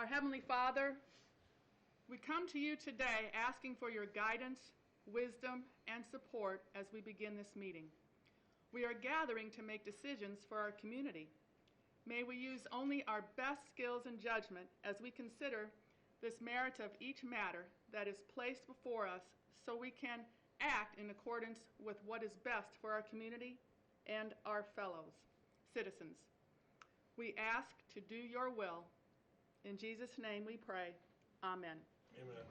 Our Heavenly Father, we come to you today asking for your guidance, wisdom, and support as we begin this meeting. We are gathering to make decisions for our community. May we use only our best skills and judgment as we consider this merit of each matter that is placed before us, so we can act in accordance with what is best for our community and our fellow citizens. We ask to do your will. In Jesus' name we pray. Amen. Amen.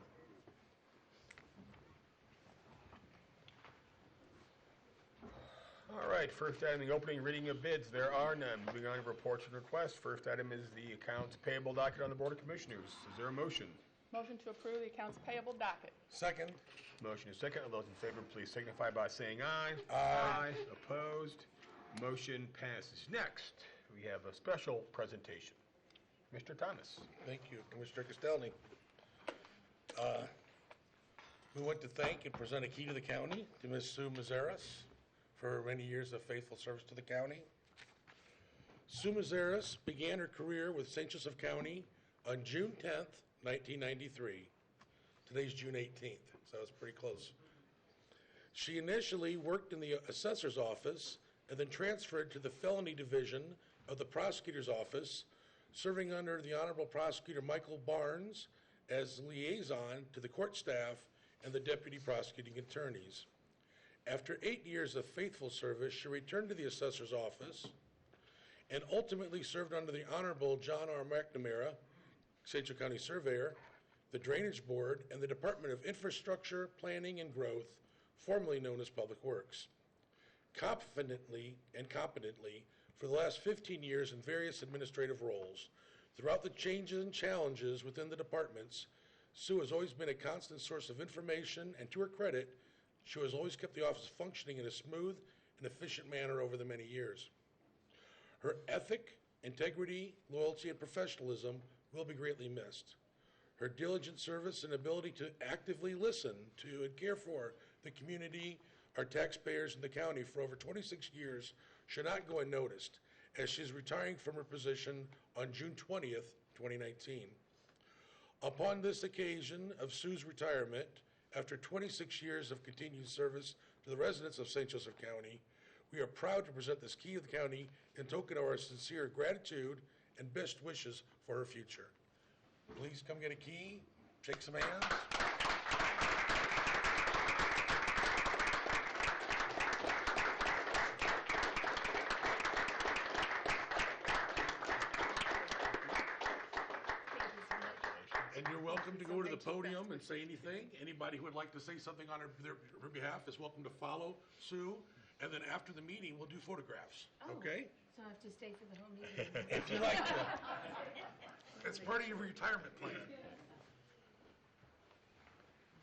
All right, first item, the opening reading of bids. There are none. Moving on to reports and requests. First item is the accounts payable docket on the Board of Commissioners. Is there a motion? Motion to approve the accounts payable docket. Second. Motion is second. All those in favor, please signify by saying aye. Aye. Opposed? Motion passes. Next, we have a special presentation. Mr. Thomas. Thank you, Commissioner Castelny. We want to thank and present a key to the county to Ms. Sue Mazares for her many years of faithful service to the county. Sue Mazares began her career with St. Joseph County on June 10th, 1993. Today's June 18th, so it's pretty close. She initially worked in the assessor's office and then transferred to the felony division of the prosecutor's office, serving under the Honorable Prosecutor Michael Barnes as liaison to the court staff and the deputy prosecuting attorneys. After 8 years of faithful service, she returned to the assessor's office and ultimately served under the Honorable John R. McNamara, St. Joe County Surveyor, the Drainage Board, and the Department of Infrastructure, Planning, and Growth, formerly known as Public Works. Confidently and competently for the last 15 years in various administrative roles. Throughout the changes and challenges within the departments, Sue has always been a constant source of information, and to her credit, she has always kept the office functioning in a smooth and efficient manner over the many years. Her ethic, integrity, loyalty, and professionalism will be greatly missed. Her diligent service and ability to actively listen to and care for the community, our taxpayers, in the county for over 26 years should not go unnoticed, as she is retiring from her position on June 20th, 2019. Upon this occasion of Sue's retirement, after 26 years of continued service to the residents of St. Joseph County, we are proud to present this key of the county in token of our sincere gratitude and best wishes for her future. Please come get a key, shake some hands. And you're welcome to go to the podium and say anything. Anybody who would like to say something on her behalf is welcome to follow Sue. And then after the meeting, we'll do photographs. Oh, okay? So I have to stay for the whole meeting? If you like to. It's part of your retirement plan.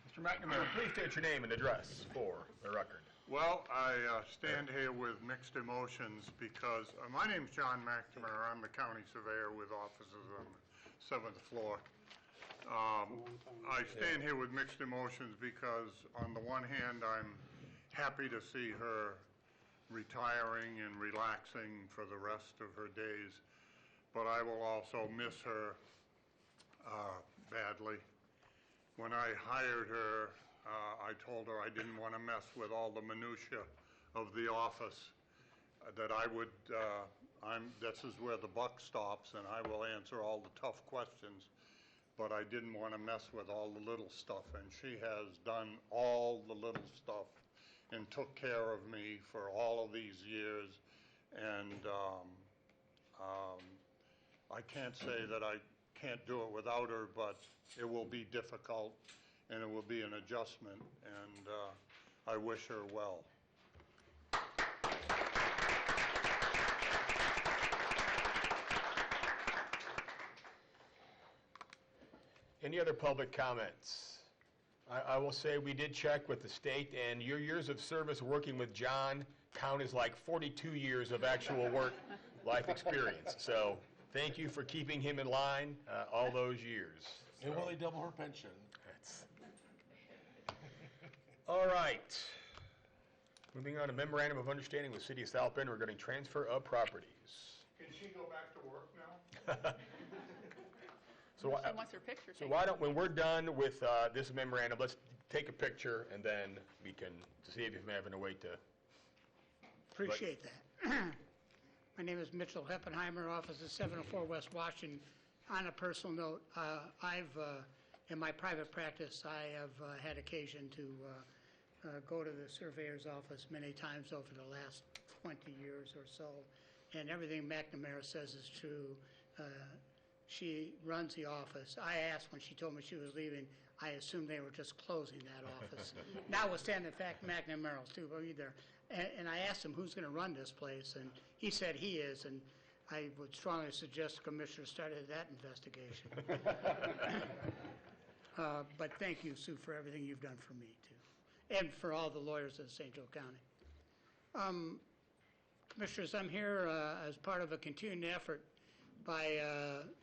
Mr. McNamara, please state your name and address for the record. Well, I stand here with mixed emotions because my name's John McNamara. I'm the county surveyor with offices on the 7th floor. I stand here with mixed emotions because on the one hand, I'm happy to see her retiring and relaxing for the rest of her days, but I will also miss her badly. When I hired her, I told her I didn't want to mess with all the minutia of the office, that I would, this is where the buck stops, and I will answer all the tough questions, but I didn't want to mess with all the little stuff, and she has done all the little stuff and took care of me for all of these years, and I can't say that I can't do it without her, but it will be difficult and it will be an adjustment, and I wish her well. Any other public comments? I will say we did check with the state, and your years of service working with John count as like 42 years of actual work life experience. So thank you for keeping him in line all those years. And will they double her pension? All right. Moving on to memorandum of understanding with City of South Bend regarding transfer of properties. Can she go back to work now? So She wants her picture So taken. why don't, when we're done with this memorandum, let's take a picture, and then we can see if you're having to wait to... Appreciate that. My name is Mitchell Heppenheimer, office is 704 West Washington. On a personal note, in my private practice, I have had occasion to go to the surveyor's office many times over the last 20 years or so, and everything McNamara says is true. She runs the office. I asked when she told me she was leaving, I assumed they were just closing that office. Notwithstanding the fact McNamara's too, but either. And I asked him who's going to run this place, and he said he is, and I would strongly suggest the commissioner started that investigation. But thank you, Sue, for everything you've done for me, too, and for all the lawyers of St. Joe County. Commissioners, I'm here as part of a continuing effort by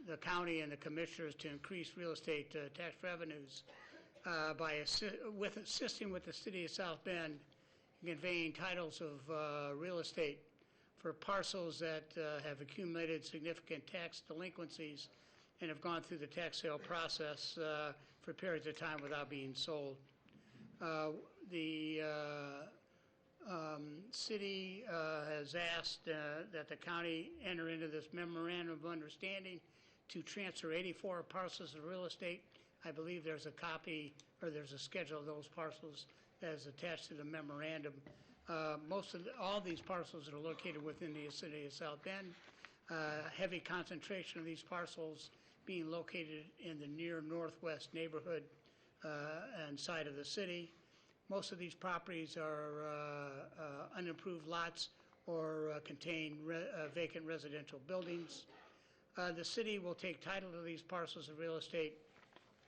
the county and the commissioners to increase real estate tax revenues by assisting with the city of South Bend in conveying titles of real estate for parcels that have accumulated significant tax delinquencies and have gone through the tax sale process for periods of time without being sold. The city has asked that the county enter into this memorandum of understanding to transfer 84 parcels of real estate. I believe there's a copy, or there's a schedule of those parcels that is attached to the memorandum. All these parcels are located within the city of South Bend. Heavy concentration of these parcels being located in the near northwest neighborhood and side of the city. Most of these properties are unimproved lots or contain vacant residential buildings. The city will take title to these parcels of real estate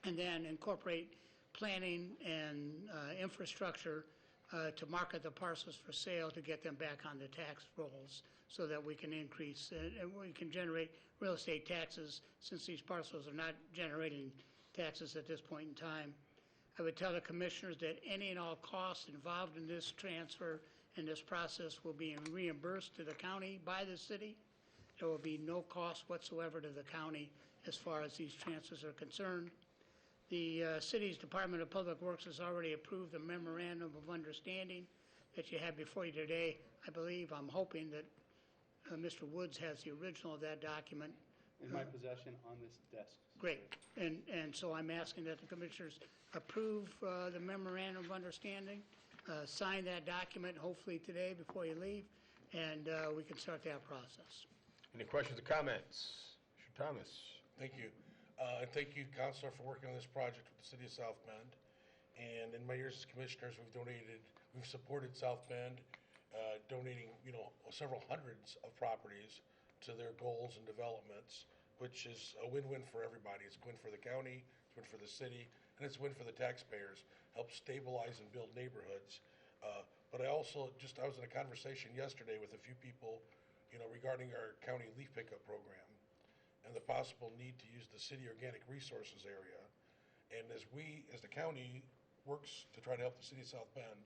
and then incorporate planning and infrastructure to market the parcels for sale to get them back on the tax rolls so that we can increase and we can generate real estate taxes since these parcels are not generating taxes at this point in time. I would tell the commissioners that any and all costs involved in this transfer and this process will be reimbursed to the county by the city. There will be no cost whatsoever to the county as far as these transfers are concerned. The city's Department of Public Works has already approved the memorandum of understanding that you have before you today. I believe, I'm hoping that Mr. Woods has the original of that document. In my possession on this desk. Great. And so I'm asking that the commissioners approve the memorandum of understanding, sign that document hopefully today before you leave, and we can start that process. Any questions or comments? Mr. Thomas? Thank you. And thank you, Counselor, for working on this project with the City of South Bend. And in my years as commissioners, we've supported South Bend, donating, several hundreds of properties to their goals and developments, which is a win-win for everybody. It's a win for the county, it's a win for the city, and it's a win for the taxpayers. Help stabilize and build neighborhoods. But I was in a conversation yesterday with a few people, regarding our county leaf pickup program and the possible need to use the city organic resources area. And as the county works to try to help the city of South Bend,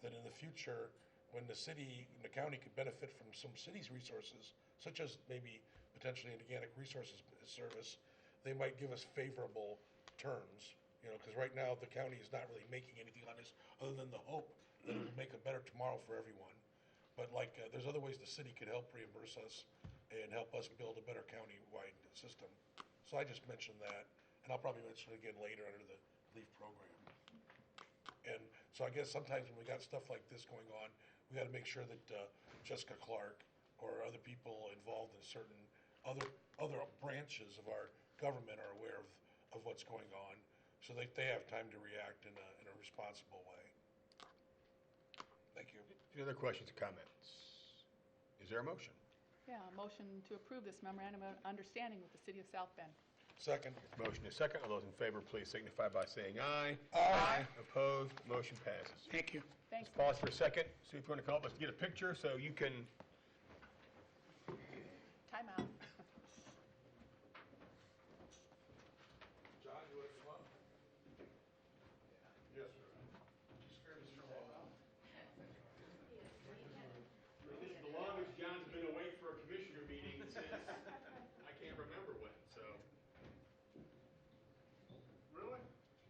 that in the future, when the city and the county could benefit from some city's resources, such as maybe potentially an organic resources service, they might give us favorable terms, because right now the county is not really making anything on this other than the hope that it will make a better tomorrow for everyone. But there's other ways the city could help reimburse us and help us build a better county-wide system. So I just mentioned that, and I'll probably mention it again later under the LEAF program. And so I guess sometimes when we got stuff like this going on, we got to make sure that Jessica Clark or other people involved in certain other branches of our government are aware of what's going on, so that they have time to react in a responsible way. Thank you. Any other questions or comments? Is there a motion? Yeah, a motion to approve this memorandum of understanding with the city of South Bend. Second. Motion is second. All those in favor, please signify by saying aye. Aye. Opposed? Motion passes. Thank you. Thanks. Pause for a second. See if you want to come up. Let's get a picture so you can... Time out. John, you want to come up? Yes, sir. This is the longest John's been away for a commissioner meeting since I can't remember when, so.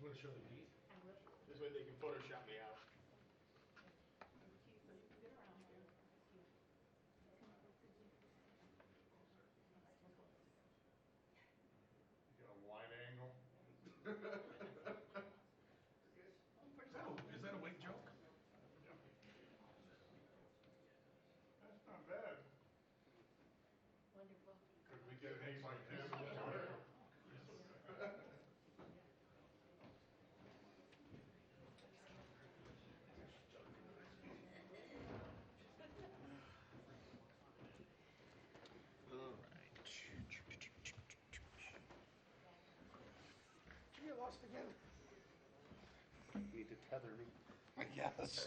want to show the teeth? This way they can Photoshop me out. You got a wide angle? Is that a wig joke? That's not bad. Wonderful. Could we get an 8x10? You're lost again. You need to tether me. Yes.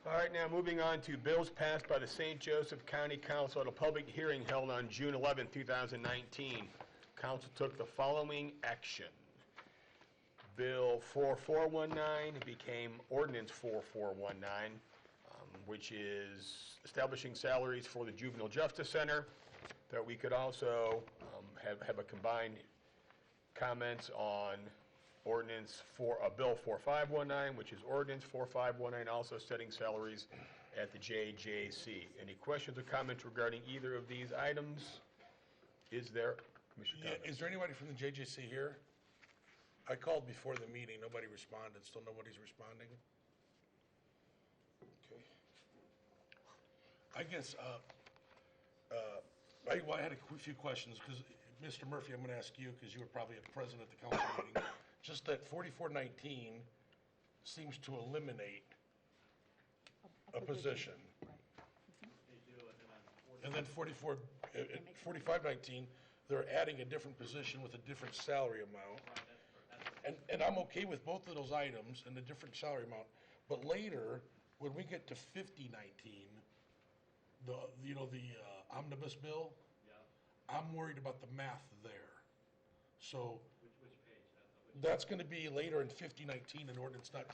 All right, now moving on to bills passed by the St. Joseph County Council at a public hearing held on June 11, 2019. Council took the following action. Bill 4419 became Ordinance 4419, which is establishing salaries for the Juvenile Justice Center, that we could also have a combined comments on ordinance Bill 4519, which is Ordinance 4519, also setting salaries at the JJC. Any questions or comments regarding either of these items? Is there, Commissioner Yeah, Thomas? is there anybody from the JJC here? I called before the meeting, nobody responded, still nobody's responding? Okay. I guess, I had a few questions, because, Mr. Murphy, I'm going to ask you, because you were probably present at the council meeting. Just that 4419 seems to eliminate a position. And then 4519, they're adding a different position with a different salary amount. And I'm okay with both of those items and the different salary amount. But later, when we get to 5019, the omnibus bill, I'm worried about the math there. So. Which page? That's going to be later in 5019, an ordinance not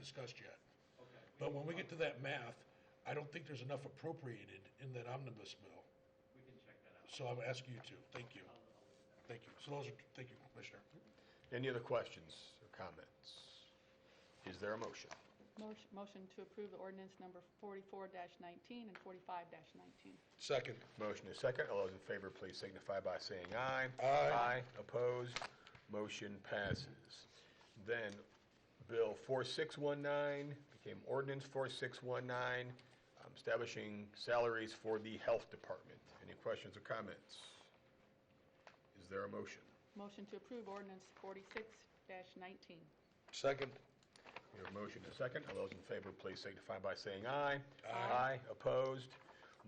discussed yet. Okay. But when we get to that math, I don't think there's enough appropriated in that omnibus bill. We can check that out. So I'm asking you to. Thank you. Thank you. So thank you, Commissioner. Any other questions or comments? Is there a motion? Motion to approve the ordinance number 44-19 and 45-19. Second. Motion is second. All those in favor, please signify by saying aye. Aye. Opposed? Motion passes. Then, Bill 4619 became Ordinance 4619, establishing salaries for the Health Department. Any questions or comments? Is there a motion? Motion to approve ordinance 46-19. Second. We have a motion and a second. All those in favor, please signify by saying aye. Aye. Opposed?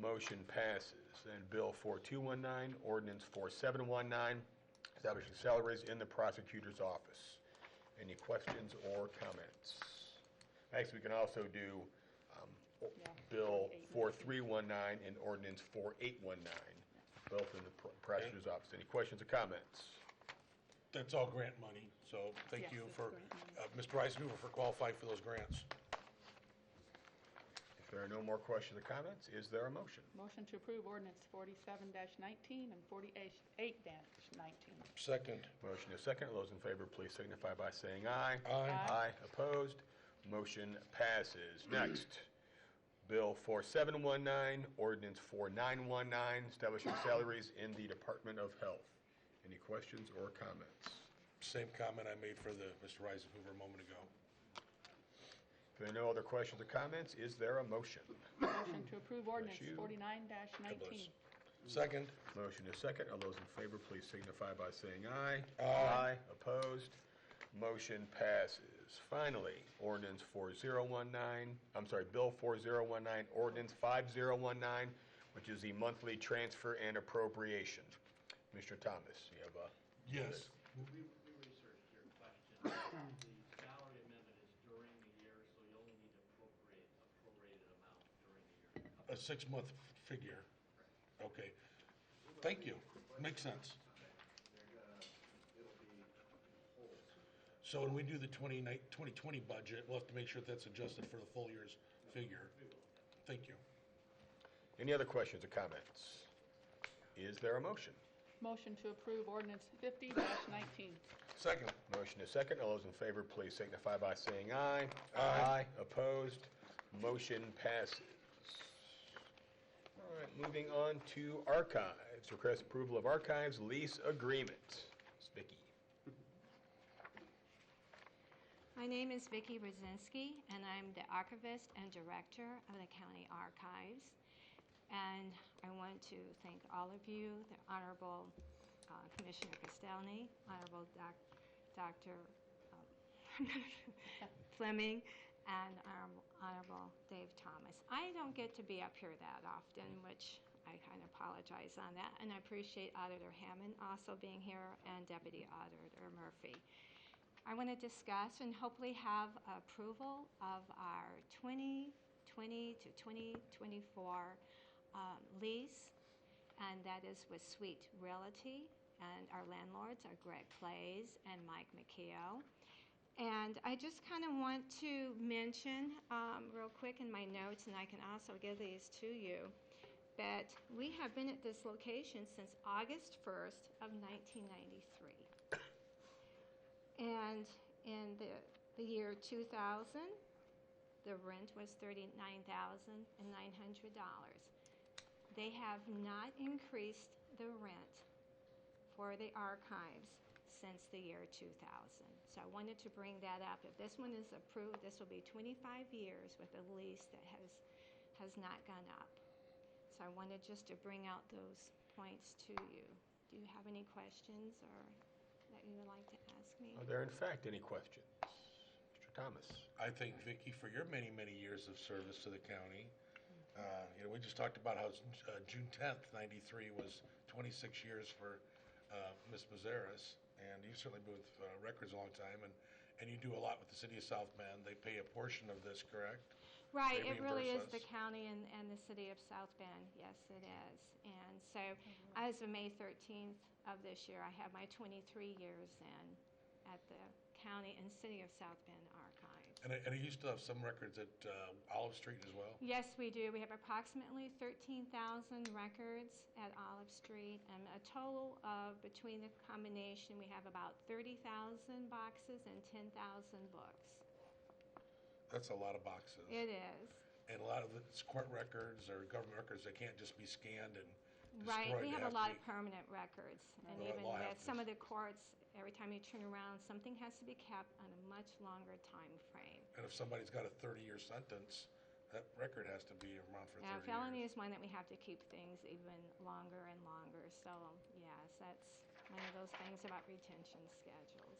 Motion passes. And Bill 4219, Ordinance 4719, establishing salaries in the prosecutor's office. Any questions or comments? Actually, we can also do Bill 4319 and Ordinance 4819, both in the prosecutor's office. Any questions or comments? That's all grant money, so thank Yes, you it's for, grant Mr. Eisenhuber for qualifying for those grants. If there are no more questions or comments, is there a motion? Motion to approve ordinance 47-19 and 48-19. Second. Motion is second. All those in favor, please signify by saying aye. Aye. Opposed? Motion passes. Next, Bill 4719, Ordinance 4919, establishing salaries in the Department of Health. Any questions or comments? Same comment I made for Mr. Eisenhuber a moment ago. If there are no other questions or comments, is there a motion? Motion to approve ordinance you. 49-19. Second. Motion is second. All those in favor, please signify by saying aye. Aye. Opposed? Motion passes. Finally, Ordinance 4019, Bill 4019, Ordinance 5019, which is the monthly transfer and appropriation. Mr. Thomas, you have a... Yes. We researched your question. The salary amendment is during the year, so you only need to appropriate a prorated amount during the year. A 6-month figure. Okay. Thank you. Makes sense. So when we do the 2020 budget, we'll have to make sure that's adjusted for the full year's figure. Thank you. Any other questions or comments? Is there a motion? Motion to approve ordinance 50-19. Second. Motion is second. All those in favor, please signify by saying aye. Aye. Opposed? Motion passes. All right, moving on to archives. Request approval of archives lease agreement. Ms. Vicki. My name is Vicki Brzezinski, and I'm the archivist and director of the County Archives. And I want to thank all of you, the Honorable Commissioner Castelny, Honorable Dr. Fleming, and Honorable Dave Thomas. I don't get to be up here that often, which I kind of apologize on that, and I appreciate Auditor Hammond also being here and Deputy Auditor Murphy. I want to discuss and hopefully have approval of our 2020 to 2024 lease, and that is with Sweet Realty, and our landlords are Greg Plays and Mike McKeo. And I just kind of want to mention real quick in my notes, and I can also give these to you, that we have been at this location since August 1st of 1993. And in the year 2000, the rent was $39,900. They have not increased the rent for the archives since the year 2000. So I wanted to bring that up. If this one is approved, this will be 25 years with a lease that has not gone up. So I wanted just to bring out those points to you. Do you have any questions or that you would like to ask me? Are there in fact any questions? Mr. Thomas. I thank Vicki for your many, many years of service to the county. We just talked about how June 10th, 93 was 26 years for Ms. Mazeras, and you've certainly been with Records a long time, and you do a lot with the city of South Bend. They pay a portion of this, correct? Right, They it really is reimburse the us? county and the city of South Bend. Yes, it is. And so as of May 13th of this year, I have my 23 years in at the county and city of South Bend Archives. And you still have some records at Olive Street as well? Yes, we do. We have approximately 13,000 records at Olive Street, and a total of, between the combination, we have about 30,000 boxes and 10,000 books. That's a lot of boxes. It is. And a lot of it's court records or government records that can't just be scanned and destroyed. Right, we They have a to lot be- of permanent records, and Well, even we'll have with to some of the courts, every time you turn around, something has to be kept on a much longer time frame. And if somebody's got a 30-year sentence, that record has to be around for 30 Yeah, felony years. is one that we have to keep things even longer and longer, so yes, that's one of those things about retention schedules.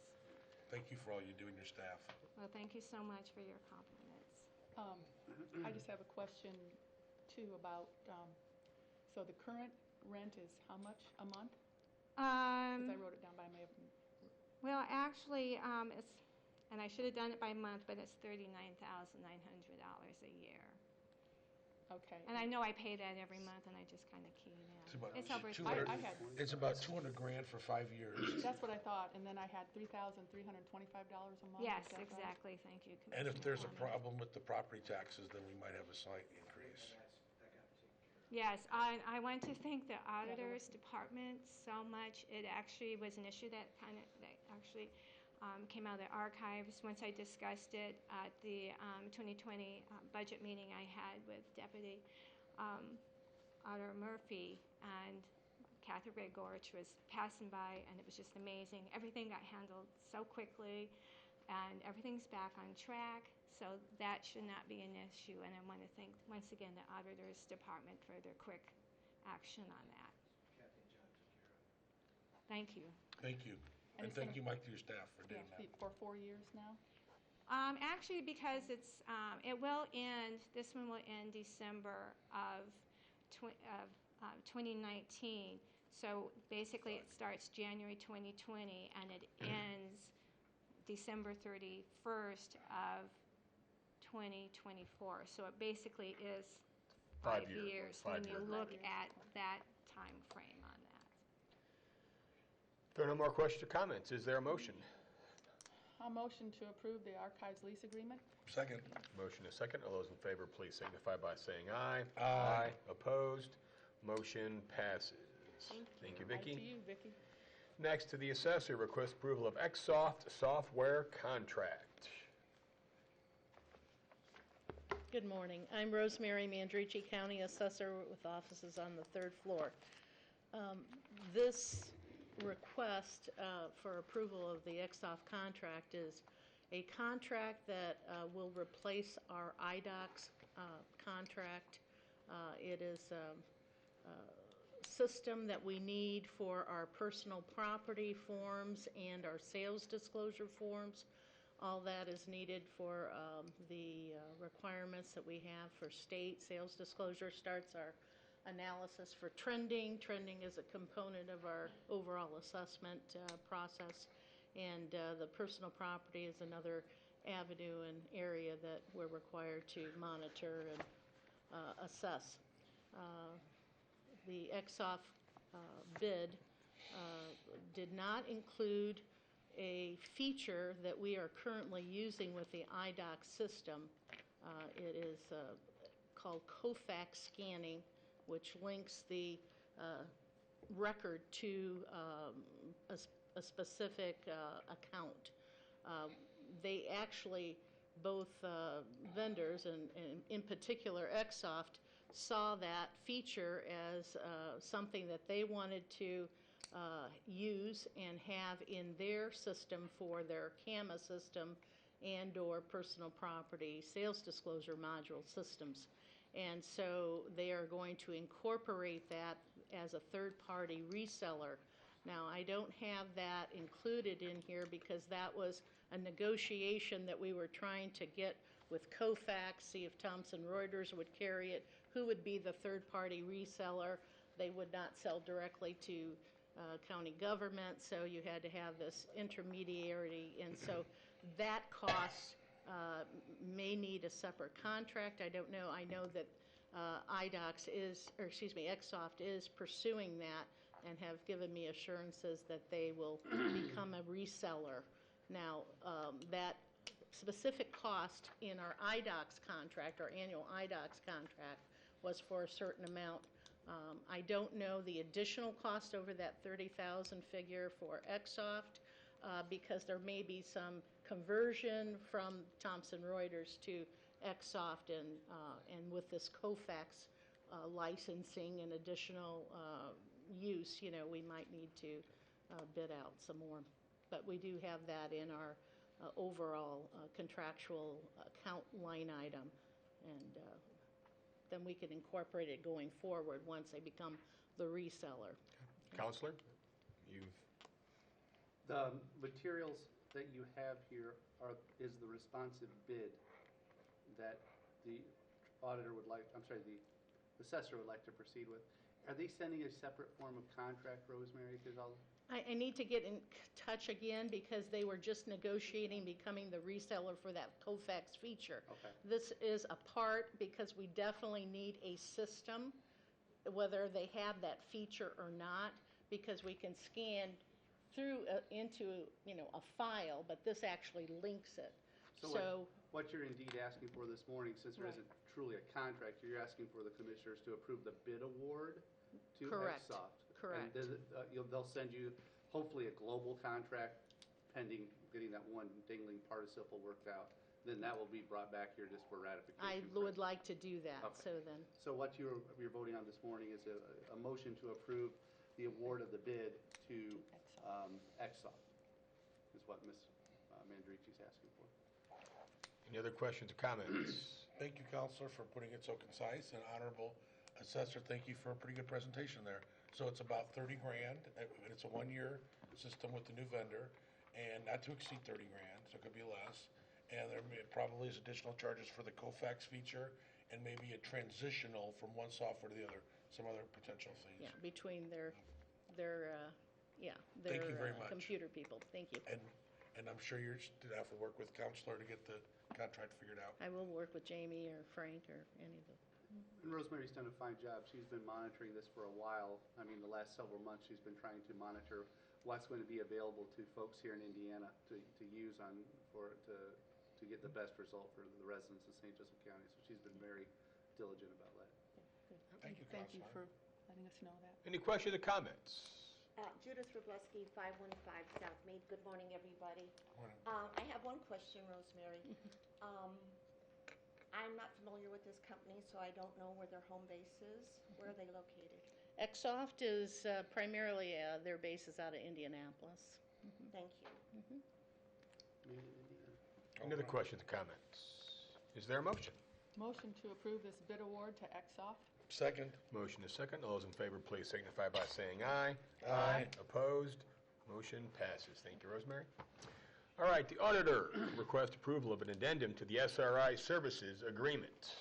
Thank you for all you do and your staff. Well, thank you so much for your compliments. I just have a question too about, so the current rent is how much a month? Because I wrote it down, but I may have, Well, actually, it's, and I should have done it by month, but it's $39,900 a year. okay. And I know I pay that every month, and I just kind of key it It's in. about It's over 200 I had, It's about $200,000 for 5 years. that's what I thought, and then I had $3,325 a month. Yes, is that right? exactly. Thank you, And if Commissioner there's a Fleming. problem with the property taxes, then we might have a slight increase. Yes, I want to thank the auditor's department so much. It actually was an issue that actually came out of the archives once I discussed it at the 2020 budget meeting I had with Deputy Auditor Murphy, and Catherine Ray Gorch was passing by, and it was just amazing. Everything got handled so quickly, and everything's back on track. So that should not be an issue, and I want to thank, once again, the Auditor's Department for their quick action on that. Thank you. Thank you. And And it's thank gonna- you, Mike, to your staff for Yeah, doing that. for 4 years now? Actually, because it's, it will end, this one will end December of 2019. So basically, it starts January 2020, and it ends December 31st of 2024. So it basically is 5 5 years, years 5 when you years. look at that time frame on that. If there are no more questions or comments, is there a motion? A motion to approve the archives lease agreement? Second. Motion is second. All those in favor, please signify by saying aye. Aye. Opposed? Motion passes. Thank you, Back Vicki. to you, Vicki. Next, to the assessor, request approval of Xsoft software contract. Good morning. I'm Rosemary Mandrici, County Assessor with offices on the third floor. This request for approval of the Xsoft contract is a contract that will replace our IDOCS contract. It is a system that we need for our personal property forms and our sales disclosure forms. All that is needed for the requirements that we have for state sales disclosure. Starts our analysis for trending. Trending is a component of our overall assessment process, and the personal property is another avenue and area that we're required to monitor and assess. The Xsoft bid did not include a feature that we are currently using with the IDOC system. It is called Kofax scanning, which links the record to a specific account. They actually, both vendors and in particular Xsoft, saw that feature as something that they wanted to use and have in their system for their CAMA system and or personal property sales disclosure module systems. And so they are going to incorporate that as a third-party reseller. Now, I don't have that included in here because that was a negotiation that we were trying to get with Kofax, see if Thomson Reuters would carry it, who would be the third-party reseller. They would not sell directly to county government, so you had to have this intermediary, and so that cost may need a separate contract. I don't know. I know that Xsoft is pursuing that and have given me assurances that they will become a reseller. Now, that specific cost in our IDOCS contract, our annual IDOCS contract, was for a certain amount. I don't know the additional cost over that 30,000 figure for Xsoft because there may be some conversion from Thomson Reuters to Xsoft, and with this Kofax licensing and additional use, we might need to bid out some more. But we do have that in our overall contractual account line item, and then we can incorporate it going forward once they become the reseller. Counselor, The materials that you have here is the responsive bid that the auditor would like, the assessor would like to proceed with. Are they sending a separate form of contract, Rosemary? Because I need to get in touch again because they were just negotiating becoming the reseller for that Kofax feature. Okay. This is a part because we definitely need a system, whether they have that feature or not, because we can scan through into a file, but this actually links it. So what you're indeed asking for this morning, since there Right. isn't truly a contract, you're asking for the commissioners to approve the bid award to Correct. Xsoft. Correct. And they'll send you hopefully a global contract pending getting that one dingling participle worked out. Then that will be brought back here just for ratification. I would like to do that, Okay. so then. So what you're voting on this morning is a motion to approve the award of the bid to Xsoft, is what Ms. Mandrici is asking for. any other questions or comments? Thank you, Counselor, for putting it so concise, and Honorable Assessor, thank you for a pretty good presentation there. So it's about 30 grand, and it's a one-year system with the new vendor, and not to exceed 30 grand, so it could be less. And there probably is additional charges for the Kofax feature, and maybe a transitional from one software to the other, some other potential fees. Yeah, between their Thank you very much. computer people. Thank you. And I'm sure your staff will work with Counselor to get the contract figured out. I will work with Jamie or Frank or any of them. And Rosemary's done a fine job. She's been monitoring this for a while. I mean, the last several months, she's been trying to monitor what's going to be available to folks here in Indiana to use to get the best result for the residents of St. Joseph County. So she's been very diligent about that. Thank you, Thank you Counselor. for letting us know that. Any questions or comments? Judith Robleski, 515 South Main. Good morning, everybody. Morning. I have one question, Rosemary. I'm not familiar with this company, so I don't know where their home base is. Where are they located? Exoft is primarily, their base is out of Indianapolis. Thank you. Made in Indiana. Any other questions or comments? Is there a motion? Motion to approve this bid award to Exoft. Second. Motion is second. All those in favor, please signify by saying aye. Aye. Opposed? Motion passes. Thank you, Rosemary. All right, the auditor requests approval of an addendum to the SRI Services Agreement.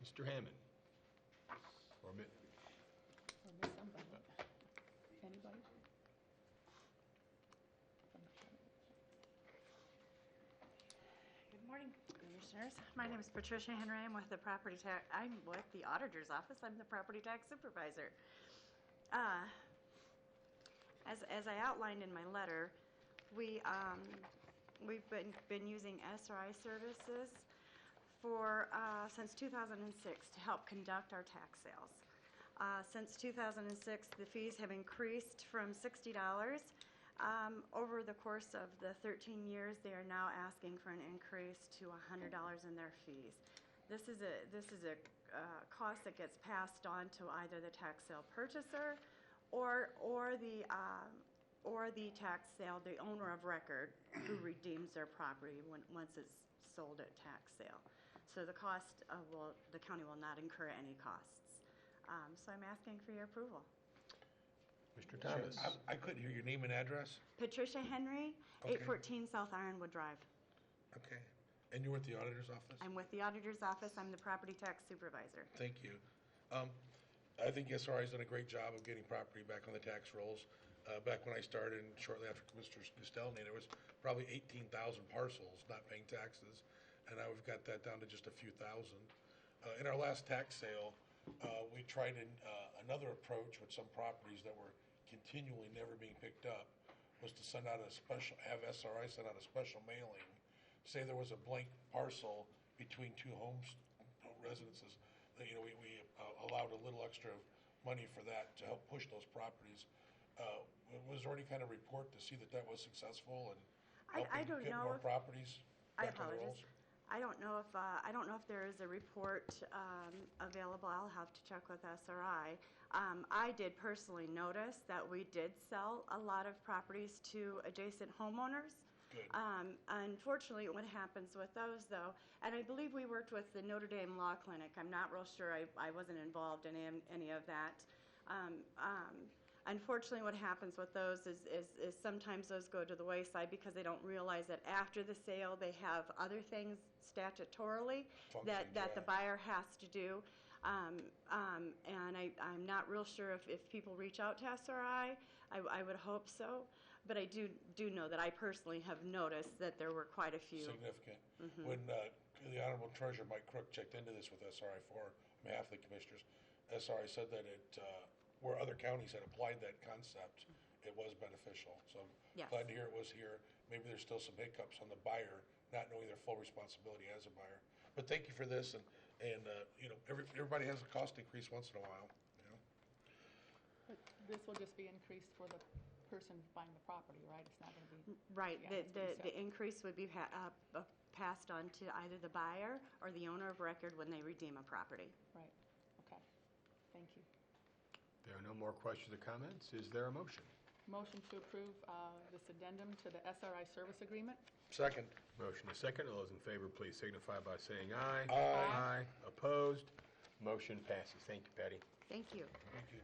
Mr. Hammond. Or Or miss somebody. Anybody? Good morning, Commissioners. My name is Patricia Henry. I'm with the I'm with the Auditor's Office. I'm the Property Tax Supervisor. As I outlined in my letter, we've been using SRI Services since 2006 to help conduct our tax sales. Since 2006, the fees have increased from $60. Over the course of the 13 years, they are now asking for an increase to $100 in their fees. This is a cost that gets passed on to either the tax sale purchaser or the tax sale, the owner of record who redeems their property once it's sold at tax sale. So the county will not incur any costs. So I'm asking for your approval. Mr. Thomas. I couldn't hear your name and address. Patricia Henry, Okay. 814 South Ironwood Drive. Okay. And you're with the auditor's office? I'm with the Auditor's Office. I'm the Property Tax Supervisor. Thank you. I think SRI's done a great job of getting property back on the tax rolls. Back when I started, and shortly after Mr. Gustelny, there was probably 18,000 parcels not paying taxes, and now we've got that down to just a few thousand. In our last tax sale, we tried another approach with some properties that were continually never being picked up, was to have SRI send out a special mailing. Say there was a blank parcel between two residences, we allowed a little extra money for that to help push those properties. Was there any kind of report to see that was successful and I helping don't get know more properties I back on the apologize. rolls? I don't know if there is a report available. I'll have to check with SRI. I did personally notice that we did sell a lot of properties to adjacent homeowners. Good. Unfortunately, what happens with those, though, and I believe we worked with the Notre Dame Law Clinic. I'm not real sure. I wasn't involved in any of that. Unfortunately, what happens with those is sometimes those go to the wayside because they don't realize that after the sale they have other things statutorily that the buyer has to do. And I'm not real sure if people reach out to SRI. I would hope so. But I do know that I personally have noticed that there were quite a few. Significant. When the Honorable Treasurer Mike Crook checked into this with SRI on behalf of the commissioners, SRI said that where other counties had applied that concept, it was beneficial. So Yes. glad to hear it was here. Maybe there's still some hiccups on the buyer not knowing their full responsibility as a buyer. But thank you for this, and everybody has a cost increase once in a while. But this will just be increased for the person buying the property, right? It's not going to be... Right. Yeah, it's gonna be The increase would be passed on to either the buyer or the owner of record when they redeem a property. Right. Okay. Thank you. There are no more questions or comments. Is there a motion? Motion to approve this addendum to the SRI service agreement. Second. Motion is second. All those in favor, please signify by saying aye. Aye. Opposed? Motion passes. Thank you, Patty. Thank you. Thank you.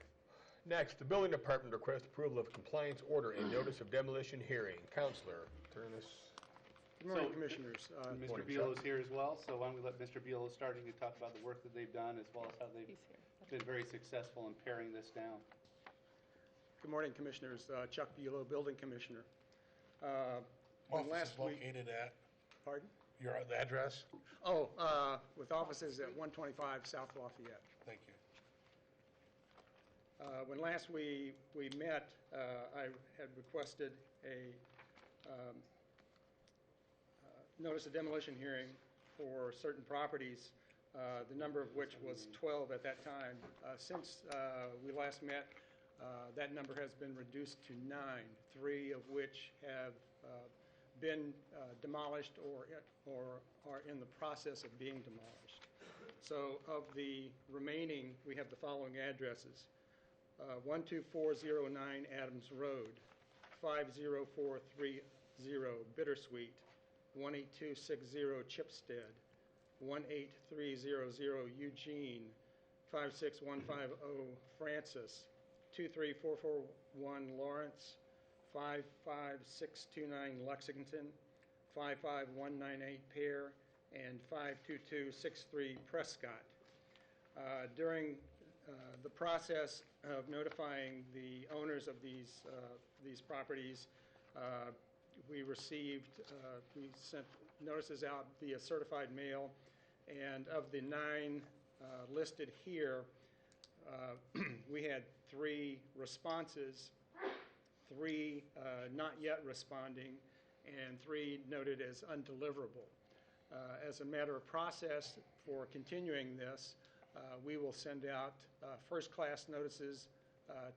Next, the Building Department requests approval of compliance order and notice of demolition hearing. Counselor Turnus. Good morning, Commissioners. Mr. Morning, Buelow Chuck. is here as well, so why don't we let Mr. Buelow starting to talk about the work that they've done as well as how they've He's here. been very successful in paring this down. Good morning, Commissioners. Chuck Buelow, Building Commissioner. When Office last is week, located at pardon? the address? With offices at 125 South Lafayette. Thank you. When last we met, I had requested a notice of demolition hearing for certain properties the number of which was 12 at that time. Since we last met, that number has been reduced to 9, 3 of which have been demolished or are in the process of being demolished. So of the remaining, we have the following addresses. 12409 Adams Road, 50430 Bittersweet, 18260 Chipstead, 18300 Eugene, 56150 Francis, 23441 Lawrence, 55629 Lexington, 55198 Pear, and 52263 Prescott. During the process of notifying the owners of these properties, we sent notices out via certified mail, and of the 9 listed here, we had 3 responses, 3 not yet responding, and 3 noted as undeliverable. As a matter of process for continuing this, we will send out first-class notices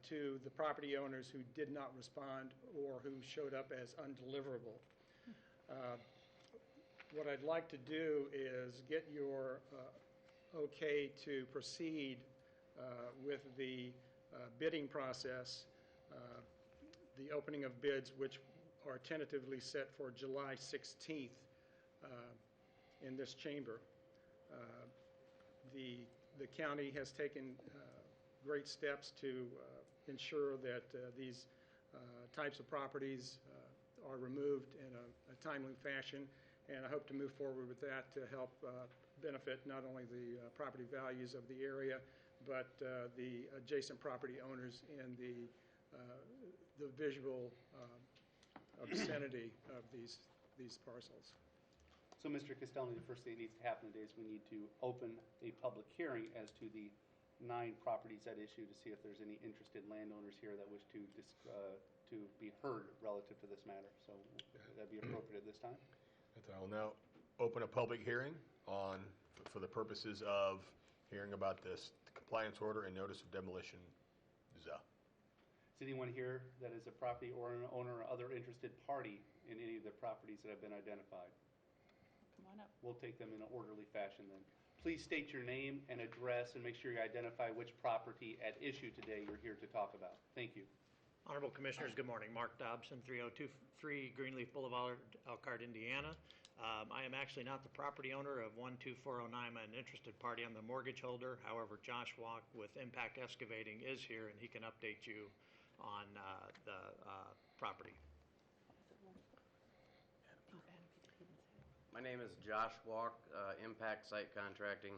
to the property owners who did not respond or who showed up as undeliverable. What I'd like to do is get your okay to proceed with the bidding process, the opening of bids, which are tentatively set for July 16th in this chamber. The county has taken great steps to ensure that these types of properties are removed in a timely fashion, and I hope to move forward with that to help benefit not only the property values of the area, but the adjacent property owners and the visual obscenity of these parcels. So, Mr. Castelli, the first thing that needs to happen today is we need to open a public hearing as to the 9 properties at issue to see if there's any interested landowners here that wish to be heard relative to this matter. So would that be appropriate at this time? I will now open a public hearing for the purposes of hearing about this compliance order and notice of demolition. Is anyone here that is a property or an owner or other interested party in any of the properties that have been identified? Come on up. We'll take them in an orderly fashion then. Please state your name and address and make sure you identify which property at issue today you're here to talk about. Thank you. Honorable Commissioners, good morning. Mark Dobson, 3023 Greenleaf Boulevard, Elkhart, Indiana. I am actually not the property owner of 12409. I'm an interested party. I'm the mortgage holder. However, Josh Walk with Impact Excavating is here, and he can update you on the property. My name is Josh Walk, Impact Site Contracting.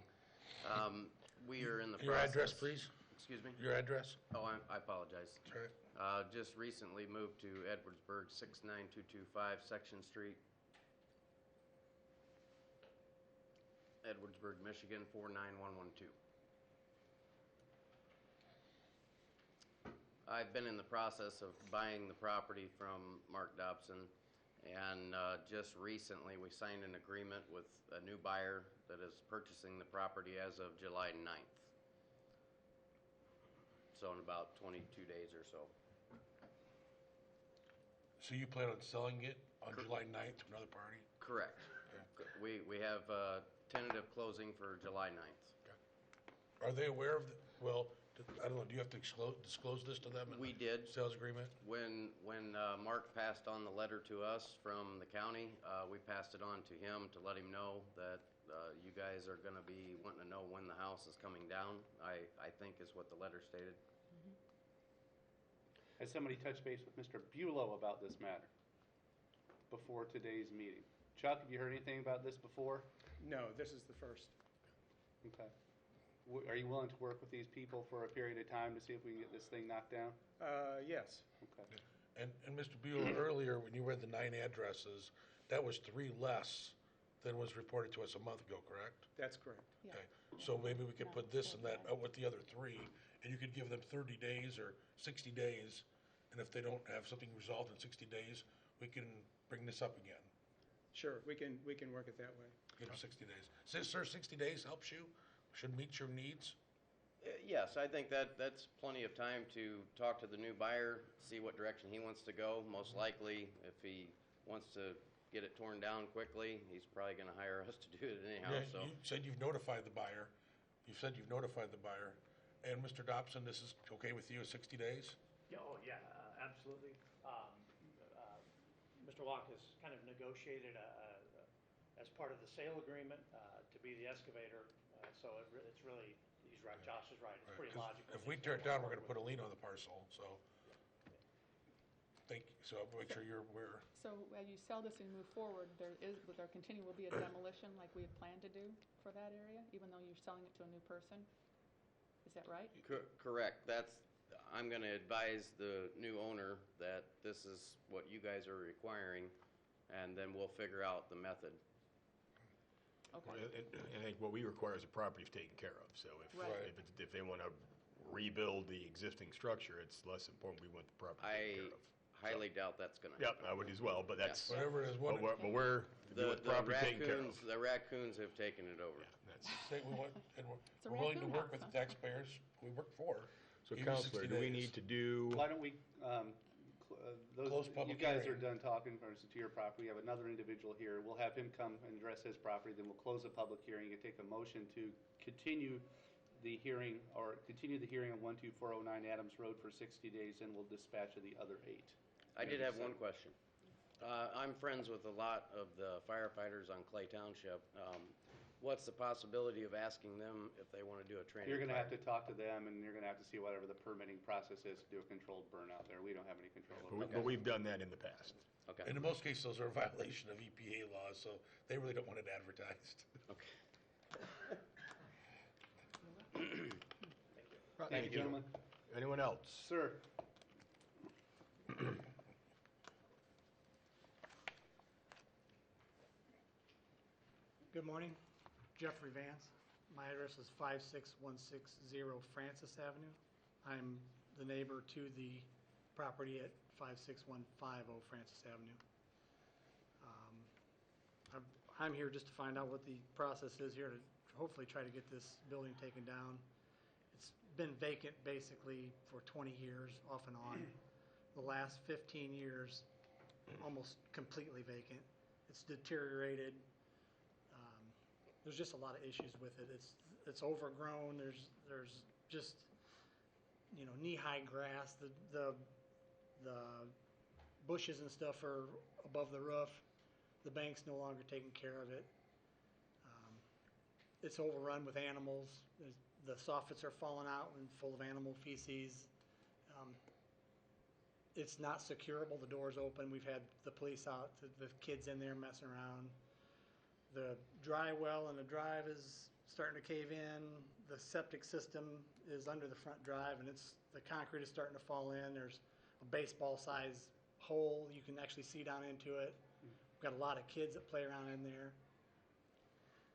We are in the Your process. address, please. Excuse me? Your address? Oh, I apologize. That's all right. Just recently moved to Edwardsburg, 69225 Section Street. Edwardsburg, Michigan, 49112. I've been in the process of buying the property from Mark Dobson, and just recently we signed an agreement with a new buyer that is purchasing the property as of July 9th. So in about 22 days or so. So you plan on selling it on July 9th to another party? Correct. Okay. We have tentative closing for July 9th. Okay. Are they aware of I don't know, do you have to disclose this to them? We did. Sales agreement? When Mark passed on the letter to us from the county, we passed it on to him to let him know that you guys are going to be wanting to know when the house is coming down, I think is what the letter stated. Has somebody touched base with Mr. Bulow about this matter before today's meeting? Chuck, have you heard anything about this before? No, this is the first. Okay. Are you willing to work with these people for a period of time to see if we can get this thing knocked down? Yes. Okay. And Mr. Buell, earlier when you read the 9 addresses, that was 3 less than was reported to us a month ago, correct? That's correct. Okay. So maybe we could put this and that out with the other 3, and you could give them 30 days or 60 days, and if they don't have something resolved in 60 days, we can bring this up again. Sure, we can work it that way. Give them 60 days. Sir, 60 days helps you? Should meet your needs? Yes, I think that's plenty of time to talk to the new buyer, see what direction he wants to go. Most likely, if he wants to get it torn down quickly, he's probably going to hire us to do it anyhow, Yeah, so. you said you've notified the buyer. You said you've notified the buyer. And Mr. Dobson, this is okay with you, 60 days? Oh, yeah, absolutely. Mr. Locke has kind of negotiated as part of the sale agreement to be the excavator, so it's really, he's right, Josh is right, it's pretty 'Cause logical. If we tear it down, we're going to put a lien on the parcel, so. Thank you, so I'll make sure you're aware. So as you sell this and move forward, will be a demolition like we had planned to do for that area, even though you're selling it to a new person? Is that right? Correct. I'm going to advise the new owner that this is what you guys are requiring, and then we'll figure out the method. Okay. I think what we require is the property's taken care of, so Right. if they want to rebuild the existing structure, it's less important we want the property taken care of. Highly doubt that's going to Yep, happen. I would as well, but that's, Whatever it is, but we're, we want the property taken care of. The raccoons have taken it over. Say we want, and a we're willing to raccoon work house, with huh? the taxpayers we work for. So Give you Counselor, 60 do we days. need to do, Why don't we, Close you public guys are hearing. done talking to your property, we have another individual here, we'll have him come and address his property, then we'll close the public hearing and take a motion to continue the hearing, or continue the hearing on 12409 Adams Road for 60 days, and we'll dispatch of the other 8. I did have one question. I'm friends with a lot of the firefighters on Clay Township. What's the possibility of asking them if they want to do a training? You're gonna have fire? to talk to them, and you're gonna have to see whatever the permitting process is to do a controlled burn out there. We don't have any control over that. but we've done that in the past. Okay. And in most cases, those are a violation of EPA laws, so they really don't want it advertised. Okay. Thank you, gentlemen. Anyone else? Sir? Good morning, Jeffrey Vance. My address is 56160 Francis Avenue. I'm the neighbor to the property at 56150 Francis Avenue. I'm here just to find out what the process is here to hopefully try to get this building taken down. It's been vacant basically for 20 years, off and on. The last 15 years, almost completely vacant. It's deteriorated. There's just a lot of issues with it. It's overgrown. There's just, knee-high grass. The bushes and stuff are above the roof. The bank's no longer taking care of it. It's overrun with animals. The soffits are falling out and full of animal feces. It's not securable. The door's open. We've had the police out, the kids in there messing around. The dry well in the drive is starting to cave in. The septic system is under the front drive, and the concrete is starting to fall in. There's a baseball-sized hole. You can actually see down into it. We've got a lot of kids that play around in there.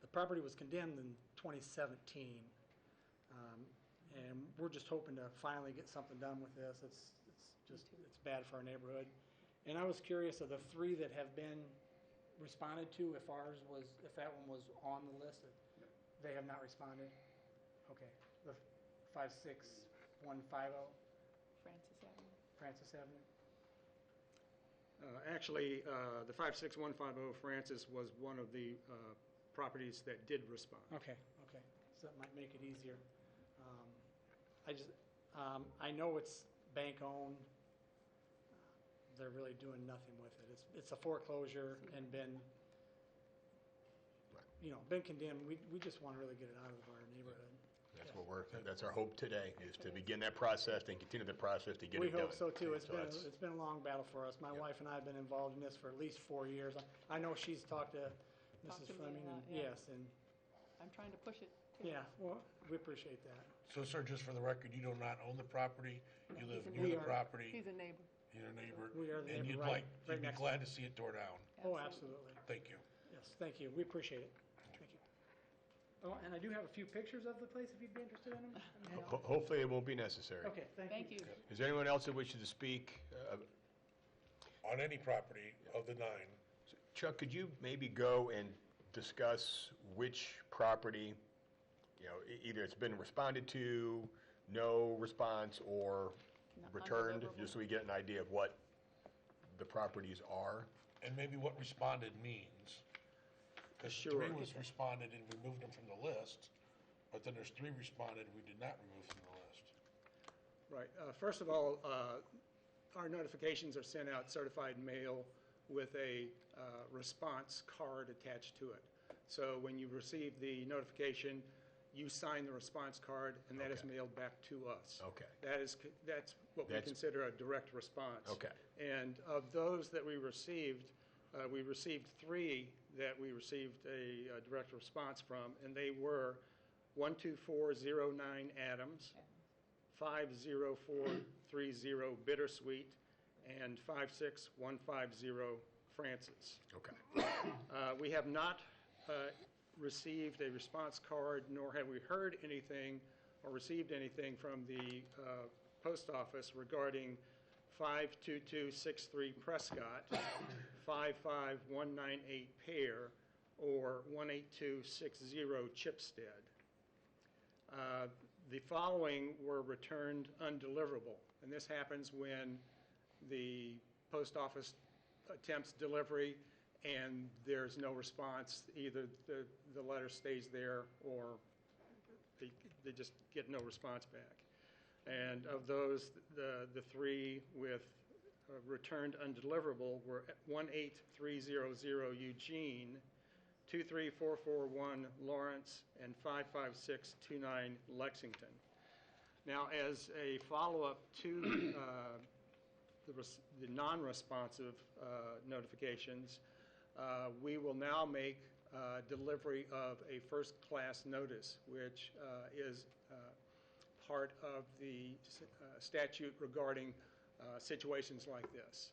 The property was condemned in 2017, and we're just hoping to finally get something done with this. It's bad for our neighborhood. And I was curious, of the 3 that have been responded to, if that one was on the list, they have not responded? Okay, the 56150 Francis Avenue. Francis Avenue? Actually, the 56150 Francis was one of the properties that did respond. Okay, so that might make it easier. I know it's bank-owned. They're really doing nothing with it. It's a foreclosure and been condemned. We just want to really get it out of our neighborhood. That's our hope today, is to begin that process and continue the process to get it We done. hope so too. It's that's- been a long battle for us. My wife and I have been involved in this for at least 4 years. I know she's talked to Talked Mrs. to me Fleming, a lot, and yeah. yes, and I'm trying to push it, too. yeah, well, we appreciate that. So, sir, just for the record, you do not own the property, you live near the property, He's a neighbor. you're a neighbor, We are the and neighbor you'd right be next glad to see it tore down. Oh, absolutely. Thank you. Yes, thank you. We appreciate it. Thank you. Oh, and I do have a few pictures of the place if you'd be interested in them. Hopefully it won't be necessary. Okay, thank you. Is there anyone else that wishes to speak? On any property of the 9, Chuck, could you maybe go and discuss which property, either it's been responded to, no response, or returned, just so we get an idea of what the properties are? And maybe what responded means. Because Sure. 3 was responded and we moved them from the list, but then there's 3 responded we did not remove from the list. Right. First of all, our notifications are sent out certified mail with a response card attached to it. So when you receive the notification, you sign the response card, and that is Okay. mailed back to us. Okay. That's what we That's- consider a direct response. Okay. And of those that we received 3 that we received a direct response from, and they were 12409 Adams, 50430 Bittersweet, and 56150 Francis. Okay. We have not received a response card, nor have we heard anything or received anything from the post office regarding 52263 Prescott, 55198 Pear, or 18260 Chipstead. The following were returned undeliverable, and this happens when the post office attempts delivery and there's no response. Either the letter stays there or they just get no response back. And of those, the 3 with returned undeliverable were 18300 Eugene, 23441 Lawrence, and 55629 Lexington. Now, as a follow-up to the non-responsive notifications, we will now make delivery of a first-class notice, which is part of the statute regarding situations like this.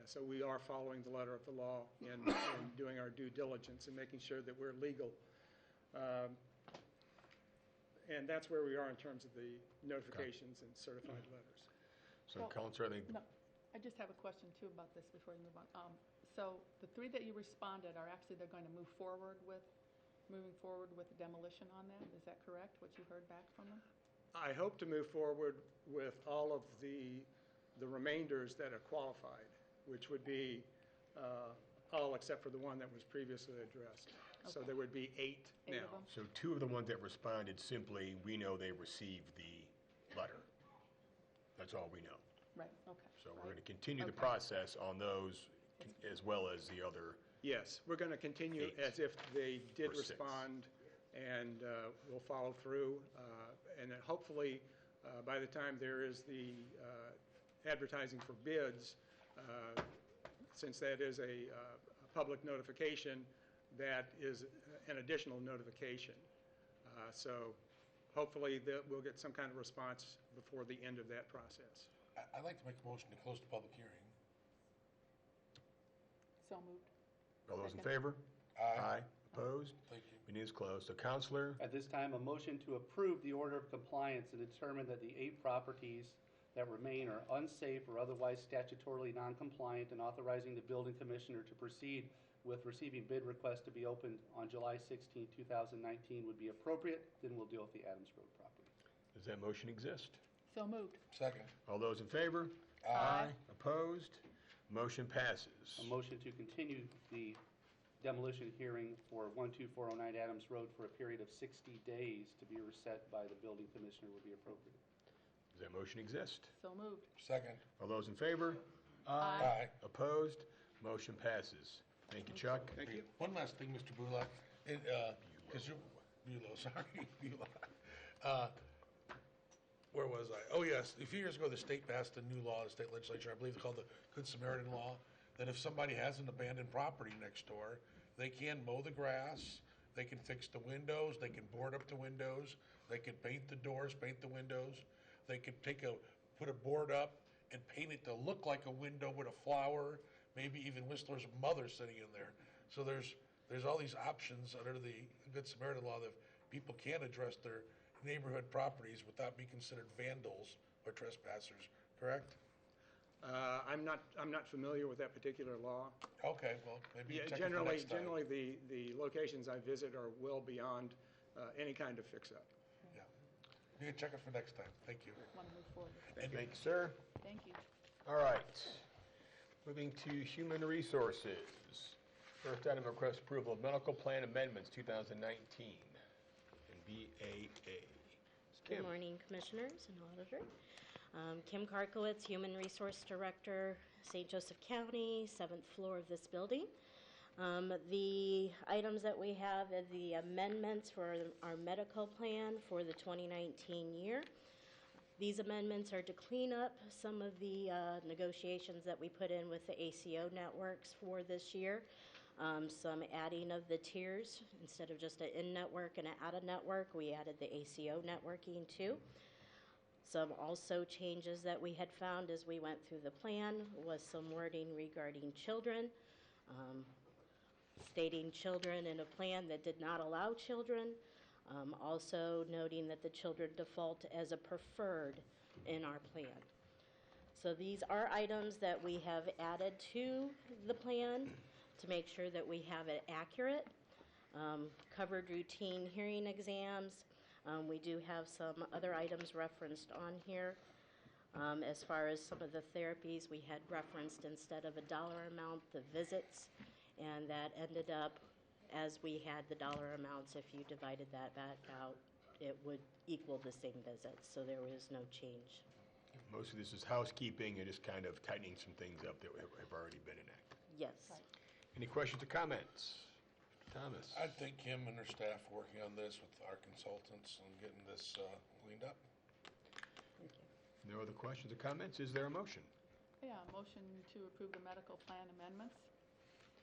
So we are following the letter of the law and doing our due diligence and making sure that we're legal. And that's where we are in terms of the notifications and certified letters. So, Well, Counselor, I think, No, I just have a question too about this before we move on. So the 3 that you responded are actually, they're going to moving forward with the demolition on that? Is that correct, what you heard back from them? I hope to move forward with all of the remainders that are qualified, which would be all except for the one that was previously addressed. So there would be 8 8 now. of them? so 2 of the ones that responded simply, we know they received the letter. That's all we know. Right, okay. So we're going to continue the Okay. process on those as well as the other. Yes, we're going to continue 8 as if they did or 6. respond, and we'll follow through. And then hopefully, by the time there is the advertising for bids, since that is a public notification, that is an additional notification. So hopefully we'll get some kind of response before the end of that process. I'd like to make a motion to close the public hearing. So moved. All those in Second. favor? Aye. Opposed? Thank you. Meeting is closed. So, Counselor, At this time, a motion to approve the order of compliance and determine that the 8 properties that remain are unsafe or otherwise statutorily non-compliant, and authorizing the building commissioner to proceed with receiving bid requests to be opened on July 16, 2019 would be appropriate. Then we'll deal with the Adams Road property. does that motion exist? So moved. Second. All those in favor? Aye. Opposed? Motion passes. A motion to continue the demolition hearing for 12409 Adams Road for a period of 60 days to be reset by the building commissioner would be appropriate. Does that motion exist? So moved. Second. All those in favor? Aye. Opposed? Motion passes. Thank you, Chuck. Thank you. One last thing, Mr. Bullock, because Bulow, sorry, Bulow. Where was I? Oh, yes, a few years ago, the state passed a new law, the state legislature, I believe it's called the Good Samaritan Law, that if somebody has an abandoned property next door, they can mow the grass, they can fix the windows, they can board up the windows, they can paint the doors, paint the windows, they could put a board up and paint it to look like a window with a flower, maybe even Whistler's mother sitting in there. So there's all these options under the Good Samaritan Law that people can address their neighborhood properties without being considered vandals or trespassers, correct? I'm not familiar with that particular law. Okay, well, maybe Yeah, check it for next time. generally, the locations I visit are well beyond any kind of fix-up. Yeah. You can check it for next time. Thank you. Want to move forward. Thank you, sir. Thank you. All right. Moving to Human Resources. First item, request approval of medical plan amendments 2019 and BAA. Good morning, Commissioners and Auditor. Kim Karkowitz, Human Resource Director, St. Joseph County, 7th floor of this building. The items that we have are the amendments for our medical plan for the 2019 year. These amendments are to clean up some of the negotiations that we put in with the ACO networks for this year. Some adding of the tiers. Instead of just an in-network and an out-of-network, we added the ACO networking too. Some also changes that we had found as we went through the plan was some wording regarding children, stating children in a plan that did not allow children, also noting that the children default as a preferred in our plan. So these are items that we have added to the plan to make sure that we have it accurate. Covered routine hearing exams. We do have some other items referenced on here. As far as some of the therapies, we had referenced instead of a dollar amount, the visits, and that ended up as we had the dollar amounts. If you divided that back out, it would equal the same visits, so there was no change. Most of this is housekeeping and just kind of tightening some things up that have already been enacted. Yes. Any questions or comments? Mr. Thomas? I think Kim and her staff are working on this with our consultants and getting this cleaned up. No other questions or comments? Is there a motion? Yeah, motion to approve the medical plan amendments.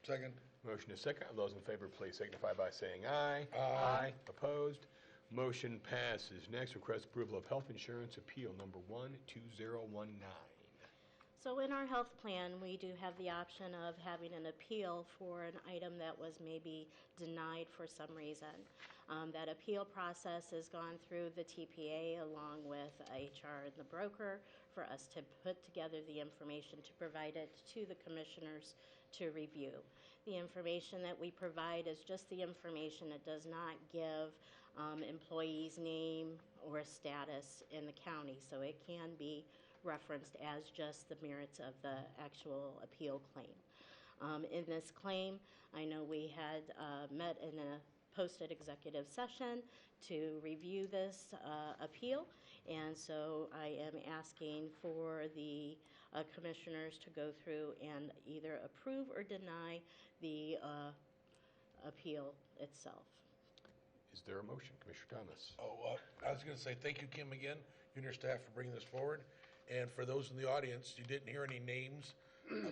Second. Motion is second. All those in favor, please signify by saying aye. Aye. Opposed? Motion passes. Next, request approval of health insurance appeal number 12019. So in our health plan, we do have the option of having an appeal for an item that was maybe denied for some reason. That appeal process has gone through the TPA along with HR and the broker for us to put together the information to provide it to the commissioners to review. The information that we provide is just the information. It does not give employee's name or status in the county, so it can be referenced as just the merits of the actual appeal claim. In this claim, I know we had met in a posted executive session to review this appeal, and so I am asking for the commissioners to go through and either approve or deny the appeal itself. Is there a motion, Commissioner Thomas? Oh, I was going to say thank you, Kim, again, you and your staff for bringing this forward. And for those in the audience, you didn't hear any names,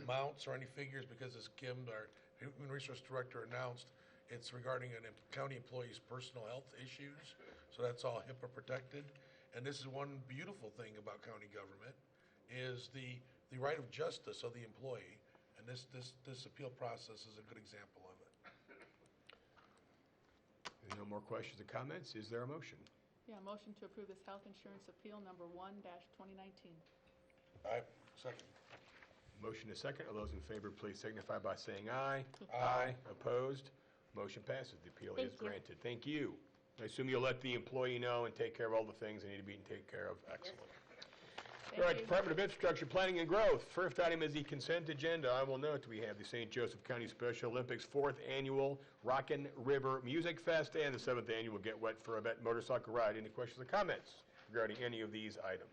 amounts, or any figures because as Kim, our Human Resource Director, announced, it's regarding a county employee's personal health issues. So that's all HIPAA protected. And this is one beautiful thing about county government is the right of justice of the employee. And this appeal process is a good example of it. No more questions or comments? Is there a motion? Yeah, motion to approve this health insurance appeal number 1-2019. Second. Motion is second. All those in favor, please signify by saying aye. Aye. Opposed? Motion passes. The appeal is granted. Thank you. I assume you'll let the employee know and take care of all the things that need to be taken care of. Excellent. All right, Department of Infrastructure Planning and Growth. First item is the consent agenda. I will note we have the St. Joseph County Special Olympics 4th Annual Rockin' River Music Fest and the 7th Annual Get Wet for a Bet Motorcycle Ride. Any questions or comments regarding any of these items?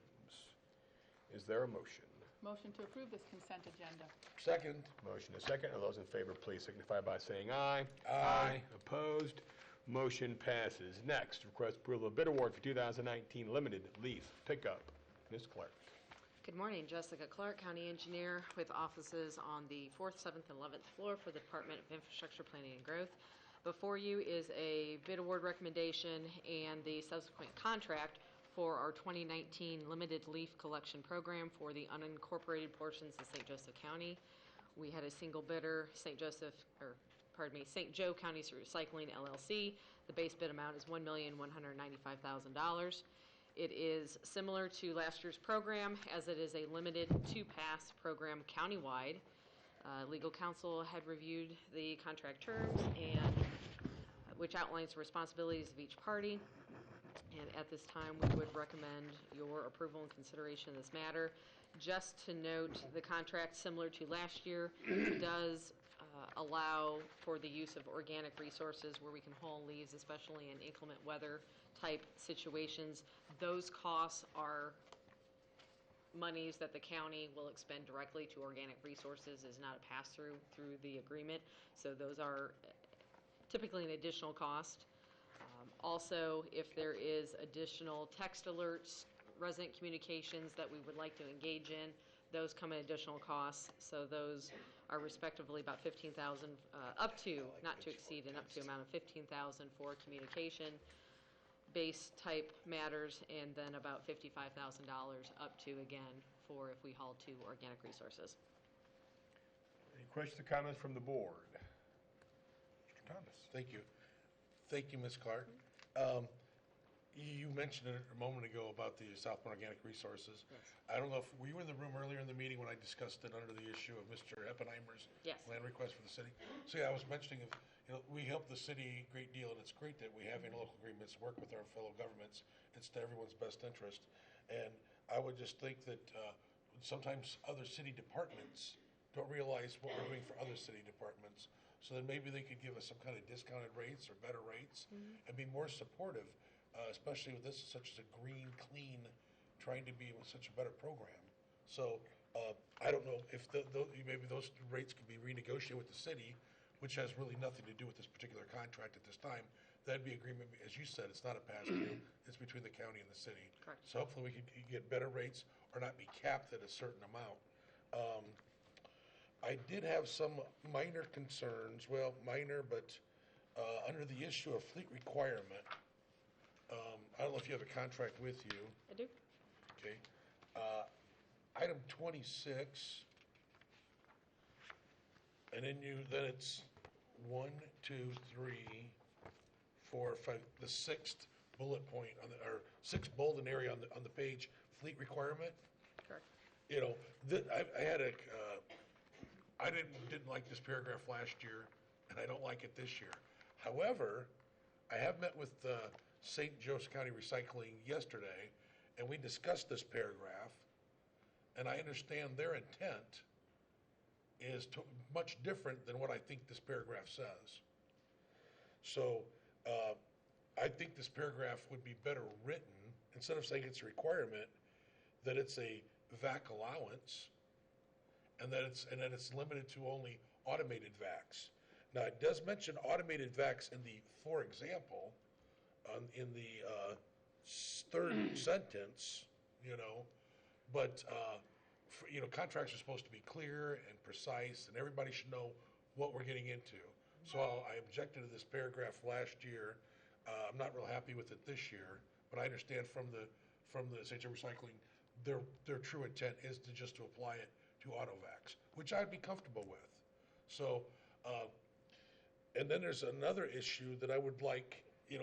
Is there a motion? Motion to approve this consent agenda. Second. Motion is second. All those in favor, please signify by saying aye. Aye. Opposed? Motion passes. Next, request approval of bid award for 2019 limited leaf pickup. Ms. Clark. Good morning, Jessica Clark, County Engineer with offices on the 4th, 7th, and 11th floor for the Department of Infrastructure Planning and Growth. Before you is a bid award recommendation and the subsequent contract for our 2019 limited leaf collection program for the unincorporated portions of St. Joseph County. We had a single bidder, St. Joe County Recycling LLC. The base bid amount is $1,195,000. It is similar to last year's program, as it is a limited two-pass program countywide. Legal counsel had reviewed the contract terms, and which outlines the responsibilities of each party. And at this time, we would recommend your approval and consideration of this matter. Just to note, the contract, similar to last year, does allow for the use of organic resources where we can haul leaves, especially in inclement weather type situations. Those costs are monies that the county will expend directly to organic resources, is not a pass-through through the agreement. So those are typically an additional cost. Also, if there is additional text alerts, resident communications that we would like to engage in, those come at additional costs. So those are respectively about $15,000, up to, not to exceed, an up to amount of $15,000 for communication-based type matters, and then about $55,000 up to, again, for if we haul to organic resources. Any questions or comments from the board? Mr. Thomas. Thank you. Thank you, Ms. Clark. You mentioned it a moment ago about the Southbound Organic Resources. Yes. I don't know if, were you in the room earlier in the meeting when I discussed it under the issue of Mr. Eppenheimer's Yes. land request for the city? So yeah, I was mentioning, we help the city a great deal, and it's great that we have interlocal agreements, work with our fellow governments. It's to everyone's best interest. And I would just think that sometimes other city departments don't realize what we're doing for other city departments. So then maybe they could give us some kind of discounted rates or better rates and be more supportive, especially with this such as a green, clean, trying to be such a better program. So I don't know if maybe those rates could be renegotiated with the city, which has really nothing to do with this particular contract at this time. That'd be agreement, as you said, it's not a pass-through, it's between the county and the city. Correct. So hopefully we could get better rates or not be capped at a certain amount. I did have some minor concerns, well, minor, but under the issue of fleet requirement, I don't know if you have a contract with you. I do. Okay. Item 26, and then it's 1, 2, 3, 4, 5, the sixth bullet point on the, or sixth bolded area on the page, fleet requirement. Correct. You know, I didn't like this paragraph last year, and I don't like it this year. However, I have met with St. Joseph County Recycling yesterday, and we discussed this paragraph, and I understand their intent is much different than what I think this paragraph says. So I think this paragraph would be better written, instead of saying it's a requirement, that it's a VAC allowance, and that it's limited to only automated VACs. Now, it does mention automated VACs in the, for example, in the third sentence, but contracts are supposed to be clear and precise, and everybody should know what we're getting into. So I objected to this paragraph last year. I'm not real happy with it this year, but I understand from the St. Joe Recycling, their true intent is to apply it to AutoVacs, which I'd be comfortable with. So, and then there's another issue that I would like, the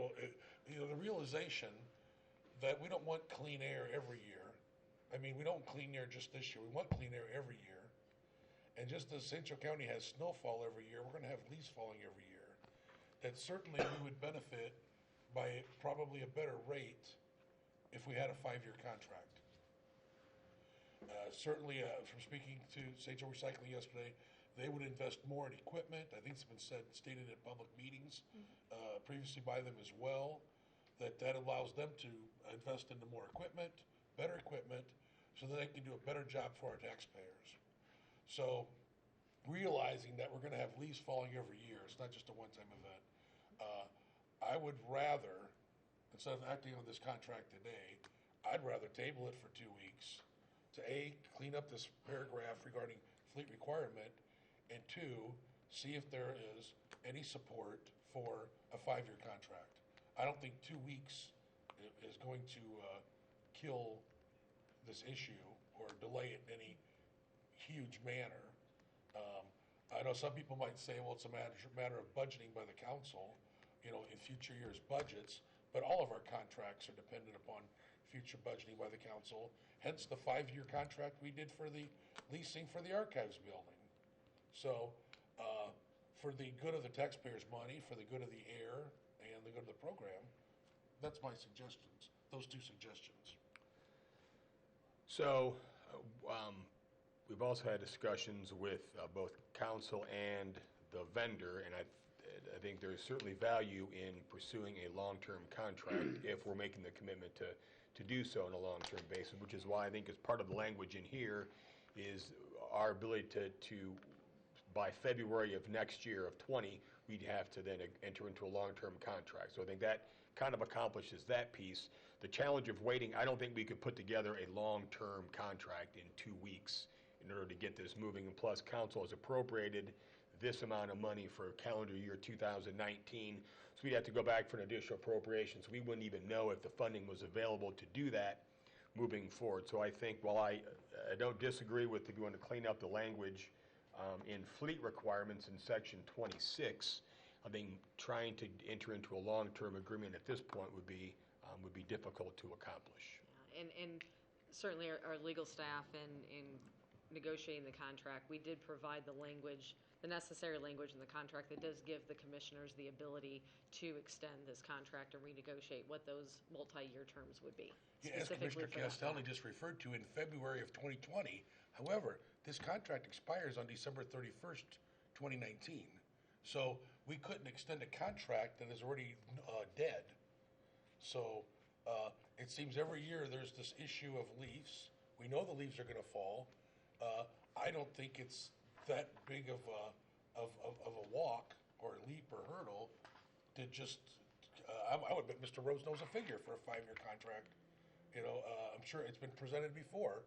realization that we don't want clean air every year. I mean, we don't clean air just this year. We want clean air every year. And just as St. Joe County has snowfall every year, we're going to have leaves falling every year. That certainly we would benefit by probably a better rate if we had a 5-year contract. Certainly, from speaking to St. Joe Recycling yesterday, they would invest more in equipment. I think it's been stated at public meetings previously by them as well, that allows them to invest into more equipment, better equipment, so that they can do a better job for our taxpayers. So realizing that we're going to have leaves falling every year, it's not just a one-time event, I would rather, instead of acting on this contract today, I'd rather table it for 2 weeks to A, clean up this paragraph regarding fleet requirement, and 2, see if there is any support for a 5-year contract. I don't think 2 weeks is going to kill this issue or delay it in any huge manner. I know some people might say, well, it's a matter of budgeting by the council, in future years' budgets, but all of our contracts are dependent upon future budgeting by the council, hence the 5-year contract we did for the leasing for the archives building. So, for the good of the taxpayers' money, for the good of the air, and the good of the program, that's my suggestions, those 2 suggestions. So, we've also had discussions with both council and the vendor, and I think there's certainly value in pursuing a long-term contract if we're making the commitment to do so on a long-term basis, which is why I think as part of the language in here is our ability to by February of next year of 20, we'd have to then enter into a long-term contract. So I think that kind of accomplishes that piece. The challenge of waiting, I don't think we could put together a long-term contract in 2 weeks in order to get this moving. And plus, council has appropriated this amount of money for calendar year 2019. So we'd have to go back for an additional appropriation. So we wouldn't even know if the funding was available to do that moving forward. So I think while I don't disagree with if you want to clean up the language in fleet requirements in section 26, I think trying to enter into a long-term agreement at this point would be difficult to accomplish. And certainly our legal staff in negotiating the contract, we did provide the language, the necessary language in the contract that does give the commissioners the ability to extend this contract and renegotiate what those multi-year terms would be. As Commissioner Castelli just referred to, in February of 2020. However, this contract expires on December 31st, 2019. So we couldn't extend a contract that is already dead. So it seems every year there's this issue of leaves. We know the leaves are going to fall. I don't think it's that big of a walk or a leap or hurdle to just. I would bet Mr. Rose knows a figure for a 5-year contract. You know, I'm sure it's been presented before,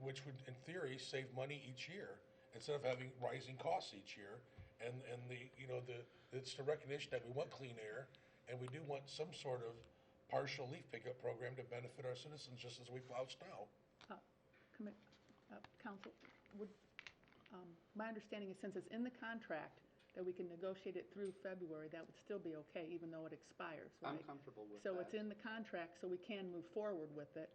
which would, in theory, save money each year instead of having rising costs each year. And it's the recognition that we want clean air, and we do want some sort of partial leaf pickup program to benefit our citizens just as we plow snow. Council, my understanding is since it's in the contract that we can negotiate it through February, that would still be okay, even though it expires, right? I'm comfortable with So that. it's in the contract, so we can move forward with it,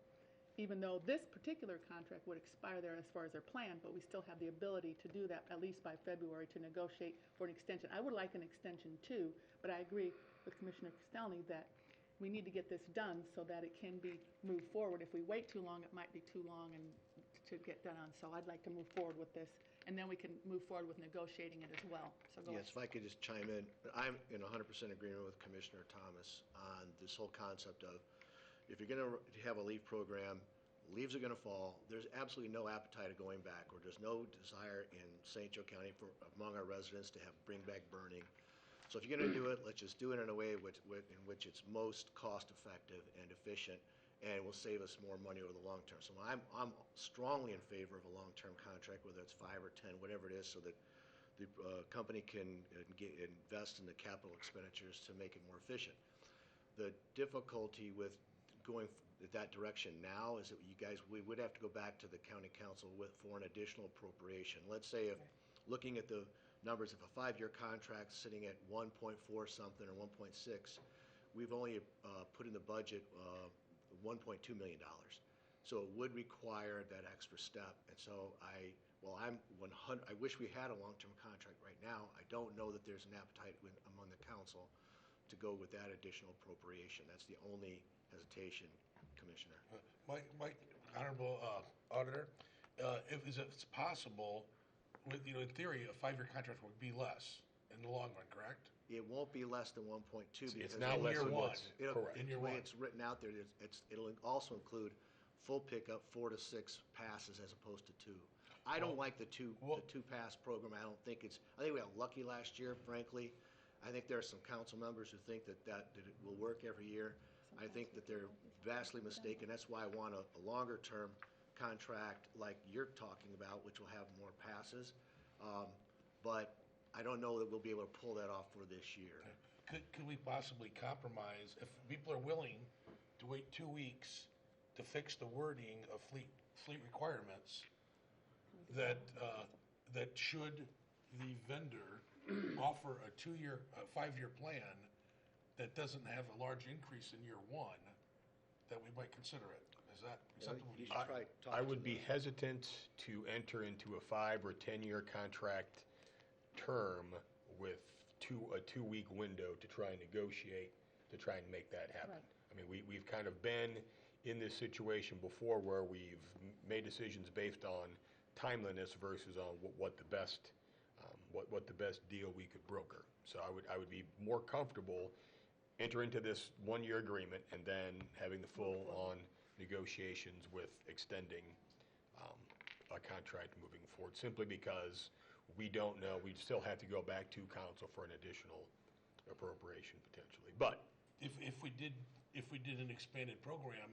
even though this particular contract would expire there as far as their plan, but we still have the ability to do that at least by February to negotiate for an extension. I would like an extension too, but I agree with Commissioner Castelli that we need to get this done so that it can be moved forward. If we wait too long, it might be too long and to get done on. So I'd like to move forward with this, and then we can move forward with negotiating it as well. So go Yes, if I could just chime in. I'm in 100% agreement with Commissioner Thomas on this whole concept of if you're going to have a leaf program, leaves are going to fall. There's absolutely no appetite of going backward. There's no desire in St. Joe County among our residents to have bring back burning. So if you're going to do it, let's just do it in a way in which it's most cost effective and efficient, and will save us more money over the long term. So I'm strongly in favor of a long-term contract, whether it's 5 or 10, whatever it is, so that the company can invest in the capital expenditures to make it more efficient. The difficulty with going that direction now is that we would have to go back to the county council for an additional appropriation. Let's say if looking at the numbers, if a 5-year contract sitting at 1.4 something or 1.6, we've only put in the budget $1.2 million. So it would require that extra step. And so I wish we had a long-term contract right now. I don't know that there's an appetite among the council to go with that additional appropriation. That's the only hesitation, Commissioner. My honorable auditor, if it's possible, in theory, a 5-year contract would be less in the long run, correct? It won't be less than 1.2. It's not less than one. Correct. In year the way one. it's written out there, it'll also include full pickup, 4 to 6 passes as opposed to 2. I don't like the two pass program. I think we got lucky last year, frankly. I think there are some council members who think that it will work every year. I think that they're vastly mistaken. That's why I want a longer term contract like you're talking about, which will have more passes. But I don't know that we'll be able to pull that off for this year. Could we possibly compromise, if people are willing to wait 2 weeks to fix the wording of fleet requirements, that should the vendor offer a 5-year plan that doesn't have a large increase in year 1, that we might consider it. Is that Yeah, acceptable? you should try talking I to would be them. hesitant to enter into a 5 or 10-year contract term with a 2-week window to try and negotiate, to try and make that happen. I mean, we've kind of been in this situation before where we've made decisions based on timeliness versus on what the best deal we could broker. So I would be more comfortable enter into this 1-year agreement and then having the full-on negotiations with extending a contract moving forward, simply because we don't know, we'd still have to go back to council for an additional appropriation potentially. But If we did an expanded program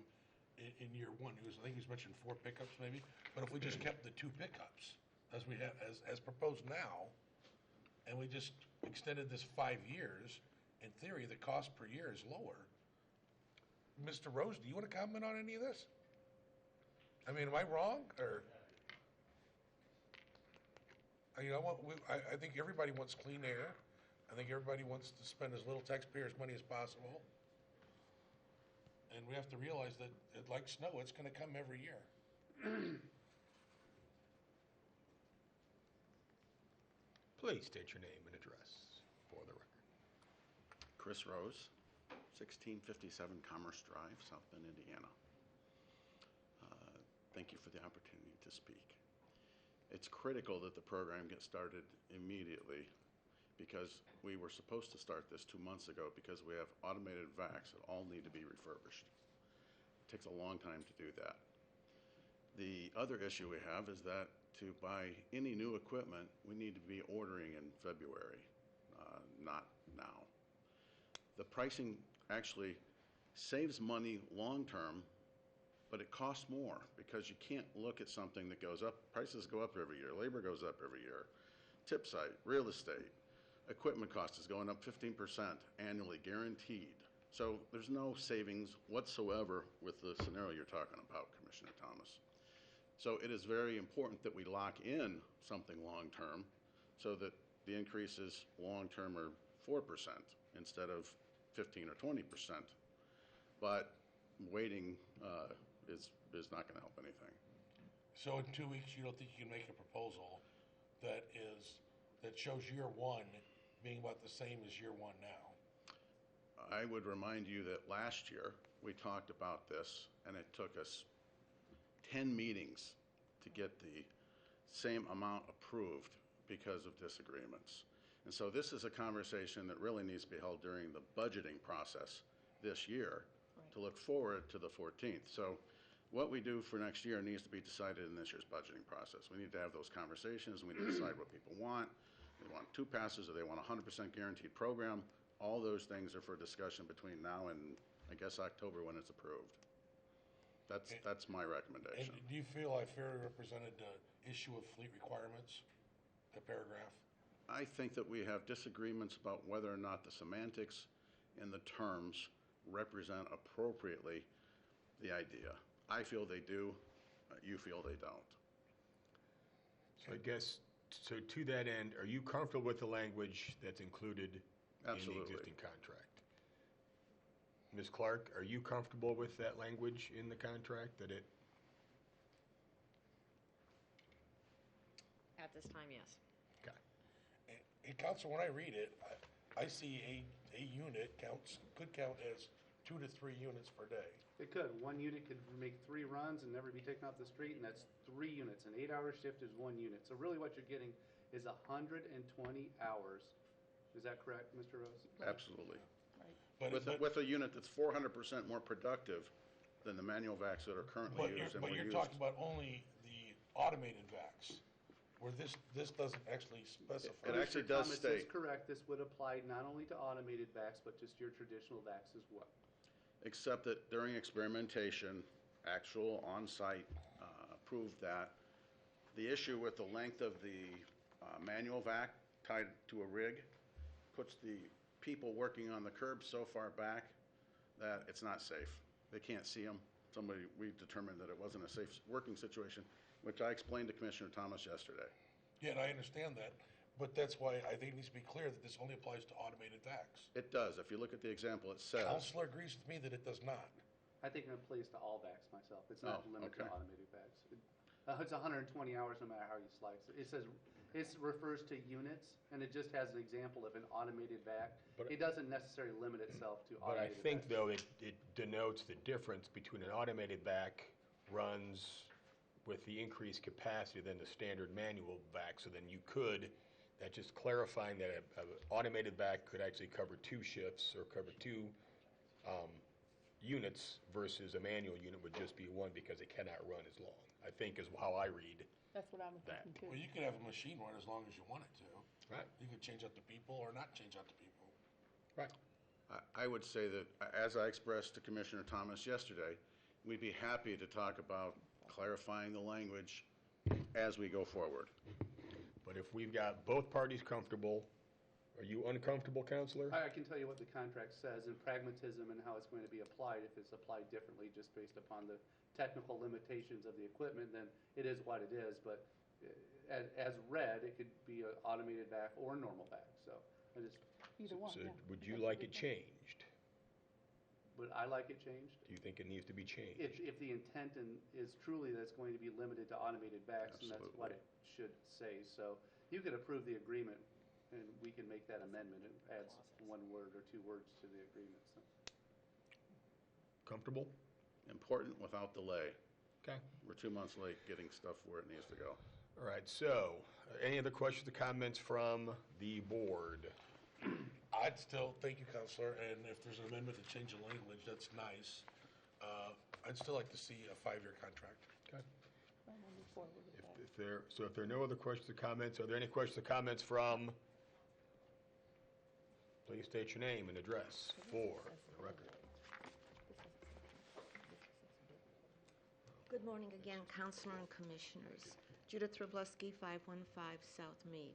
in year one, I think he was mentioning 4 pickups maybe, but if we just kept the 2 pickups as we have, as proposed now, and we just extended this 5 years, in theory, the cost per year is lower. Mr. Rose, do you want to comment on any of this? I mean, am I wrong, or? I think everybody wants clean air. I think everybody wants to spend as little taxpayers' money as possible. And we have to realize that, like snow, it's going to come every year. please state your name and address for the record. Chris Rose, 1657 Commerce Drive, South Bend, Indiana. Thank you for the opportunity to speak. It's critical that the program get started immediately, because we were supposed to start this 2 months ago because we have automated vacs that all need to be refurbished. It takes a long time to do that. The other issue we have is that to buy any new equipment, we need to be ordering in February, not now. The pricing actually saves money long-term, but it costs more because you can't look at something that goes up. Prices go up every year. Labor goes up every year. Tip site, real estate, equipment cost is going up 15% annually, guaranteed. So there's no savings whatsoever with the scenario you're talking about, Commissioner Thomas. So it is very important that we lock in something long-term so that the increases long-term are 4% instead of 15 or 20%. But waiting is not going to help anything. So in 2 weeks, you don't think you can make a proposal that shows year one being about the same as year one now? I would remind you that last year we talked about this, and it took us 10 meetings to get the same amount approved because of disagreements. And so this is a conversation that really needs to be held during the budgeting process this year to look forward to the 14th. So what we do for next year needs to be decided in this year's budgeting process. We need to have those conversations, and we need to decide what people want. They want 2 passes, or they want a 100% guaranteed program. All those things are for discussion between now and, I guess, October when it's approved. That's my recommendation. And do you feel I fairly represented the issue of fleet requirements, the paragraph? I think that we have disagreements about whether or not the semantics and the terms represent appropriately the idea. I feel they do, you feel they don't. So I guess, so to that end, are you comfortable with the language that's included in the Absolutely. existing contract? Ms. Clark, are you comfortable with that language in the contract, that it? At this time, yes. And Council, when I read it, I see a unit could count as 2 to 3 units per day. It could. One unit could make 3 runs and never be taken off the street, and that's 3 units. An 8-hour shift is 1 unit. So really what you're getting is 120 hours. Is that correct, Mr. Rose? Absolutely. But With a unit that's 400% more productive than the manual vacs that are currently used and But were you're used. talking about only the automated vacs, where this doesn't actually specify. It actually does Thomas state. is correct. This would apply not only to automated vacs, but just your traditional vacs as well. Except that during experimentation, actual on-site proved that the issue with the length of the manual vac tied to a rig puts the people working on the curb so far back that it's not safe. They can't see them. We determined that it wasn't a safe working situation, which I explained to Commissioner Thomas yesterday. Yeah, and I understand that, but that's why I think it needs to be clear that this only applies to automated vacs. It does. If you look at the example, it says. Counselor agrees with me that it does not. I think it applies to all vacs myself. It's not Oh, limited to okay. automated vacs. It's 120 hours no matter how you slice it. It says, it refers to units, and it just has an example of an automated vac. But- It doesn't necessarily limit itself to But I automated think, vacs. though, it denotes the difference between an automated vac runs with the increased capacity than the standard manual vac. So then you could, that's just clarifying that an automated vac could actually cover 2 shifts or cover 2 units versus a manual unit would just be 1 because it cannot run as long, I think is how I read. That's what I'm That. thinking too. Well, you could have a machine run as long as you want it to. Right. You could change out the people or not change out the people. Right. I would say that, as I expressed to Commissioner Thomas yesterday, we'd be happy to talk about clarifying the language as we go forward. But if we've got both parties comfortable, are you uncomfortable, Counselor? I can tell you what the contract says in pragmatism and how it's going to be applied. If it's applied differently just based upon the technical limitations of the equipment, then it is what it is. But as read, it could be an automated vac or a normal vac. So I just, Either one, So yeah. would you like it changed? would I like it changed? Do you think it needs to be changed? If the intent is truly that it's going to be limited to automated vacs, then that's what it should say. So you could approve the agreement, and we can make that amendment. It adds 1 word or 2 words to the agreement. So. Comfortable? Important without delay. Okay. We're 2 months late getting stuff where it needs to go. All right, so, any other questions or comments from the board? I'd still, thank you, Counselor, and if there's an amendment to change the language, that's nice. I'd still like to see a 5-year contract. Okay. If there are no other questions or comments, are there any questions or comments from, please state your name and address for the record. Good morning again, Councilor and Commissioners. Judith Robleski, 515 South Mead.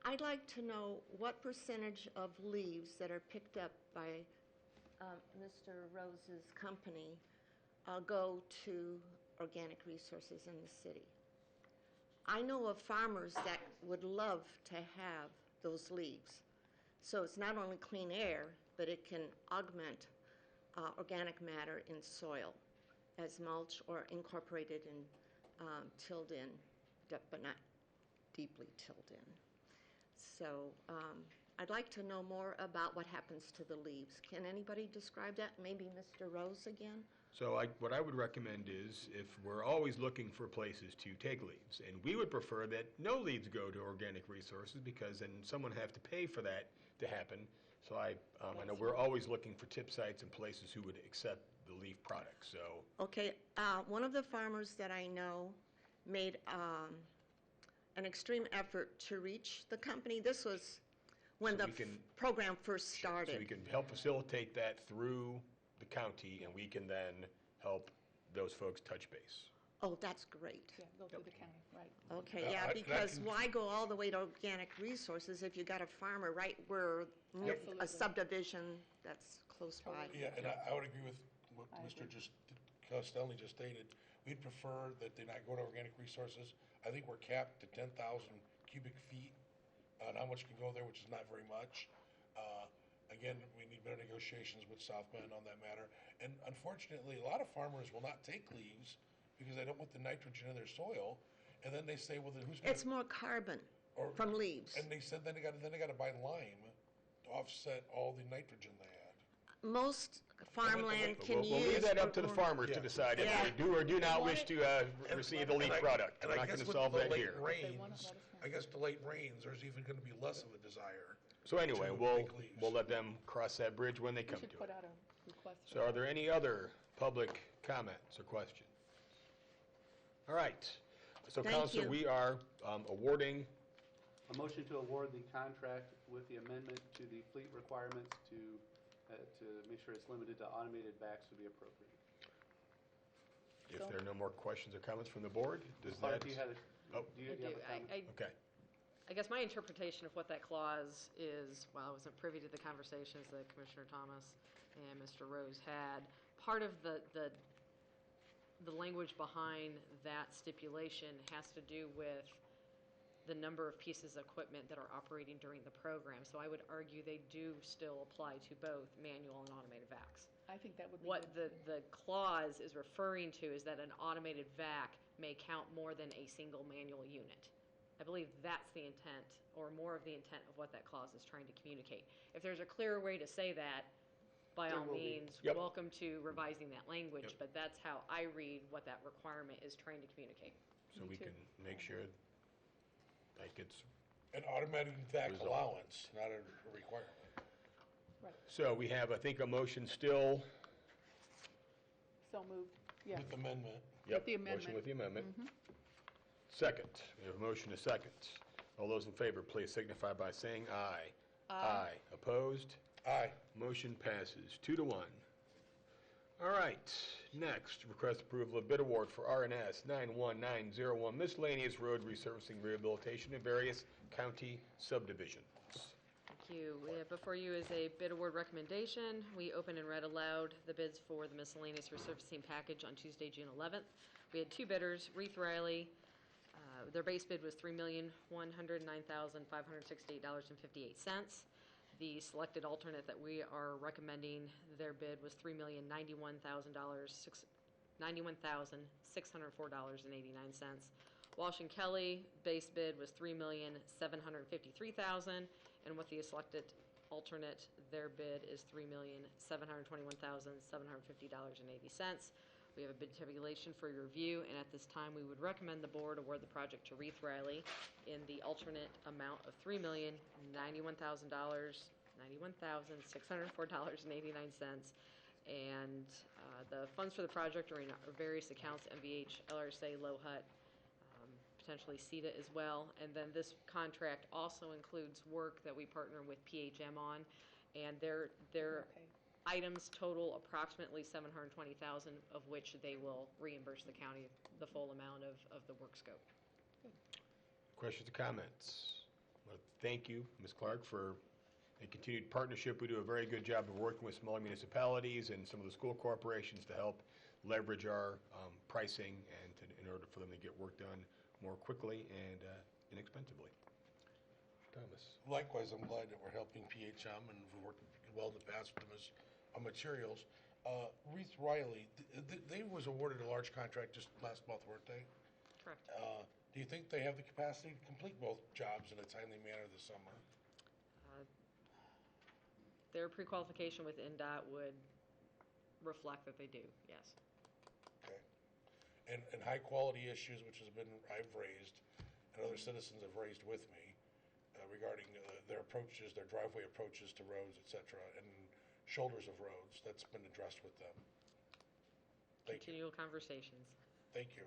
I'd like to know what percentage of leaves that are picked up by Mr. Rose's company go to organic resources in the city. I know of farmers that would love to have those leaves. So it's not only clean air, but it can augment organic matter in soil as mulch or incorporated and tilled in, but not deeply tilled in. So I'd like to know more about what happens to the leaves. Can anybody describe that? Maybe Mr. Rose again? So what I would recommend is, if we're always looking for places to take leaves, and we would prefer that no leaves go to organic resources, because then someone have to pay for that to happen. So I know we're always looking for tip sites and places who would accept the leaf product, so. Okay, one of the farmers that I know made an extreme effort to reach the company. This was when So the we can- program first started. So we can help facilitate that through the county, and we can then help those folks touch base. Oh, that's great. Yeah, go through the county, right. Okay, Yeah, yeah, I because can- why go all the way to organic resources if you got a farmer right where a subdivision that's close by? Yeah, and I would agree with what Mr. Costelli just stated. We'd prefer that they not go to organic resources. I think we're capped to 10,000 cubic feet on how much can go there, which is not very much. Again, we need better negotiations with South Bend on that matter. And unfortunately, a lot of farmers will not take leaves because they don't want the nitrogen in their soil. And then they say, well, then who's going to... It's more carbon from leaves. And they said then they got to buy lime to offset all the nitrogen they had. Most farmland can use... We'll leave that up to the farmers to decide if they do or do not wish to receive the leaf product. We're not going to solve that here. I guess the late rains, there's even going to be less of a desire. So anyway, to we'll make leaves. let them cross that bridge when they We come to should it. put out a request. So are there any other public comments or questions? All right. So Thank Counselor, you. we are awarding, A motion to award the contract with the amendment to the fleet requirements to make sure it's limited to automated vacs would be appropriate. if there are no more questions or comments from the board, does Clark, that? do you have a Oh. do you have a comment? Okay. I guess my interpretation of what that clause is, while I wasn't privy to the conversations that Commissioner Thomas and Mr. Rose had, part of the language behind that stipulation has to do with the number of pieces of equipment that are operating during the program. So I would argue they do still apply to both manual and automated vacs. I think that would be What good. the clause is referring to is that an automated vac may count more than a single manual unit. I believe that's the intent, or more of the intent of what that clause is trying to communicate. If there's a clearer way to say that, by There all will be. means, Yep. welcome to revising that language, Yep. but that's how I read what that requirement is trying to communicate. So we can make sure like it's, An automatic vac Result. allowance, not a requirement. so we have, I think, a motion still. So moved, yes. With amendment. Yep, the motion amendment. Mm-hmm. with the amendment. Second, we have a motion, a second. All those in favor, please signify by saying aye. Aye. Opposed? Aye. Motion passes 2-1. All right, next, request approval of bid award for RNS 91901 miscellaneous road resurfacing rehabilitation in various county subdivisions. Thank you. We have before you is a bid award recommendation. We opened and read aloud the bids for the miscellaneous resurfacing package on Tuesday, June 11th. We had two bidders, Reith Riley. Their base bid was $3,109,568.58. The selected alternate that we are recommending, their bid was $91,604.89. Walsh and Kelly, base bid was $3,753,000, and with the selected alternate, their bid is $3,721,750.80. We have a bid tabulation for your review, and at this time, we would recommend the board award the project to Reith Riley in the alternate amount of $3,091,604.89. And the funds for the project are in our various accounts, MVH, LRSA, LOHUT, potentially CETA as well. And then this contract also includes work that we partner with PHM on, and their items total approximately $720,000, of which they will reimburse the county the full amount of the work scope. Questions or comments? Well, thank you, Ms. Clark, for a continued partnership. We do a very good job of working with smaller municipalities and some of the school corporations to help leverage our pricing and in order for them to get work done more quickly and inexpensively. Thomas. Likewise, I'm glad that we're helping PHM, and we've worked well in the past with them as materials. Reith Riley, they was awarded a large contract just last month, weren't they? Correct. Do you think they have the capacity to complete both jobs in a timely manner this summer? Their pre-qualification with NDOT would reflect that they do, yes. Okay. And high-quality issues, which I've raised, and other citizens have raised with me, regarding their approaches, their driveway approaches to roads, et cetera, and shoulders of roads, that's been addressed with them. Continual conversations. Thank you.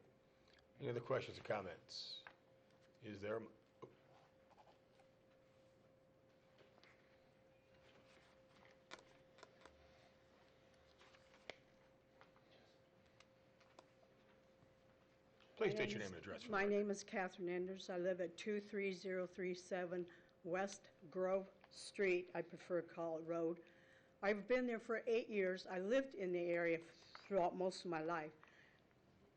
Any other questions or comments? Is there? Please state your name and address. My name is Catherine Enders. I live at 23037 West Grove Street. I prefer to call it Road. I've been there for 8 years. I lived in the area throughout most of my life.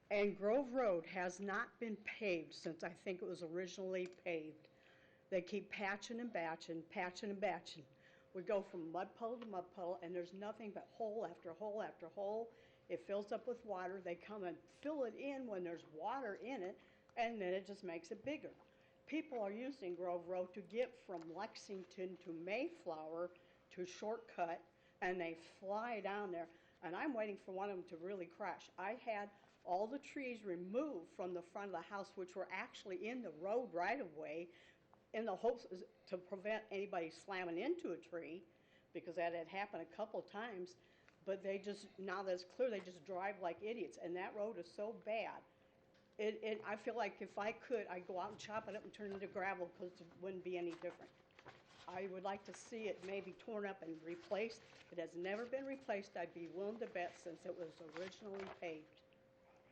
And Grove Road has not been paved since I think it was originally paved. They keep patching and batching, patching and batching. We go from mud puddle to mud puddle, and there's nothing but hole after hole after hole. It fills up with water. They come and fill it in when there's water in it, and then it just makes it bigger. People are using Grove Road to get from Lexington to Mayflower to Shortcut, and they fly down there. And I'm waiting for one of them to really crash. I had all the trees removed from the front of the house, which were actually in the road right of way, in the hopes to prevent anybody slamming into a tree, because that had happened a couple of times. But they just, now that it's clear, they just drive like idiots, and that road is so bad. I feel like if I could, I'd go out and chop it up and turn it into gravel, because it wouldn't be any different. I would like to see it maybe torn up and replaced. It has never been replaced, I'd be willing to bet, since it was originally paved.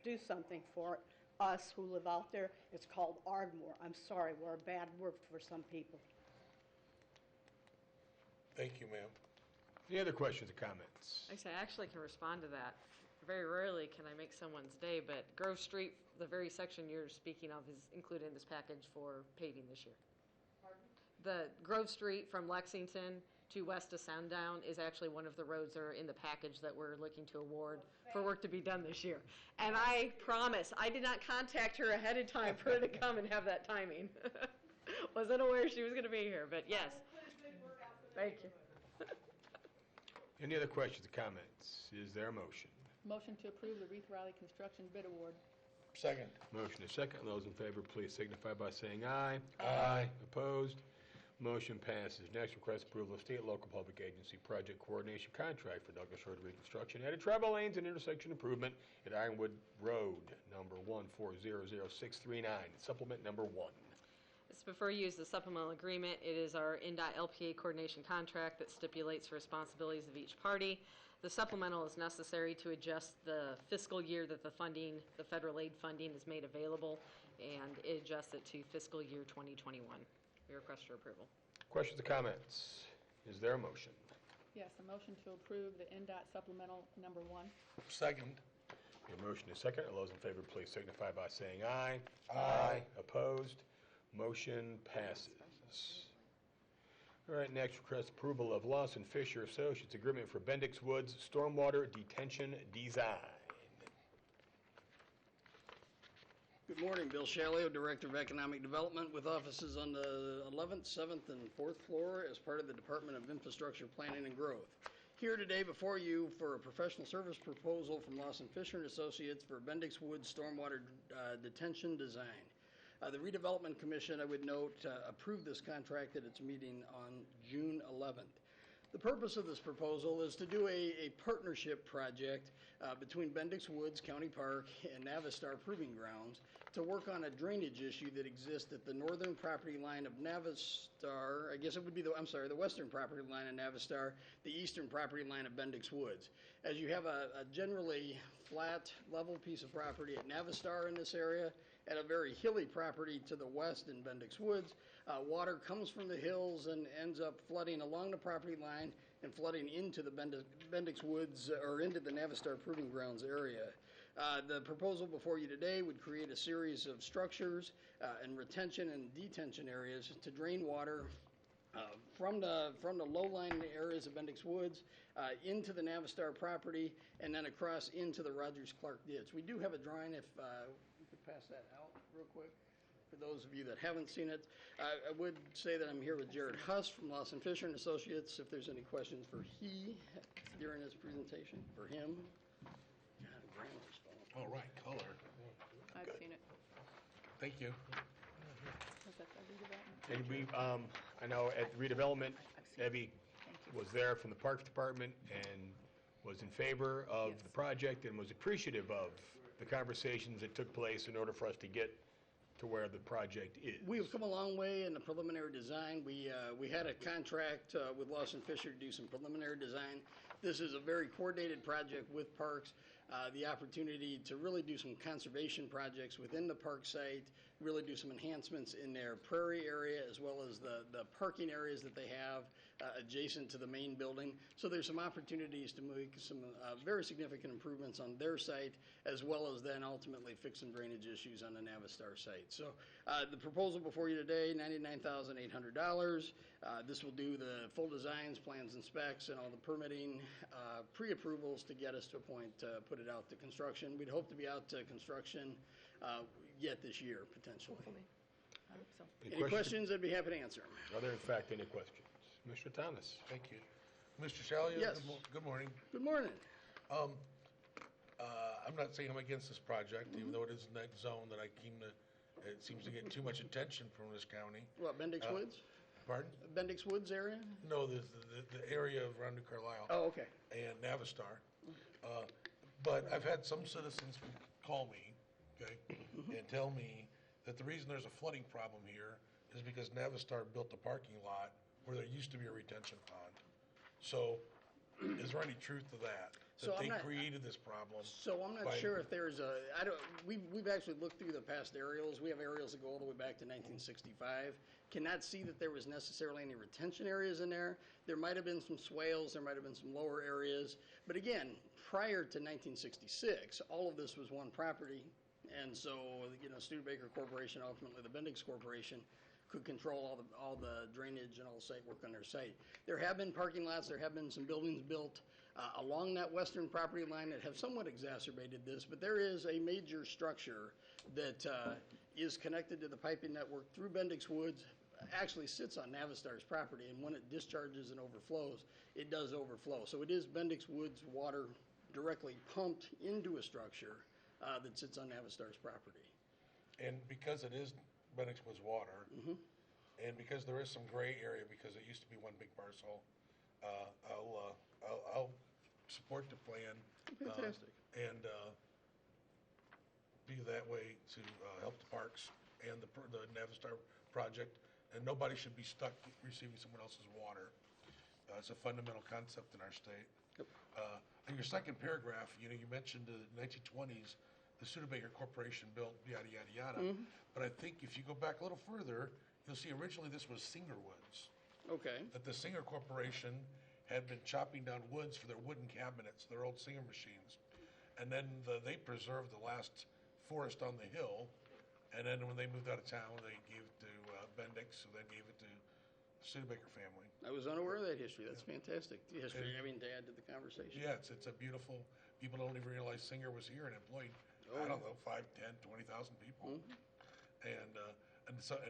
Do something for us who live out there. It's called Ardmore. I'm sorry, we're a bad word for some people. Thank you, ma'am. Any other questions or comments? I actually can respond to that very rarely can I make someone's day, but Grove Street, the very section you're speaking of, is included in this package for paving this year. The Grove Street from Lexington to west of Sundown is actually one of the roads that are in the package that we're looking to award for work to be done this year. And I promise, I did not contact her ahead of time for her to come and have that timing. Wasn't aware she was going to be here, but yes. Thank you. Any other questions or comments? Is there a motion? Motion to approve the Reeve Riley Construction bid award. Second. Motion is second. Those in favor, please signify by saying aye. Aye. Opposed? Motion passes. Next, request approval of state and local public agency project coordination contract for Douglas Road reconstruction, added travel lanes and intersection improvement at Ironwood Road, number 1400639, supplement number 1. This before you is the supplemental agreement. It is our NDOT LPA coordination contract that stipulates the responsibilities of each party. The supplemental is necessary to adjust the fiscal year that the funding, the federal aid funding, is made available, and it adjusts it to fiscal year 2021. We request your approval. Questions or comments? Is there a motion? Yes, a motion to approve the NDOT supplemental number 1. Second. Your motion is second. All those in favor, please signify by saying aye. Aye. Opposed? Motion passes. All right, next, request approval of Lawson Fisher Associates Agreement for Bendix Woods Stormwater Detention Design. Good morning, Bill Shalio, Director of Economic Development, with offices on the 11th, 7th, and 4th floor as part of the Department of Infrastructure Planning and Growth. Here today before you for a professional service proposal from Lawson Fisher and Associates for Bendix Woods Stormwater Detention Design. The Redevelopment Commission, I would note, approved this contract at its meeting on June 11th. The purpose of this proposal is to do a partnership project between Bendix Woods County Park and Navistar Proving Grounds to work on a drainage issue that exists at the northern property line of Navistar. I guess it would be the western property line of Navistar, the eastern property line of Bendix Woods. As you have a generally flat, level piece of property at Navistar in this area, at a very hilly property to the west in Bendix Woods, water comes from the hills and ends up flooding along the property line and flooding into the Bendix Woods or into the Navistar Proving Grounds area. The proposal before you today would create a series of structures and retention and detention areas to drain water from the low-lying areas of Bendix Woods into the Navistar property and then across into the Rogers Clark ditch. We do have a drawing if we could pass that out real quick. For those of you that haven't seen it, I would say that I'm here with Jared Huss from Lawson Fisher and Associates. If there's any questions for he during his presentation, for him. God, grammar's falling. All right, color. I've seen it. Thank you. Was that the redevelopment? And we, I know at redevelopment, Evie was there from the Parks Department and was in favor of the project and was appreciative of the conversations that took place in order for us to get to where the project is. We've come a long way in the preliminary design. We had a contract with Lawson Fisher to do some preliminary design. This is a very coordinated project with Parks. The opportunity to really do some conservation projects within the park site, really do some enhancements in their prairie area as well as the parking areas that they have adjacent to the main building. So there's some opportunities to make some very significant improvements on their site as well as then ultimately fix some drainage issues on the Navistar site. So the proposal before you today, $99,800. This will do the full designs, plans and specs and all the permitting pre-approvals to get us to a point to put it out to construction. We'd hope to be out to construction yet this year, potentially. I hope so. Any questions, I'd be happy to answer them. Are there in fact any questions? Mr. Thomas? Thank you. Mr. Shalio? Yes. Good morning. Good morning. I'm not saying I'm against this project, even though it is in that zone that it seems to get too much attention from this county. What, Bendix Woods? Pardon? Bendix Woods area? No, the area around New Carlisle. Oh, okay. And Navistar. But I've had some citizens call me, okay, and tell me that the reason there's a flooding problem here is because Navistar built a parking lot where there used to be a retention pond. So is there any truth to that? That they created this problem? So I'm not sure if there's we've actually looked through the past aerials. We have aerials that go all the way back to 1965. cannot see that there was necessarily any retention areas in there. There might have been some swales, there might have been some lower areas. But again, prior to 1966, all of this was one property. And so, Studebaker Corporation, ultimately the Bendix Corporation, could control all the drainage and all the site work on their site. There have been parking lots, there have been some buildings built along that western property line that have somewhat exacerbated this, but there is a major structure that is connected to the piping network through Bendix Woods, actually sits on Navistar's property, and when it discharges and overflows, it does overflow. So it is Bendix Woods water directly pumped into a structure that sits on Navistar's property. And because it is Bendix Woods water, and because there is some gray area, because it used to be one big parcel, I'll support the plan. Fantastic. And be that way to help the parks and the Navistar project, and nobody should be stuck receiving someone else's water. It's a fundamental concept in our state. In your second paragraph, you mentioned the 1920s, the Studebaker Corporation built yada, yada, yada. But I think if you go back a little further, you'll see originally this was Singer Woods. Okay. That the Singer Corporation had been chopping down woods for their wooden cabinets, their old Singer machines. And then they preserved the last forest on the hill. And then when they moved out of town, they gave it to Bendix, who then gave it to the Studebaker family. I was unaware of that history. That's fantastic. The history, to add to the conversation. Yeah, it's a beautiful, people don't even realize Singer was here and employed, I don't know, 5, 10, 20,000 people. And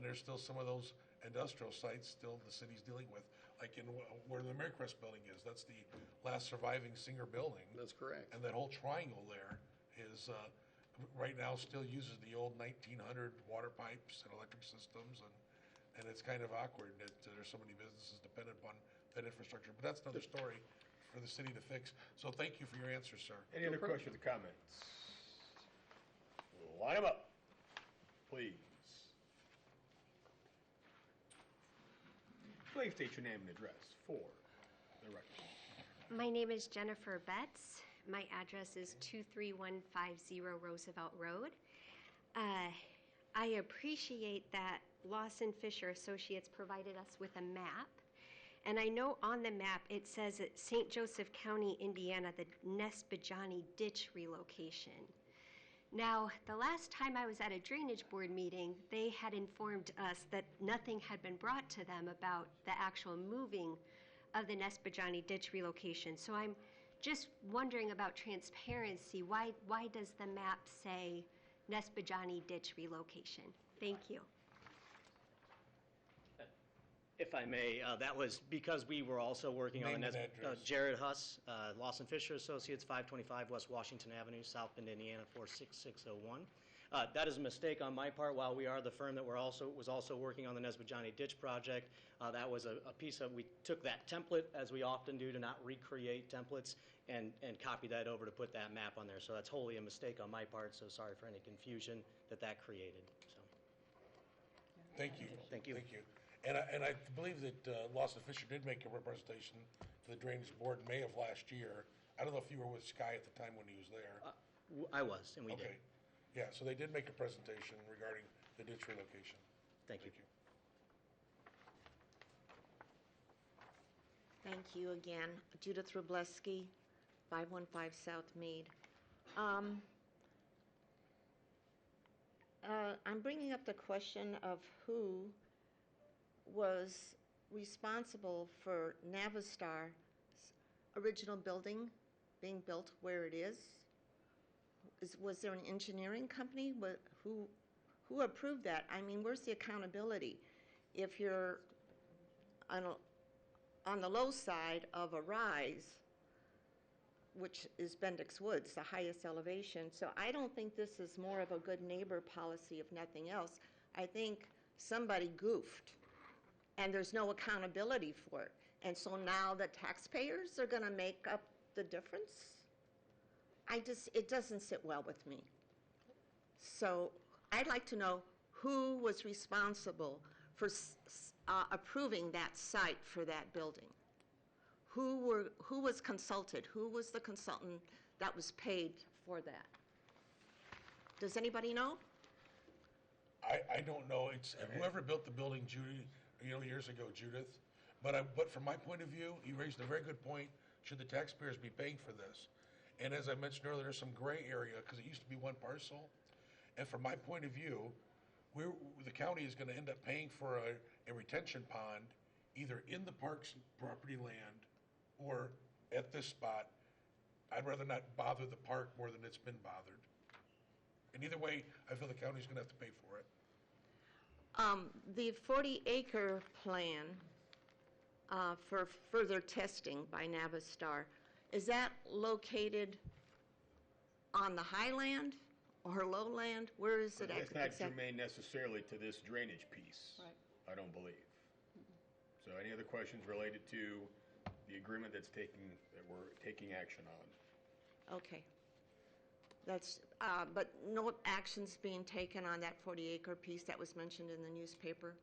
there's still some of those industrial sites still the city's dealing with, like in where the Marycrest building is. That's the last surviving Singer building. That's correct. And that whole triangle there is right now still uses the old 1900 water pipes and electric systems, and it's kind of awkward that there's so many businesses dependent upon that infrastructure. But that's another story for the city to fix. So thank you for your answer, sir. Any other questions or comments? Line them up, please. Please state your name and address for the record. My name is Jennifer Betts. My address is 23150 Roosevelt Road. I appreciate that Lawson Fisher Associates provided us with a map. And I know on the map it says that St. Joseph County, Indiana, the Nesbejani ditch relocation. Now, the last time I was at a drainage board meeting, they had informed us that nothing had been brought to them about the actual moving of the Nesbejani ditch relocation. So I'm just wondering about transparency. Why does the map say Nesbejani ditch relocation? Thank you. If I may, that was because we were also working on Name the and address. Jared Huss, Lawson Fisher Associates, 525 West Washington Avenue, South Bend, Indiana, 46601. That is a mistake on my part. While we are the firm that was also working on the Nesbejani ditch project, that was a piece of, we took that template, as we often do, to not recreate templates, and copy that over to put that map on there. So that's wholly a mistake on my part, so sorry for any confusion that created. So. Thank you. Thank you. Thank you. And I believe that Lawson Fisher did make a representation to the Drainage Board in May of last year. I don't know if you were with Sky at the time when he was there. I was, and we did. Okay. Yeah, so they did make a presentation regarding the ditch relocation. Thank you. Thank you again. Judith Robleski, 515 South Mead. I'm bringing up the question of who was responsible for Navistar's original building being built where it is. Was there an engineering company? Who approved that? I mean, where's the accountability? If you're on the low side of a rise, which is Bendix Woods, the highest elevation. So I don't think this is more of a good neighbor policy, if nothing else. I think somebody goofed, and there's no accountability for it. And so now the taxpayers are going to make up the difference? It doesn't sit well with me. So I'd like to know who was responsible for approving that site for that building. Who was consulted? Who was the consultant that was paid for that? Does anybody know? I don't know, it's whoever built the building, Judy, years ago, Judith. But from my point of view, you raised a very good point. Should the taxpayers be paying for this? And as I mentioned earlier, there's some gray area, because it used to be one parcel. And from my point of view, the county is gonna end up paying for a retention pond, either in the park's property land or at this spot. I'd rather not bother the park more than it's been bothered. And either way, I feel the county's gonna have to pay for it. The 40-acre plan for further testing by Navistar, is that located on the highland or lowland? Where is it? It's not germane necessarily to this drainage piece. Right. I don't believe. So any other questions related to the agreement that we're taking action on? Okay. That's, but no actions being taken on that 40-acre piece that was mentioned in the newspaper?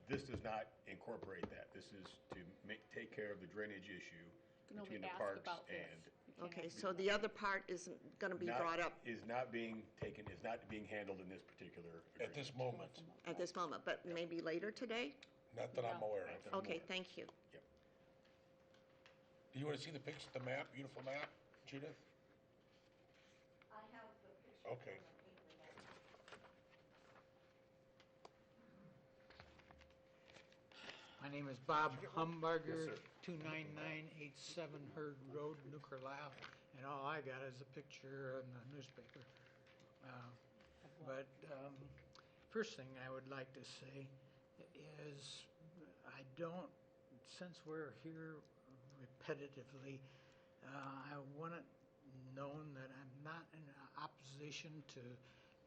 This does not incorporate that. This is to take care of the drainage issue between the parks and. Okay, so the other part isn't going to be brought up? Is not being handled in this particular agreement. At this moment. At this moment, but maybe later today? Not that I'm aware of. Okay, thank you. Yep. Do you want to see the picture, the map, beautiful map, Judith? I have the picture. Okay. My name is Bob Humbarger, 29987 Hurd Road, New Carlisle, and all I got is a picture in the newspaper. First thing I would like to say is I don't, since we're here repetitively, I want it known that I'm not in opposition to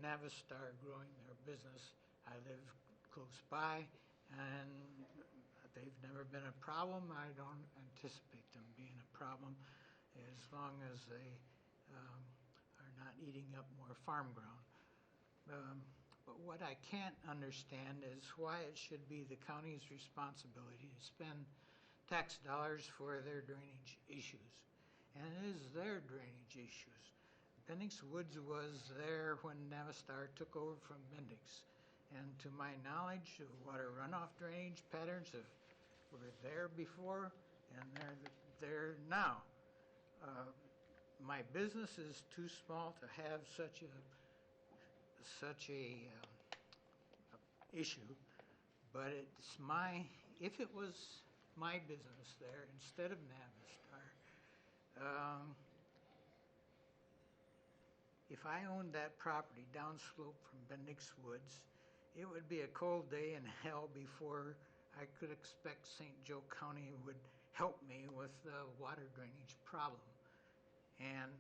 Navistar growing their business. I live close by, and they've never been a problem. I don't anticipate them being a problem as long as they are not eating up more farm ground. But what I can't understand is why it should be the county's responsibility to spend tax dollars for their drainage issues. And it is their drainage issues. Bendix Woods was there when Navistar took over from Bendix. And to my knowledge, the water runoff drainage patterns were there before, and they're there now. My business is too small to have such a issue, but if it was my business there instead of Navistar, if I owned that property downslope from Bendix Woods, it would be a cold day in hell before I could expect St. Joe County would help me with the water drainage problem. And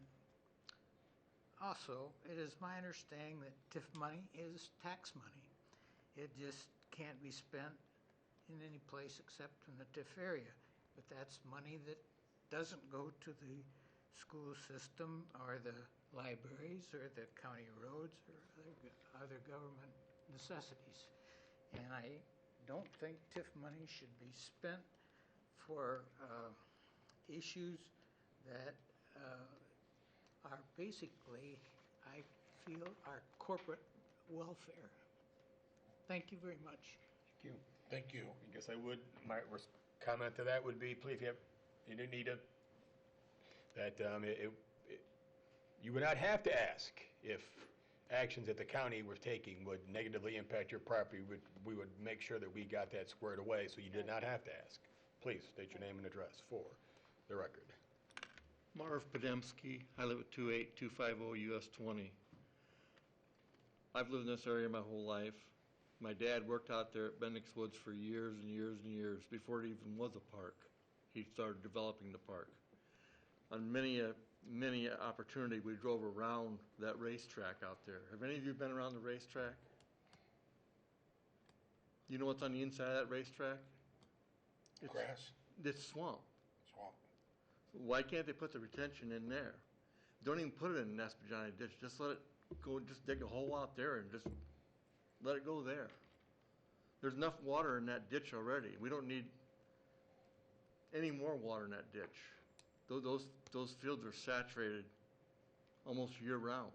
also, it is my understanding that TIF money is tax money. It just can't be spent in any place except in the TIF area. But that's money that doesn't go to the school system or the libraries or the county roads or other government necessities. And I don't think TIF money should be spent for issues that are basically, I feel, are corporate welfare. Thank you very much. Thank you. Thank you. I guess my comment to that would be, please, you do need you would not have to ask if actions that the county was taking would negatively impact your property. We would make sure that we got that squared away, so you did not have to ask. Please state your name and address for the record. Marv Podemski. I live at 28250 US 20. I've lived in this area my whole life. My dad worked out there at Bendix Woods for years and years and years before it even was a park. He started developing the park. On many opportunity, we drove around that racetrack out there. Have any of you been around the racetrack? You know what's on the inside of that racetrack? Grass. It's swamp. Swamp. Why can't they put the retention in there? Don't even put it in the Nesbit ditch. Just let it go, just dig a hole out there and just let it go there. There's enough water in that ditch already. We don't need any more water in that ditch. Those fields are saturated almost year round.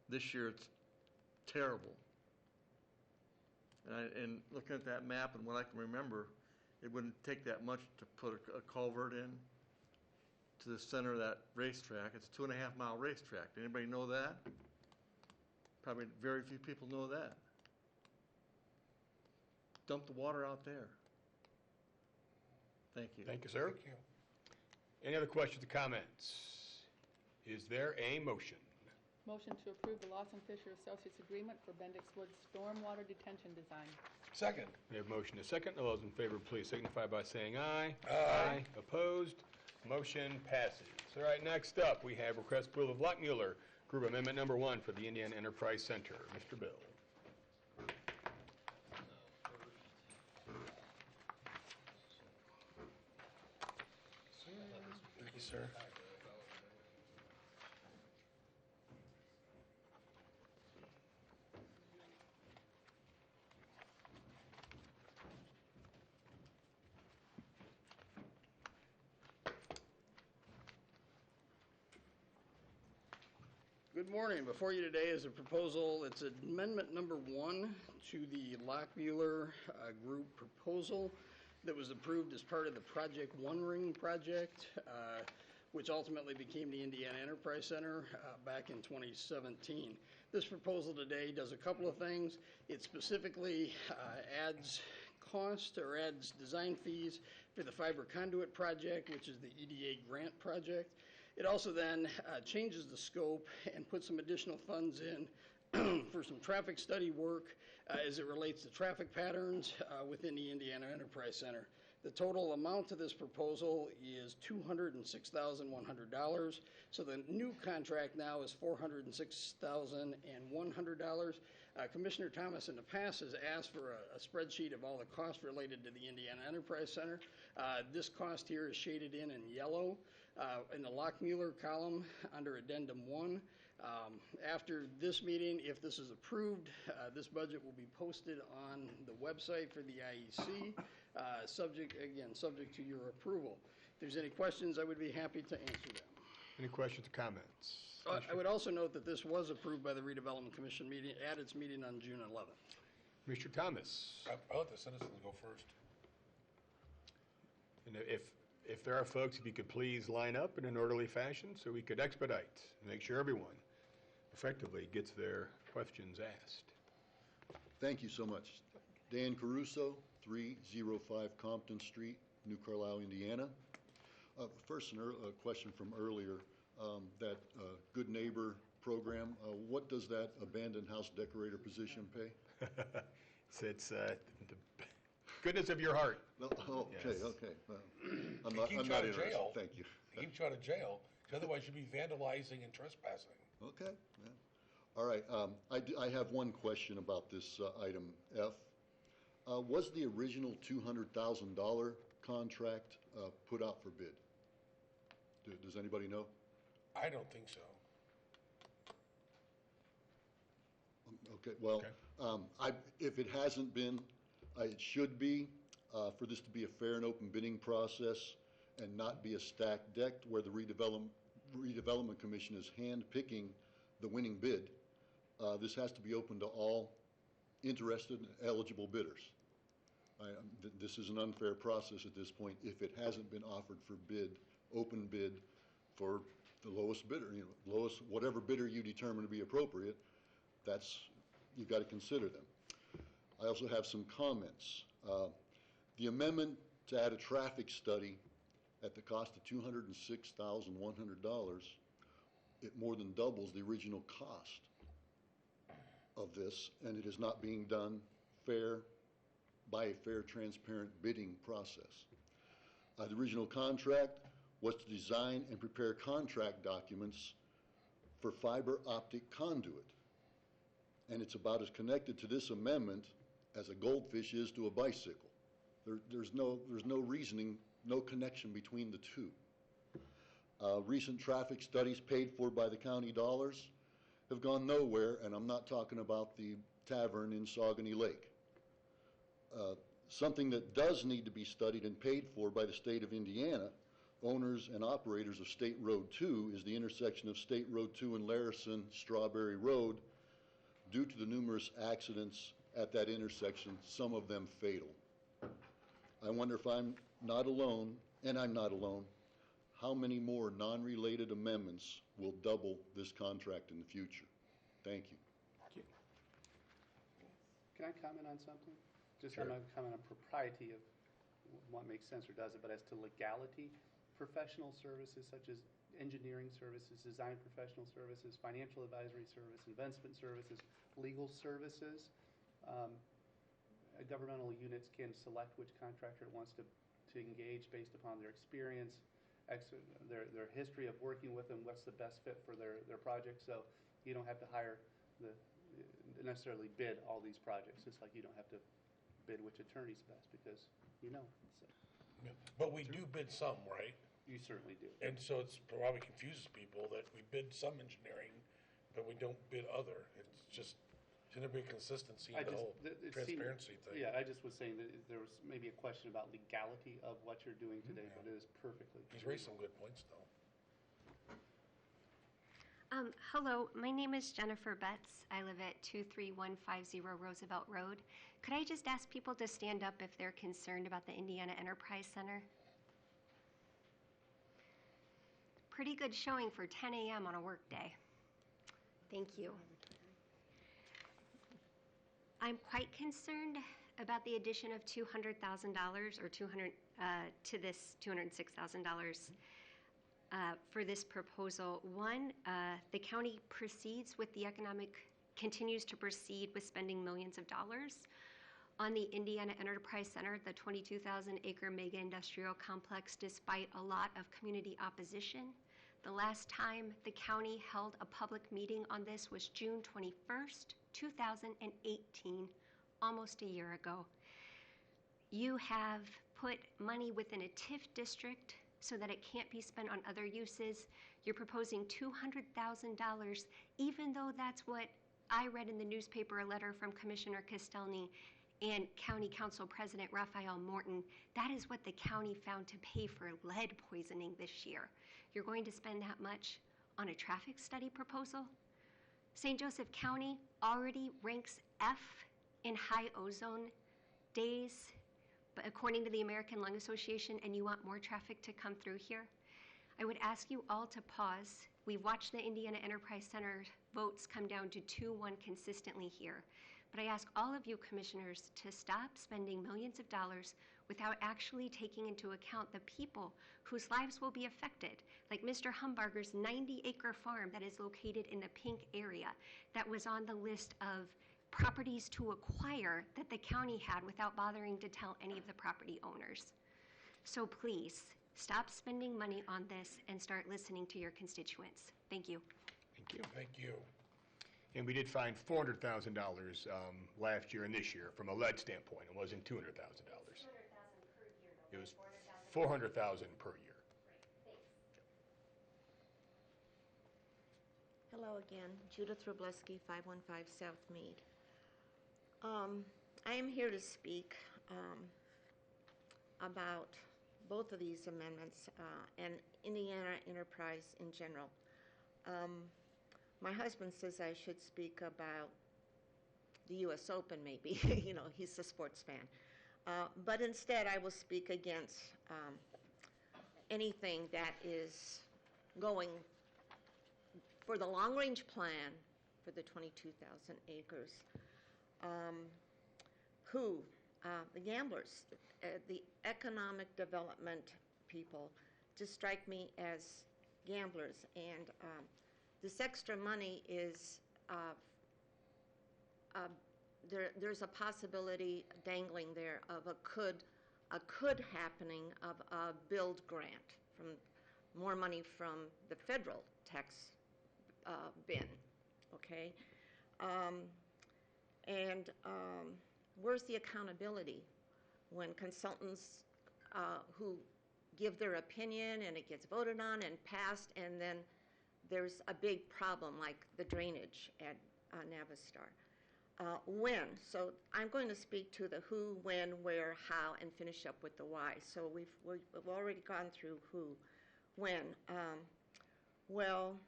This year it's terrible. And looking at that map and what I can remember, it wouldn't take that much to put a culvert in to the center of that racetrack. It's a 2.5-mile racetrack. Anybody know that? Probably very few people know that. Dump the water out there. Thank you. Thank you, sir. Any other questions or comments? Is there a motion? Motion to approve the Lawson Fisher Associates agreement for Bendix Woods stormwater detention design. Second. We have motion and second. All those in favor, please signify by saying aye. Aye. Opposed? Motion passes. All right, next up, we have request approval of Lockmuller Group Amendment Number 1 for the Indiana Enterprise Center. Mr. Bill. Thank you, sir. Good morning. Before you today is a proposal, it's amendment number 1 to the Lockmuller Group proposal that was approved as part of the Project One Ring project, which ultimately became the Indiana Enterprise Center back in 2017. This proposal today does a couple of things. It specifically adds cost or adds design fees for the fiber conduit project, which is the EDA grant project. It also then changes the scope and puts some additional funds in for some traffic study work as it relates to traffic patterns within the Indiana Enterprise Center. The total amount to this proposal is $206,100. So the new contract now is $406,100. Commissioner Thomas in the past has asked for a spreadsheet of all the costs related to the Indiana Enterprise Center. This cost here is shaded in yellow in the Lockmuller column under Addendum 1. After this meeting, if this is approved, this budget will be posted on the website for the IEC, subject to your approval. If there's any questions, I would be happy to answer them. Any questions or comments? I would also note that this was approved by the Redevelopment Commission meeting at its meeting on June 11th. Mr. Thomas. I'll let the citizens go first. And if there are folks, if you could please line up in an orderly fashion so we could expedite and make sure everyone effectively gets their questions asked. Thank you so much. Dan Caruso, 305 Compton Street, New Carlisle, Indiana. First, a question from earlier, that Good Neighbor program, what does that abandoned house decorator position pay? It's the goodness of your heart. No, oh, okay, Yes. okay. Well, I'm It keeps not you out of interested. jail. Thank you. It keeps you out of jail, 'cause otherwise you'd be vandalizing and trespassing. Okay. Yeah. All right. I have one question about this item F. Was the original $200,000 contract put out for bid? Does anybody know? I don't think so. Okay. Well, if it hasn't been, it should be for this to be a fair and open bidding process and not be a stacked deck where the redevelopment commission is hand-picking the winning bid. This has to be open to all interested and eligible bidders. This is an unfair process at this point if it hasn't been offered for bid, open bid for the lowest bidder, whatever bidder you determine to be appropriate, you've got to consider them. I also have some comments. The amendment to add a traffic study at the cost of $206,100, it more than doubles the original cost of this, and it is not being done by a fair, transparent bidding process. The original contract was to design and prepare contract documents for fiber optic conduit, and it's about as connected to this amendment as a goldfish is to a bicycle. There's no reasoning, no connection between the two. Recent traffic studies paid for by the county dollars have gone nowhere, and I'm not talking about the tavern in Saugony Lake. Something that does need to be studied and paid for by the state of Indiana, owners and operators of State Road 2, is the intersection of State Road 2 and Larison Strawberry Road. due to the numerous accidents at that intersection, some of them fatal. I wonder if I'm not alone, and I'm not alone, how many more non-related amendments will double this contract in the future? Thank you. Can I comment on something? Just Sure. I'm not comment on propriety of what makes sense or doesn't, but as to legality, professional services such as engineering services, design professional services, financial advisory service, investment services, legal services, governmental units can select which contractor it wants to engage based upon their experience, their history of working with them, what's the best fit for their project. So you don't have to hire necessarily bid all these projects, just like you don't have to bid which attorney's best because you know. So. But we do bid some, right? You certainly do. And so it's probably confuses people that we bid some engineering, but we don't bid other. It's just, shouldn't there be consistency in the whole transparency thing? Yeah, I just was saying that there was maybe a question about legality of what you're doing today, but it is perfectly. He's raised some good points, though. Hello, my name is Jennifer Betts. I live at 23150 Roosevelt Road. Could I just ask people to stand up if they're concerned about the Indiana Enterprise Center? Pretty good showing for 10 a.m. on a work day. Thank you. I'm quite concerned about the addition of $200,000 or to this $206,000 for this proposal. One, the county continues to proceed with spending millions of dollars on the Indiana Enterprise Center, the 22,000-acre mega industrial complex, despite a lot of community opposition. The last time the county held a public meeting on this was June 21st, 2018, almost a year ago. You have put money within a TIF district so that it can't be spent on other uses. You're proposing $200,000, even though that's what I read in the newspaper, a letter from Commissioner Castelny and County Council President Raphael Morton. That is what the county found to pay for lead poisoning this year. You're going to spend that much on a traffic study proposal? St. Joseph County already ranks F in high ozone days, but according to the American Lung Association, and you want more traffic to come through here? I would ask you all to pause. We've watched the Indiana Enterprise Center votes come down to 2-1 consistently here. But I ask all of you commissioners to stop spending millions of dollars without actually taking into account the people whose lives will be affected, like Mr. Humbarger's 90-acre farm that is located in the pink area that was on the list of properties to acquire that the county had without bothering to tell any of the property owners. So please, stop spending money on this and start listening to your constituents. Thank you. Thank you. Thank you. And we did find $400,000 last year and this year from a lead standpoint. It wasn't $200,000. It was $400,000 per year. Hello again, Judith Robleski, 515 South Mead. I am here to speak about both of these amendments and Indiana Enterprise in general. My husband says I should speak about the U.S. Open maybe, you know, he's a sports fan. But instead I will speak against anything that is going for the long-range plan for the 22,000 acres. The gamblers, the economic development people just strike me as gamblers, and this extra money is, there's a possibility dangling there of a could happening of a build grant from more money from the federal tax bin, okay? Where's the accountability when consultants who give their opinion and it gets voted on and passed, and then there's a big problem like the drainage at Navistar? When? So I'm going to speak to the who, when, where, how, and finish up with the why. So we've already gone through who. When? Well,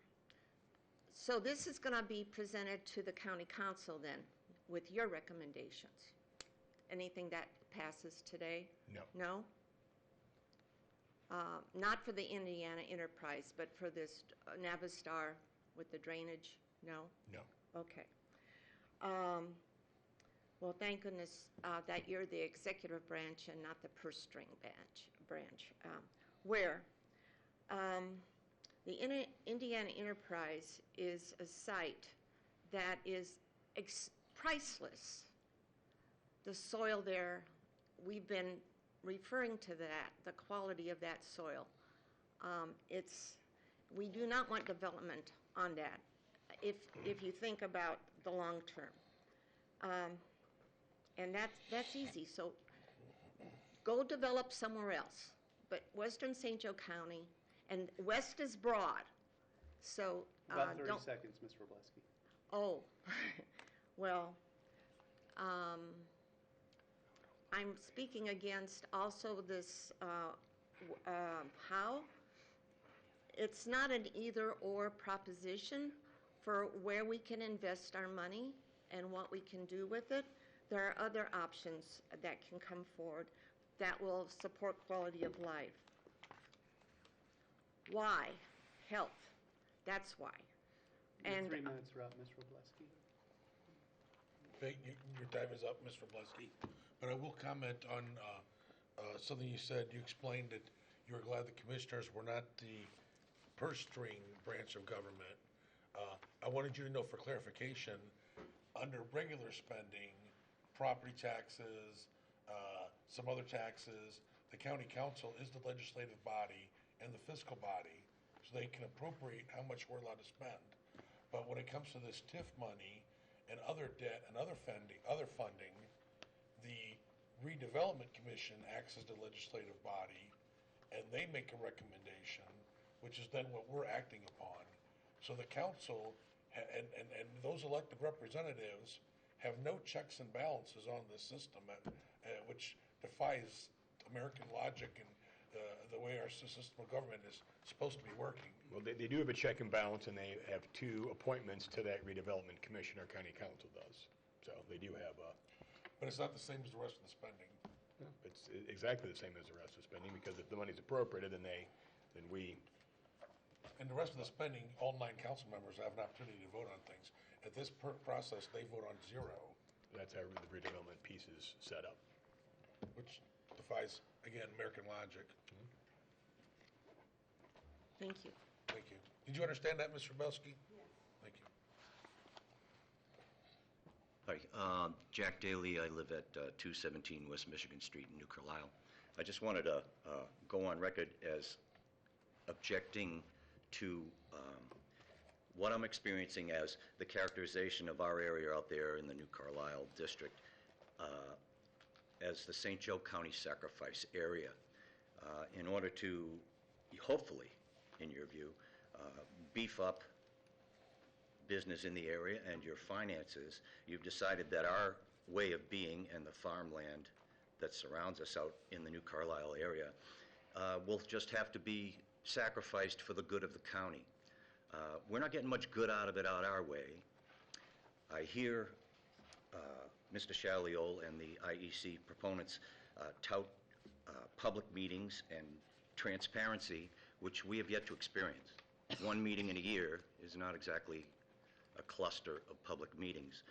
So this is going to be presented to the county council then, with your recommendations. Anything that passes today? No. No? Not for the Indiana Enterprise, but for this Navistar with the drainage? No? No. Okay. Well, thank goodness that you're the executive branch and not the purse string branch. Where the Indiana Enterprise is a site that is priceless. The soil there, we've been referring to that, the quality of that soil. We do not want development on that if you think about the long term. And that's easy. So go develop somewhere else. But Western St. Joe County, and west is broad, so About 30 don't. seconds, Ms. Wroblewski. Oh, well, I'm speaking against also this how. It's not an either-or proposition for where we can invest our money and what we can do with it. There are other options that can come forward that will support quality of life. Why? Health. That's why. Your And 3 minutes are up, Ms. Wroblewski. Your time is up, Mr. Wroblewski. But I will comment on something you said. You explained that you were glad the commissioners were not the purse string branch of government. I wanted you to know for clarification, under regular spending, property taxes, some other taxes, the county council is the legislative body and the fiscal body, so they can appropriate how much we're allowed to spend. But when it comes to this TIF money and other debt and other funding, the redevelopment commission acts as the legislative body, and they make a recommendation, which is then what we're acting upon. So the council and those elected representatives have no checks and balances on this system, which defies American logic and the way our system of government is supposed to be working. Well, they do have a check and balance, and they have 2 appointments to that redevelopment commission, our county council does. So they do have a... But it's not the same as the rest of the spending. It's exactly the same as the rest of the spending, because if the money's appropriated, then we... And the rest of the spending, all 9 council members have an opportunity to vote on things. At this process, they vote on 0. That's how the redevelopment piece is set up. Which defies, again, American logic. Thank you. Thank you. Did you understand that, Mr. Wroblewski? Yes. Thank you. Hi, Jack Daly. I live at 217 West Michigan Street in New Carlisle. I just wanted to go on record as objecting to what I'm experiencing as the characterization of our area out there in the New Carlisle district as the St. Joe County sacrifice area. In order to, hopefully, in your view, beef up business in the area and your finances, you've decided that our way of being and the farmland that surrounds us out in the New Carlisle area will just have to be sacrificed for the good of the county. We're not getting much good out of it out our way. I hear Mr. Shaliol and the IEC proponents tout public meetings and transparency, which we have yet to experience. 1 meeting in a year is not exactly a cluster of public meetings.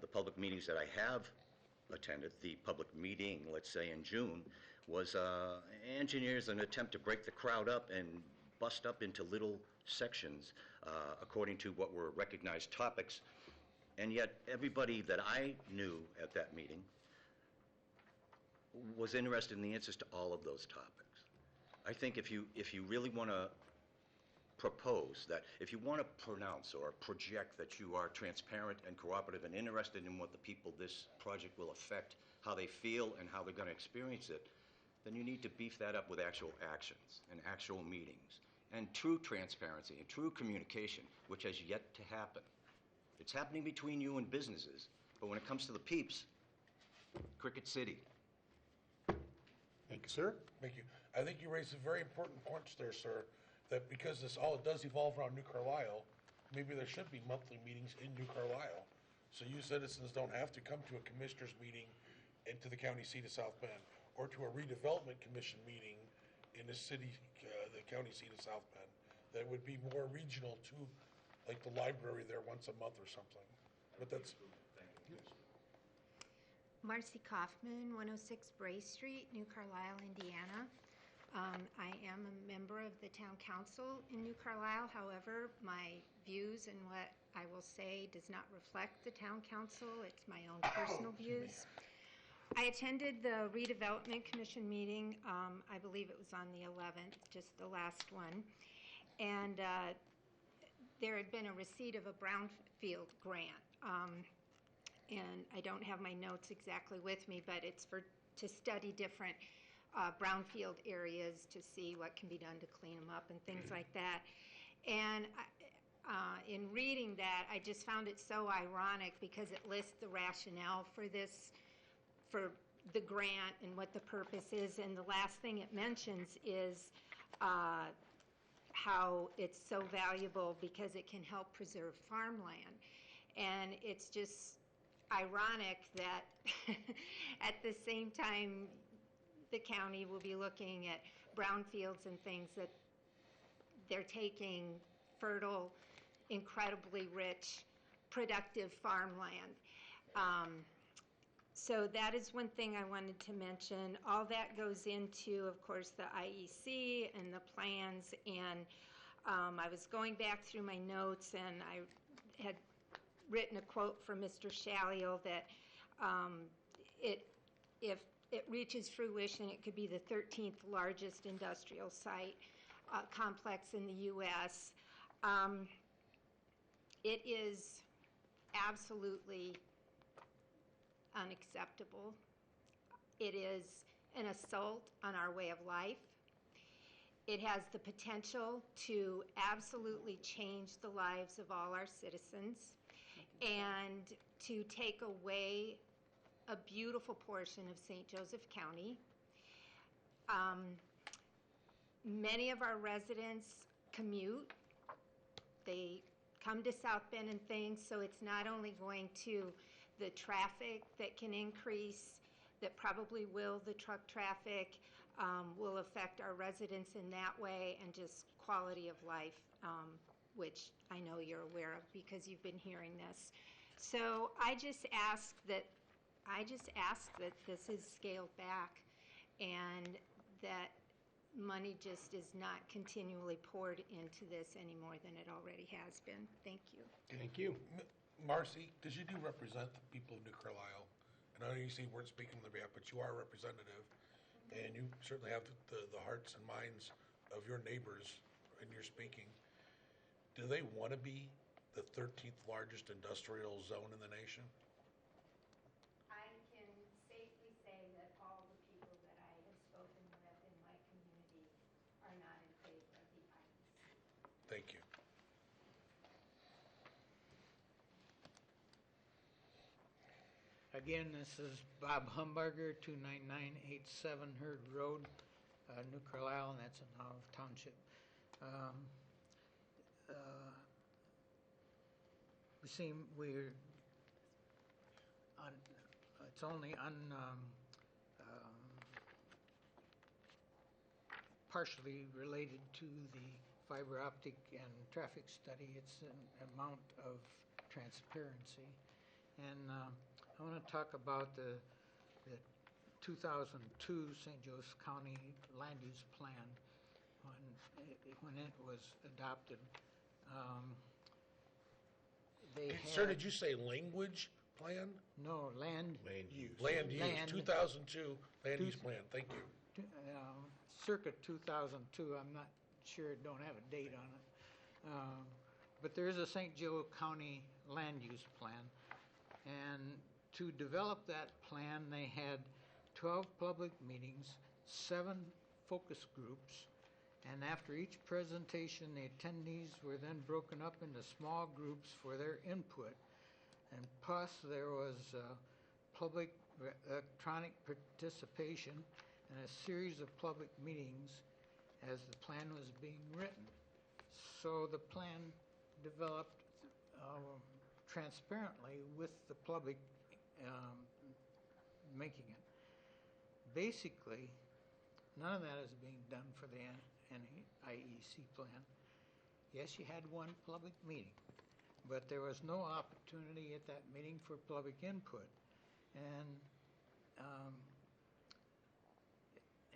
The public meetings that I have attended, the public meeting, let's say in June, was engineers an attempt to break the crowd up and bust up into little sections according to what were recognized topics. And yet everybody that I knew at that meeting was interested in the answers to all of those topics. I think if you really want to propose that, if you want to pronounce or project that you are transparent and cooperative and interested in what the people this project will affect, how they feel and how they're going to experience it, then you need to beef that up with actual actions and actual meetings and true transparency and true communication, which has yet to happen. It's happening between you and businesses, but when it comes to the peeps, Cricket City. Thank you, sir. Thank you. I think you raised some very important points there, sir, that because this all does evolve around New Carlisle, maybe there should be monthly meetings in New Carlisle. So you citizens don't have to come to a commissioners meeting into the county seat of South Bend, or to a redevelopment commission meeting in the city, the county seat of South Bend. That would be more regional to, like the library there once a month or something. But that's, Marcy Kaufman, 106 Bray Street, New Carlisle, Indiana. I am a member of the town council in New Carlisle. However, my views and what I will say does not reflect the town council. It's my own personal views. I attended the redevelopment commission meeting. I believe it was on the 11th, just the last one. And there had been a receipt of a brownfield grant. And I don't have my notes exactly with me, but it's to study different brownfield areas to see what can be done to clean them up and things like that. And in reading that, I just found it so ironic because it lists the rationale for this, for the grant and what the purpose is. And the last thing it mentions is how it's so valuable because it can help preserve farmland. And it's just ironic that at the same time the county will be looking at brownfields and things, that they're taking fertile, incredibly rich, productive farmland. So that is one thing I wanted to mention. All that goes into, of course, the IEC and the plans, and I was going back through my notes, and I had written a quote from Mr. Shalio that if it reaches fruition, it could be the 13th largest industrial site complex in the U.S. It is absolutely unacceptable. It is an assault on our way of life. It has the potential to absolutely change the lives of all our citizens and to take away a beautiful portion of St. Joseph County. Many of our residents commute. They come to South Bend and things, so it's not only going to the traffic that can increase, that probably will, the truck traffic will affect our residents in that way, and just quality of life, which I know you're aware of because you've been hearing this. So I just ask that this is scaled back and that money just is not continually poured into this any more than it already has been. Thank you. Thank you. Marcy, because you do represent the people of New Carlisle, and I know you say you weren't speaking on their behalf, but you are a representative, and you certainly have the hearts and minds of your neighbors in your speaking. Do they want to be the 13th largest industrial zone in the nation? I can safely say that all the people that I have spoken with in my community are not in favor of the IEC. Thank you. Again, this is Bob Humbarger, 29987 Herd Road, New Carlisle, and that's in Olive Township. We're on, it's only partially related to the fiber optic and traffic study. It's an amount of transparency. And I want to talk about the 2002 St. Joseph County Land Use Plan when it was adopted. Sir, did you say language plan? No, land use. Land use, 2002 land use plan, thank you. Circa 2002, I'm not sure, don't have a date on it. But there is a St. Joe County Land Use Plan. And to develop that plan, they had 12 public meetings, 7 focus groups, and after each presentation, the attendees were then broken up into small groups for their input. And plus, there was public electronic participation and a series of public meetings as the plan was being written. So the plan developed transparently with the public making it. Basically, none of that is being done for the NIEC plan. Yes, you had one public meeting, but there was no opportunity at that meeting for public input. And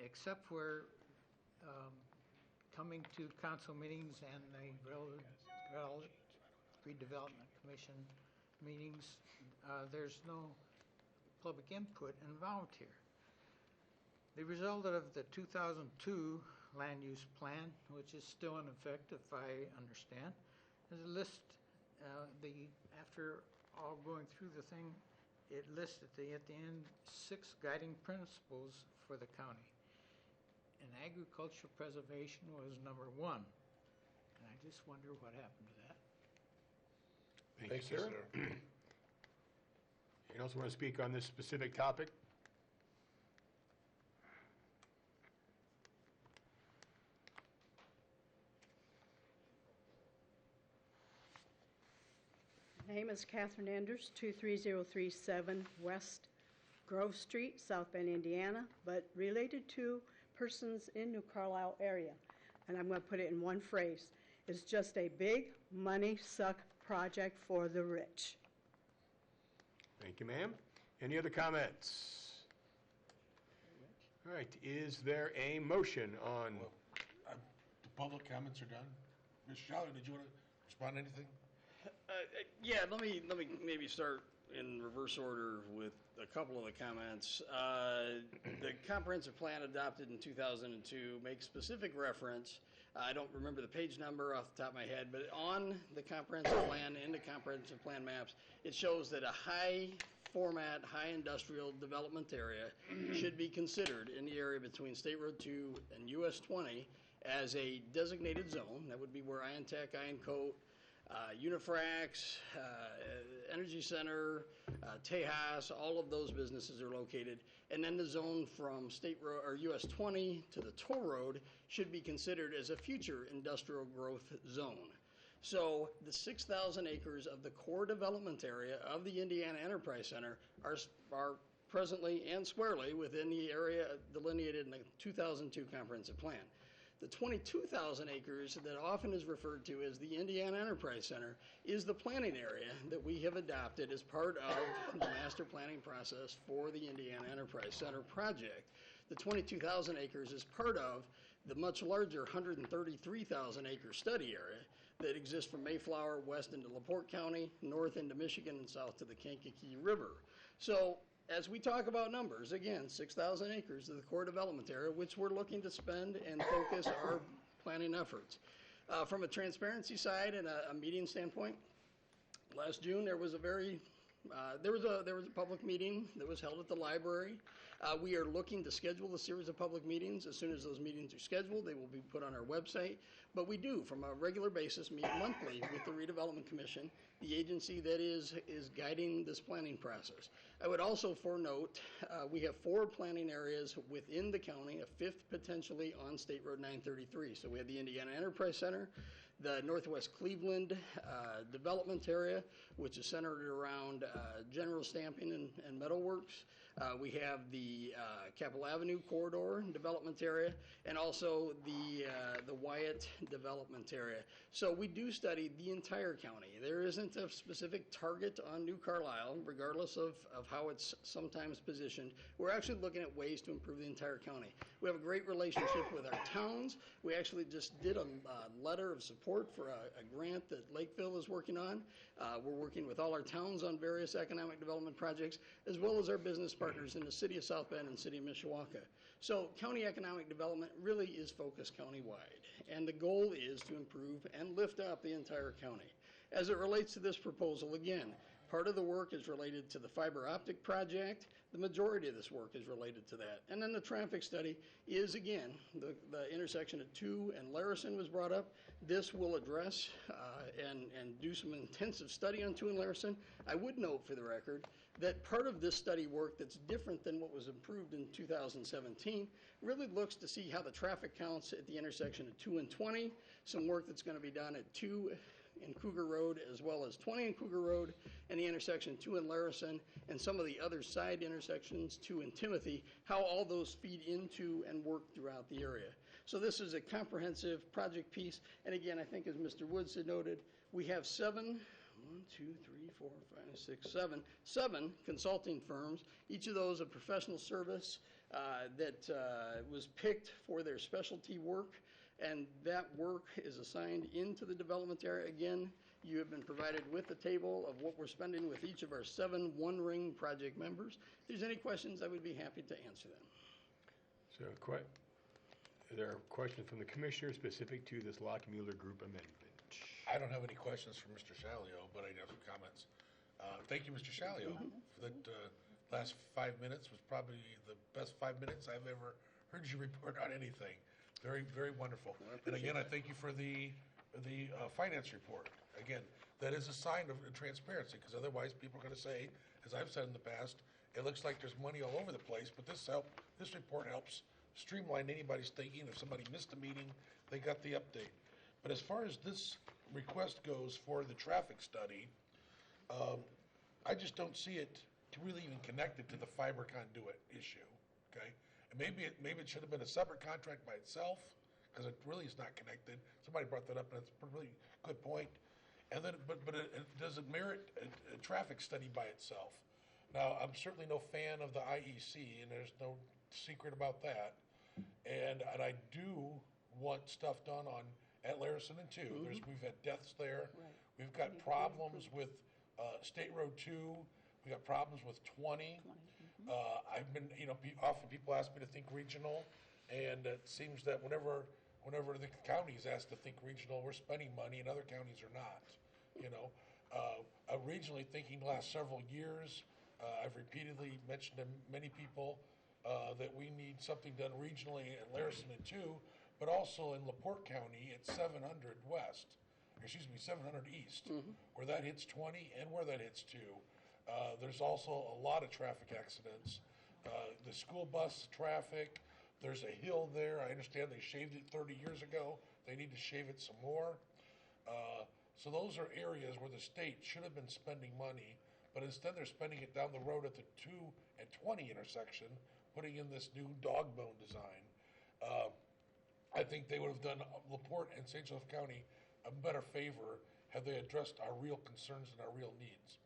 except for coming to council meetings and the redevelopment commission meetings, there's no public input involved here. The result of the 2002 land use plan, which is still in effect, if I understand, is a list. After all going through the thing, it lists at the end 6 guiding principles for the county. And agricultural preservation was number 1. And I just wonder what happened to that. Thank you, sir. Anyone else want to speak on this specific topic? My name is Catherine Enders, 23037 West Grove Street, South Bend, Indiana, but related to persons in New Carlisle area. And I'm going to put it in one phrase. It's just a big money suck project for the rich. Thank you, ma'am. Any other comments? All right, is there a motion on? The public comments are done. Ms. Schaller, did you want to respond to anything? Yeah, let me maybe start in reverse order with a couple of the comments. The comprehensive plan adopted in 2002 makes specific reference. I don't remember the page number off the top of my head, but on the comprehensive plan, in the comprehensive plan maps, it shows that a high format, high industrial development area should be considered in the area between State Road 2 and US 20 as a designated zone. That would be where IonTech, IonCoat, Unifrax, Energy Center, Tejas, all of those businesses are located. And then the zone from State Road or US 20 to the toll road should be considered as a future industrial growth zone. So the 6,000 acres of the core development area of the Indiana Enterprise Center are presently and squarely within the area delineated in the 2002 comprehensive plan. The 22,000 acres that often is referred to as the Indiana Enterprise Center is the planning area that we have adopted as part of the master planning process for the Indiana Enterprise Center project. The 22,000 acres is part of the much larger 133,000 acre study area that exists from Mayflower west into LaPorte County, north into Michigan, and south to the Kankakee River. So as we talk about numbers, again, 6,000 acres of the core development area, which we're looking to spend and focus our planning efforts. From a transparency side and a meeting standpoint, last June there was a public meeting that was held at the library. We are looking to schedule a series of public meetings. As soon as those meetings are scheduled, they will be put on our website. But we do, from a regular basis, meet monthly with the Redevelopment Commission, the agency that is guiding this planning process. I would also foreknote, we have 4 planning areas within the county, a 5th potentially on State Road 933. So we have the Indiana Enterprise Center, the Northwest Cleveland development area, which is centered around general stamping and metalworks. We have the Capitol Avenue corridor development area, and also the Wyatt development area. So we do study the entire county. There isn't a specific target on New Carlisle, regardless of how it's sometimes positioned. We're actually looking at ways to improve the entire county. We have a great relationship with our towns. We actually just did a letter of support for a grant that Lakeville is working on. We're working with all our towns on various economic development projects, as well as our business partners in the city of South Bend and city of Mishawaka. So county economic development really is focused countywide, and the goal is to improve and lift up the entire county. As it relates to this proposal, again, part of the work is related to the fiber optic project. The majority of this work is related to that. And then the traffic study is, again, the intersection of 2 and Larison was brought up. This will address and do some intensive study on 2 and Larison. I would note for the record that part of this study work that's different than what was approved in 2017 really looks to see how the traffic counts at the intersection of 2 and 20, some work that's going to be done at 2 in Cougar Road, as well as 20 in Cougar Road, and the intersection 2 in Larison, and some of the other side intersections, 2 in Timothy, how all those feed into and work throughout the area. So this is a comprehensive project piece, and again, I think as Mr. Woods had noted, we have 7 consulting firms, each of those a professional service that was picked for their specialty work, and that work is assigned into the development area. Again, you have been provided with a table of what we're spending with each of our 7 one-ring project members. If there's any questions, I would be happy to answer them. So, there are questions from the commissioner specific to this Lockmuller Group amendment. I don't have any questions for Mr. Shalio, but I have some comments. Thank you, Mr. Shalio. For that last 5 minutes was probably the best 5 minutes I've ever heard you report on anything. Very, very wonderful. And again, I thank you for the finance report. Again, that is a sign of transparency, because otherwise people are going to say, as I've said in the past, it looks like there's money all over the place, but this report helps streamline anybody's thinking. If somebody missed a meeting, they got the update. But as far as this request goes for the traffic study, I just don't see it really even connected to the fiber conduit issue, okay? And maybe it should have been a separate contract by itself, because it really is not connected. Somebody brought that up, and it's a really good point. And then, but it doesn't merit a traffic study by itself. Now, I'm certainly no fan of the IEC, and there's no secret about that. And I do want stuff done at Larison and 2. We've had deaths there. Right. We've got problems with State Road 2. We've got problems with 20. I've been, often people ask me to think regional, and it seems that whenever the county is asked to think regional, we're spending money, and other counties are not. Regionally thinking the last several years, I've repeatedly mentioned to many people that we need something done regionally at Larison and 2, but also in LaPorte County at 700 East, where that hits 20 and where that hits 2. There's also a lot of traffic accidents. The school bus traffic, there's a hill there. I understand they shaved it 30 years ago. They need to shave it some more. So those are areas where the state should have been spending money, but instead they're spending it down the road at the 2 and 20 intersection, putting in this new dog bone design. I think they would have done LaPorte and St. Joseph County a better favor had they addressed our real concerns and our real needs.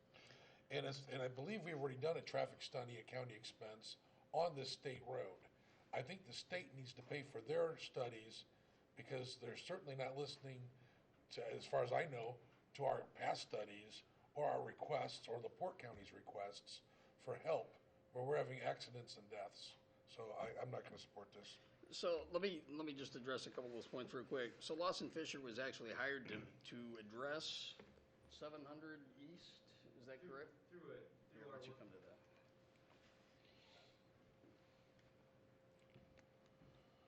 And I believe we've already done a traffic study at county expense on this state road. I think the state needs to pay for their studies, because they're certainly not listening to, as far as I know, to our past studies or our requests or LaPorte County's requests for help where we're having accidents and deaths. So I'm not going to support this. So let me just address a couple of those points real quick. So Lawson Fisher was actually hired to address 700 East, is that correct? Through Why don't you come to that?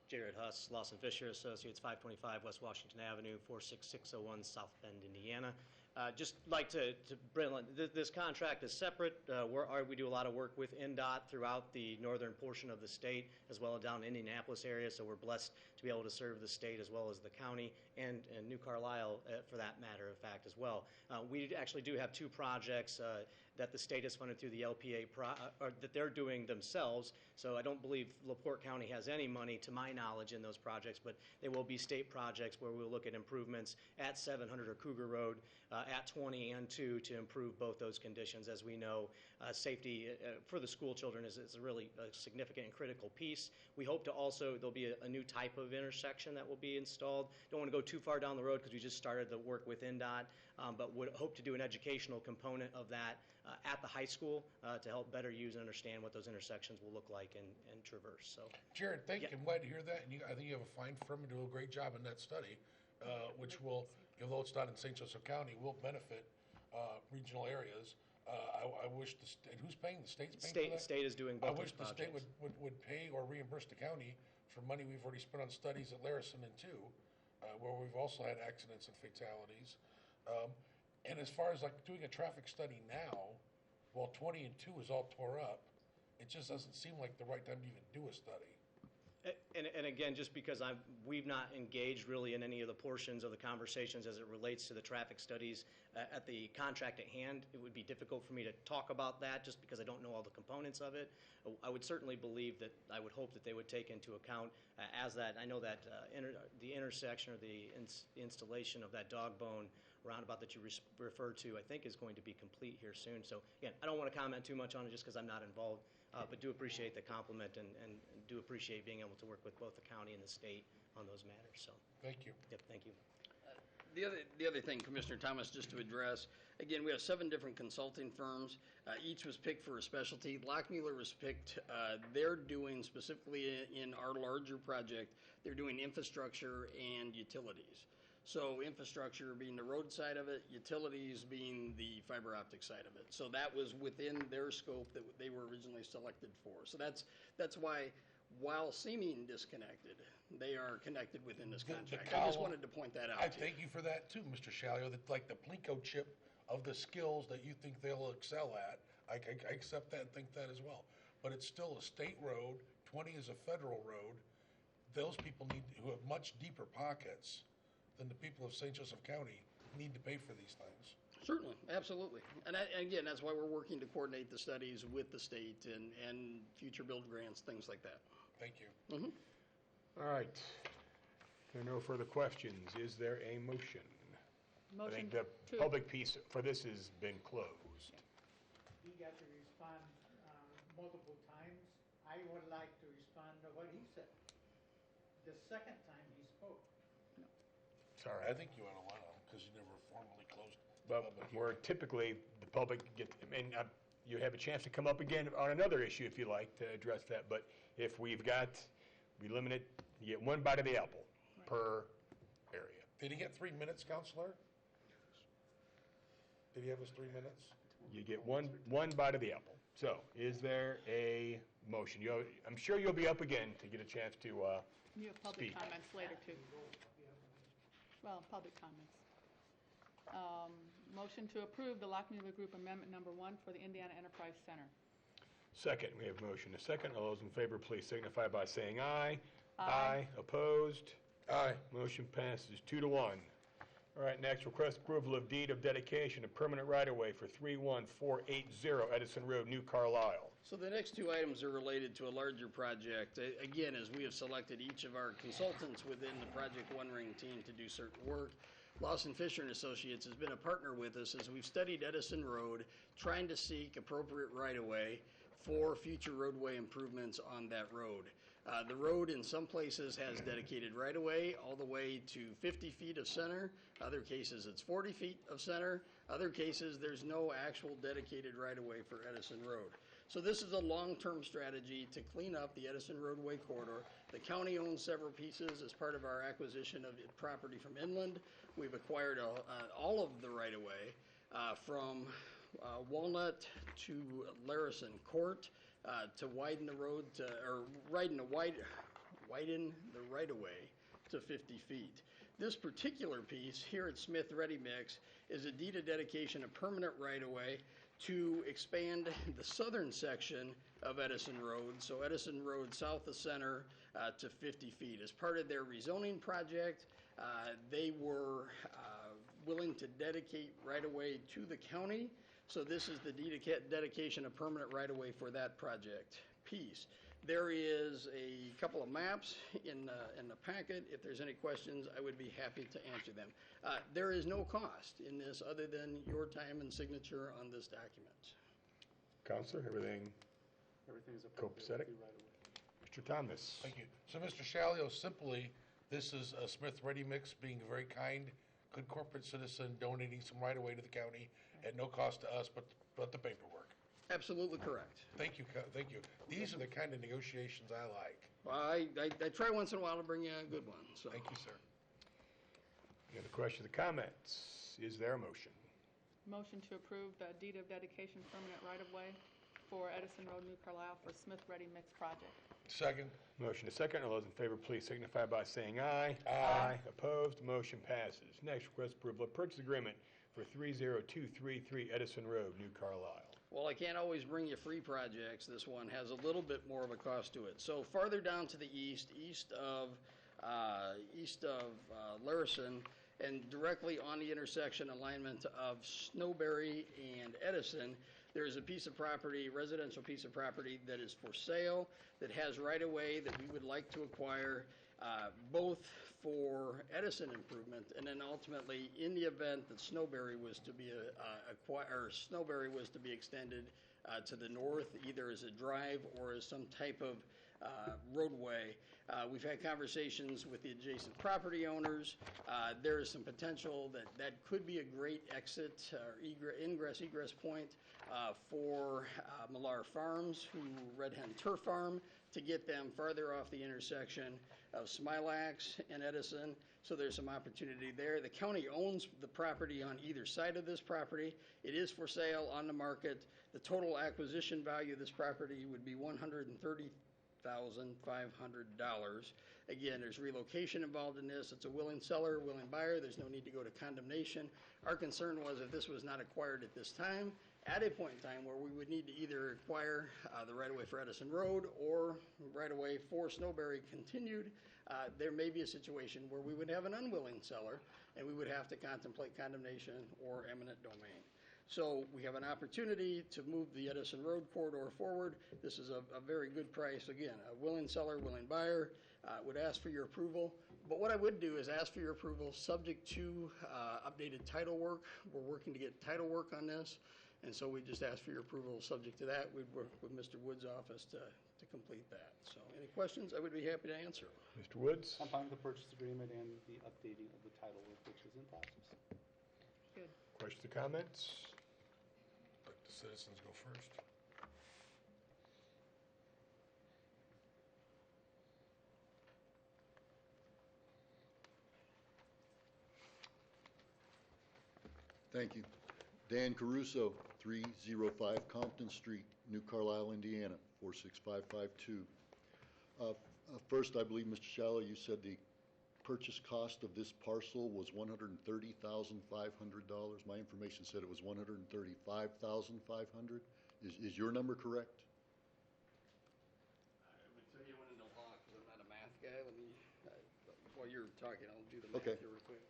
Jared Huss, Lawson Fisher Associates, 525 West Washington Avenue, 46601 South Bend, Indiana. Just like to bring on, this contract is separate. We do a lot of work with NDOT throughout the northern portion of the state, as well as down in Indianapolis area, so we're blessed to be able to serve the state as well as the county and New Carlisle, for that matter of fact, as well. We actually do have 2 projects that the state has funded through the LPA, or that they're doing themselves, so I don't believe LaPorte County has any money, to my knowledge, in those projects, but they will be state projects where we'll look at improvements at 700 or Cougar Road, at 20 and 2, to improve both those conditions. As we know, safety for the school children is really a significant and critical piece. We hope to also, there'll be a new type of intersection that will be installed. Don't want to go too far down the road because we just started the work with NDOT, but would hope to do an educational component of that at the high school to help better use and understand what those intersections will look like and traverse. So, Jared, thank you. I'm glad to hear that. And I think you have a fine firm and do a great job in that study, which will, although it's not in St. Joseph County, will benefit regional areas. I wish the state, who's paying? The state's paying for that? State is doing both I wish those the state projects. would pay or reimburse the county for money we've already spent on studies at Larison and 2, where we've also had accidents and fatalities. And as far as like doing a traffic study now, while 20 and 2 is all tore up, it just doesn't seem like the right time to even do a study. And again, just because we've not engaged really in any of the portions of the conversations as it relates to the traffic studies at the contract at hand, it would be difficult for me to talk about that just because I don't know all the components of it. I would certainly believe that, I would hope that they would take into account as that, I know that the intersection or the installation of that dog bone roundabout that you referred to, I think is going to be complete here soon. So again, I don't want to comment too much on it just because I'm not involved. But do appreciate the compliment and do appreciate being able to work with both the county and the state on those matters, so. Thank you. Yep, thank you. The other thing, Commissioner Thomas, just to address, again, we have 7 different consulting firms. Each was picked for a specialty. Lockmuller was picked, they're doing specifically in our larger project, they're doing infrastructure and utilities. So infrastructure being the road side of it, utilities being the fiber optic side of it. So that was within their scope that they were originally selected for. So that's why, while seeming disconnected, they are connected within this contract. I just wanted to point that out. I thank you for that too, Mr. Shalio, that like the Plinko chip of the skills that you think they'll excel at. I accept that and think that as well. But it's still a state road, 20 is a federal road. Those people who have much deeper pockets than the people of St. Joseph County need to pay for these things. Certainly, absolutely. And again, that's why we're working to coordinate the studies with the state and future build grants, things like that. Thank you. All right. If there are no further questions, is there a motion? I think the public piece for this has been closed. He got to respond multiple times. I would like to respond to what he said. The second time he spoke. Sorry. I think you ought to allow them because you never formally closed. But where typically the public gets, you have a chance to come up again on another issue if you like to address that. But if we limit it, you get one bite of the apple per area. Did he get 3 minutes, Counselor? Did he have his 3 minutes? You get one bite of the apple. So, is there a motion? I'm sure you'll be up again to get a chance to You have public speak. comments later, too. Well, public comments. Motion to approve the Lockmuller Group Amendment Number 1 for the Indiana Enterprise Center. Second, we have motion a second. All those in favor, please signify by saying aye. Aye. Opposed? Aye. Motion passes 2-1. All right, next, request approval of deed of dedication of permanent right-of-way for 31480 Edison Road, New Carlisle. So the next 2 items are related to a larger project. Again, as we have selected each of our consultants within the Project One Ring team to do certain work, Lawson Fisher and Associates has been a partner with us as we've studied Edison Road, trying to seek appropriate right-of-way for future roadway improvements on that road. The road in some places has dedicated right-of-way all the way to 50 feet of center. Other cases it's 40 feet of center. Other cases there's no actual dedicated right-of-way for Edison Road. So this is a long-term strategy to clean up the Edison roadway corridor. The county owns several pieces as part of our acquisition of property from inland. We've acquired all of the right-of-way from Walnut to Larison Court to widen the road widen the right-of-way to 50 feet. This particular piece here at Smith Ready Mix is a deed of dedication of permanent right-of-way to expand the southern section of Edison Road, so Edison Road south of center to 50 feet. As part of their rezoning project, they were willing to dedicate right-of-way to the county, so this is the deed of dedication of permanent right-of-way for that project piece. There is a couple of maps in the packet. If there's any questions, I would be happy to answer them. There is no cost in this other than your time and signature on this document. Counselor, everything Everything's copacetic? Mr. Thomas. Thank you. So, Mr. Shalio, simply, this is Smith Ready Mix being a very kind, good corporate citizen, donating some right-of-way to the county at no cost to us, but the paperwork. Absolutely correct. Thank you, thank you. These are the kind of negotiations I like. Well, I try once in a while to bring you a good one, so. Thank you, sir. Any other questions or comments? Is there a motion? Motion to approve the deed of dedication permanent right-of-way for Edison Road, New Carlisle for Smith Ready Mix project. Second. Motion a second. All those in favor, please signify by saying aye. Aye. Opposed? Motion passes. Next, request approval of purchase agreement for 30233 Edison Road, New Carlisle. Well, I can't always bring you free projects. This one has a little bit more of a cost to it. So farther down to the east of Larison, and directly on the intersection alignment of Snowberry and Edison, there is a piece of property, residential piece of property, that is for sale, that has right-of-way that we would like to acquire, both for Edison improvement, and then ultimately, in the event that Snowberry was to be extended to the north, either as a drive or as some type of roadway. We've had conversations with the adjacent property owners. There is some potential that could be a great exit or ingress egress point for Millar Farms, Red Hen Turf Farm, to get them farther off the intersection of Smilax and Edison. So there's some opportunity there. The county owns the property on either side of this property. It is for sale on the market. The total acquisition value of this property would be $130,500. Again, there's relocation involved in this. It's a willing seller, willing buyer. There's no need to go to condemnation. Our concern was if this was not acquired at this time, at a point in time where we would need to either acquire the right-of-way for Edison Road or right-of-way for Snowberry continued, there may be a situation where we would have an unwilling seller and we would have to contemplate condemnation or eminent domain. So we have an opportunity to move the Edison Road corridor forward. This is a very good price. Again, a willing seller, willing buyer, would ask for your approval. But what I would do is ask for your approval subject to updated title work. We're working to get title work on this. And so we just ask for your approval subject to that. We'd work with Mr. Wood's office to complete that. So any questions, I would be happy to answer. Mr. Woods? I'm fine with the purchase agreement and the updating of the title work, which is in process. Good. Questions or comments? Let the citizens go first. Thank you. Dan Caruso, 305 Compton Street, New Carlisle, Indiana, 46552. First, I believe, Mr. Shallow, you said the purchase cost of this parcel was $130,500. My information said it was $135,500. Is your number correct? I would tell you I went into law because I'm not a math guy. Let me, while you're talking, I'll do the math Okay. here real quick.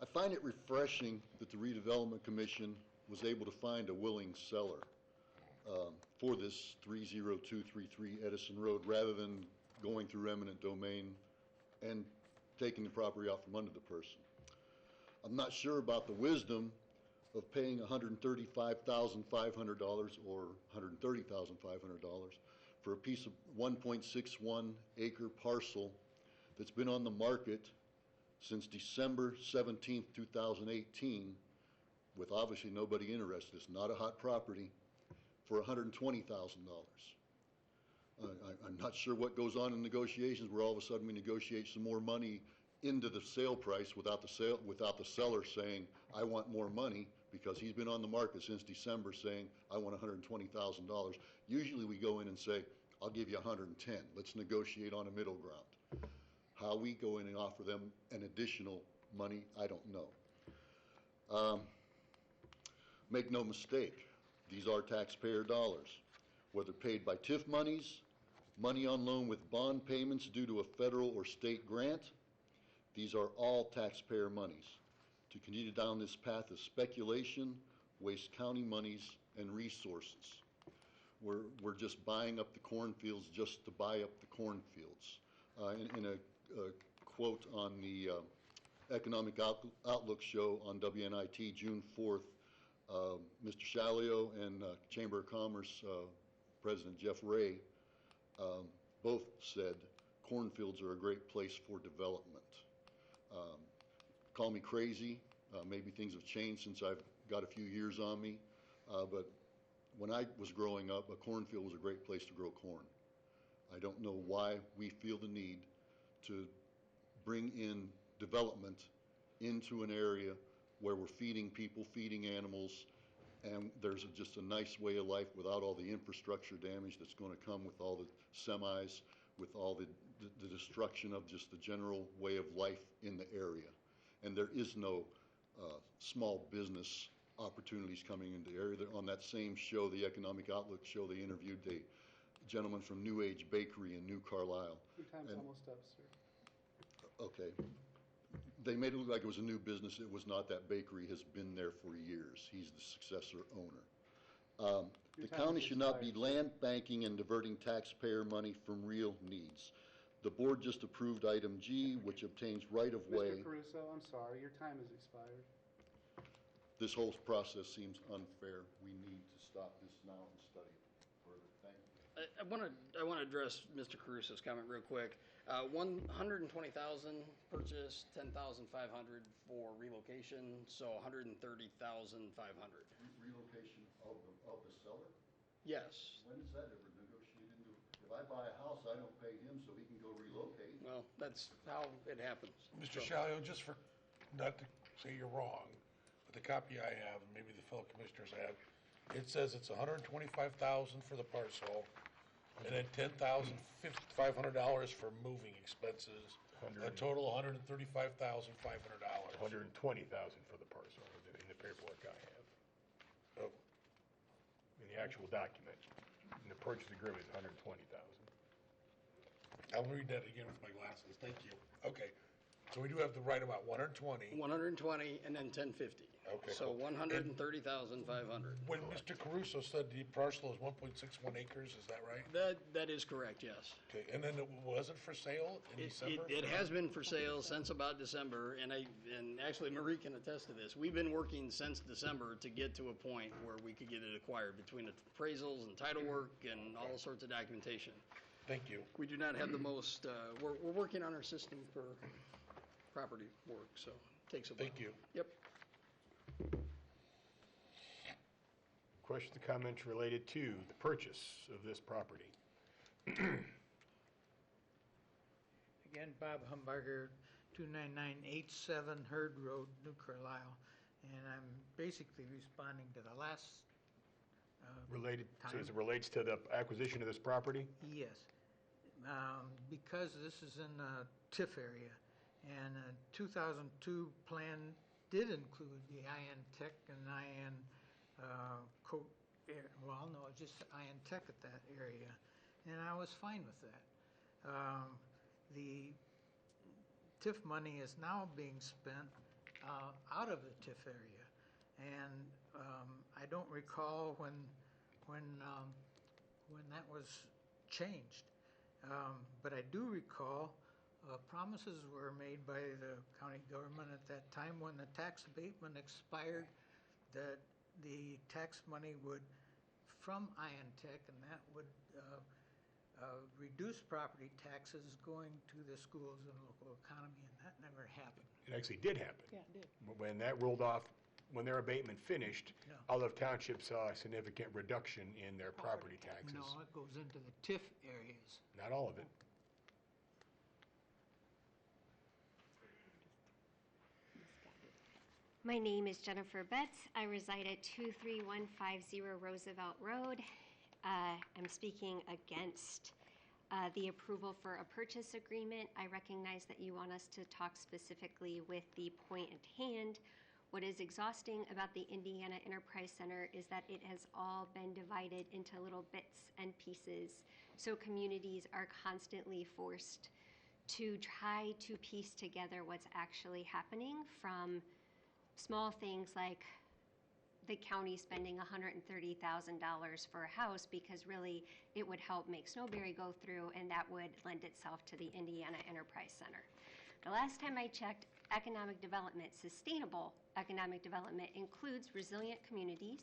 I find it refreshing that the Redevelopment Commission was able to find a willing seller for this 30233 Edison Road rather than going through eminent domain and taking the property out from under the person. I'm not sure about the wisdom of paying $135,500 or $130,500 for a piece of 1.61 acre parcel that's been on the market since December 17th, 2018, with obviously nobody interested. It's not a hot property, for $120,000. I'm not sure what goes on in negotiations where all of a sudden we negotiate some more money into the sale price without the seller saying, I want more money, because he's been on the market since December saying, I want $120,000. Usually we go in and say, I'll give you 110. Let's negotiate on a middle ground. How we go in and offer them an additional money, I don't know. Make no mistake, these are taxpayer dollars. Whether paid by TIF monies, money on loan with bond payments due to a federal or state grant, these are all taxpayer monies. To continue down this path of speculation, waste county monies and resources. We're just buying up the cornfields just to buy up the cornfields. In a quote on the Economic Outlook show on WNIT June 4th, Mr. Shalio and Chamber of Commerce President Jeff Ray both said cornfields are a great place for development. Call me crazy, maybe things have changed since I've got a few years on me, but when I was growing up, a cornfield was a great place to grow corn. I don't know why we feel the need to bring in development into an area where we're feeding people, feeding animals, and there's just a nice way of life without all the infrastructure damage that's going to come with all the semis, with all the destruction of just the general way of life in the area. And there is no small business opportunities coming into the area. On that same show, the Economic Outlook show, they interviewed the gentleman from New Age Bakery in New Carlisle. Your time's And- almost up, sir. Okay. They made it look like it was a new business. It was not. That bakery has been there for years. He's the successor owner. The Your time county has should not be expired. land banking and diverting taxpayer money from real needs. The board just approved item G, which obtains right-of-way. Mr. Caruso, I'm sorry, your time has expired. This whole process seems unfair. We need to stop this now and study it further. Thank you. I want to address Mr. Caruso's comment real quick. 120,000 purchase, 10,500 for relocation, so 130,500. Relocation of the seller? Yes. When is that ever negotiated into? If I buy a house, I don't pay him so he can go relocate. Well, that's how it happens. Mr. So- Shalio, just for, not to say you're wrong, but the copy I have, and maybe the fellow commissioners have, it says it's $125,000 for the parcel, and then $10,500 for moving expenses, a total $135,500. $120,000 for the parcel in the paperwork I have. Oh. In the actual document. And the purchase agreement is $120,000. I'll read that again with my glasses, thank you. Okay, so we do have the right amount, 120. 120 and then 1050. Okay. So 130,500. When Mr. Caruso said the parcel is 1.61 acres, is that right? That is correct, yes. Okay, and then was it for sale in December? It has been for sale since about December, and actually Marie can attest to this. We've been working since December to get to a point where we could get it acquired between appraisals and title work and all sorts of documentation. Thank you. We do not have the most, we're working on our system for property work, so it takes a while. Thank you. Yep. Questions or comments related to the purchase of this property? Again, Bob Humbarger, 29987 Hurd Road, New Carlisle, and I'm basically responding to the last Related, so time. as it relates to the acquisition of this property? Yes, because this is in the TIF area, and a 2002 plan did include the IN Tech and IN well, no, just IN Tech at that area, and I was fine with that. The TIF money is now being spent out of the TIF area, and I don't recall when that was changed. But I do recall promises were made by the county government at that time when the tax abatement expired that the tax money would, from IN Tech, and that would reduce property taxes going to the schools and local economy, and that never happened. It actually did happen. Yeah, it did. When that rolled off, when their abatement finished, Yeah. Olive Township saw a significant reduction in their property taxes. No, it goes into the TIF areas. Not all of it. My name is Jennifer Betts. I reside at 23150 Roosevelt Road. I'm speaking against the approval for a purchase agreement. I recognize that you want us to talk specifically with the point at hand. What is exhausting about the Indiana Enterprise Center is that it has all been divided into little bits and pieces. So communities are constantly forced to try to piece together what's actually happening, from small things like the county spending $130,000 for a house because really it would help make Snowberry go through, and that would lend itself to the Indiana Enterprise Center. The last time I checked, economic development, sustainable economic development, includes resilient communities,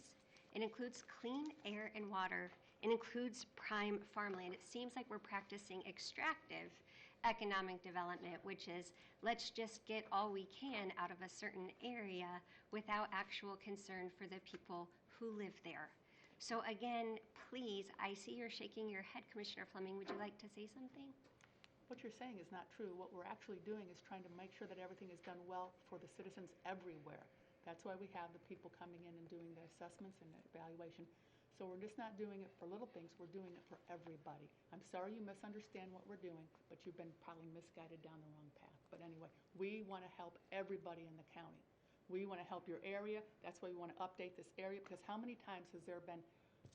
it includes clean air and water, it includes prime farmland. It seems like we're practicing extractive economic development, which is let's just get all we can out of a certain area without actual concern for the people who live there. So again, please, I see you're shaking your head, Commissioner Fleming. Would you like to say something? What you're saying is not true. What we're actually doing is trying to make sure that everything is done well for the citizens everywhere. That's why we have the people coming in and doing the assessments and the evaluation. So we're just not doing it for little things, we're doing it for everybody. I'm sorry you misunderstand what we're doing, but you've been probably misguided down the wrong path. But anyway, we want to help everybody in the county. We want to help your area. That's why we want to update this area, because how many times has there been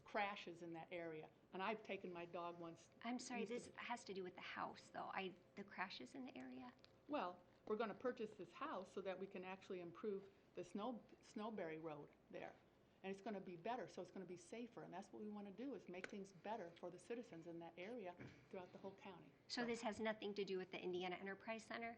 crashes in that area? And I've taken my dog once. I'm sorry, this has to do with the house, though. The crashes in the area? Well, we're going to purchase this house so that we can actually improve the Snowberry Road there. And it's going to be better, so it's going to be safer. And that's what we want to do, is make things better for the citizens in that area throughout the whole county. So this has nothing to do with the Indiana Enterprise Center?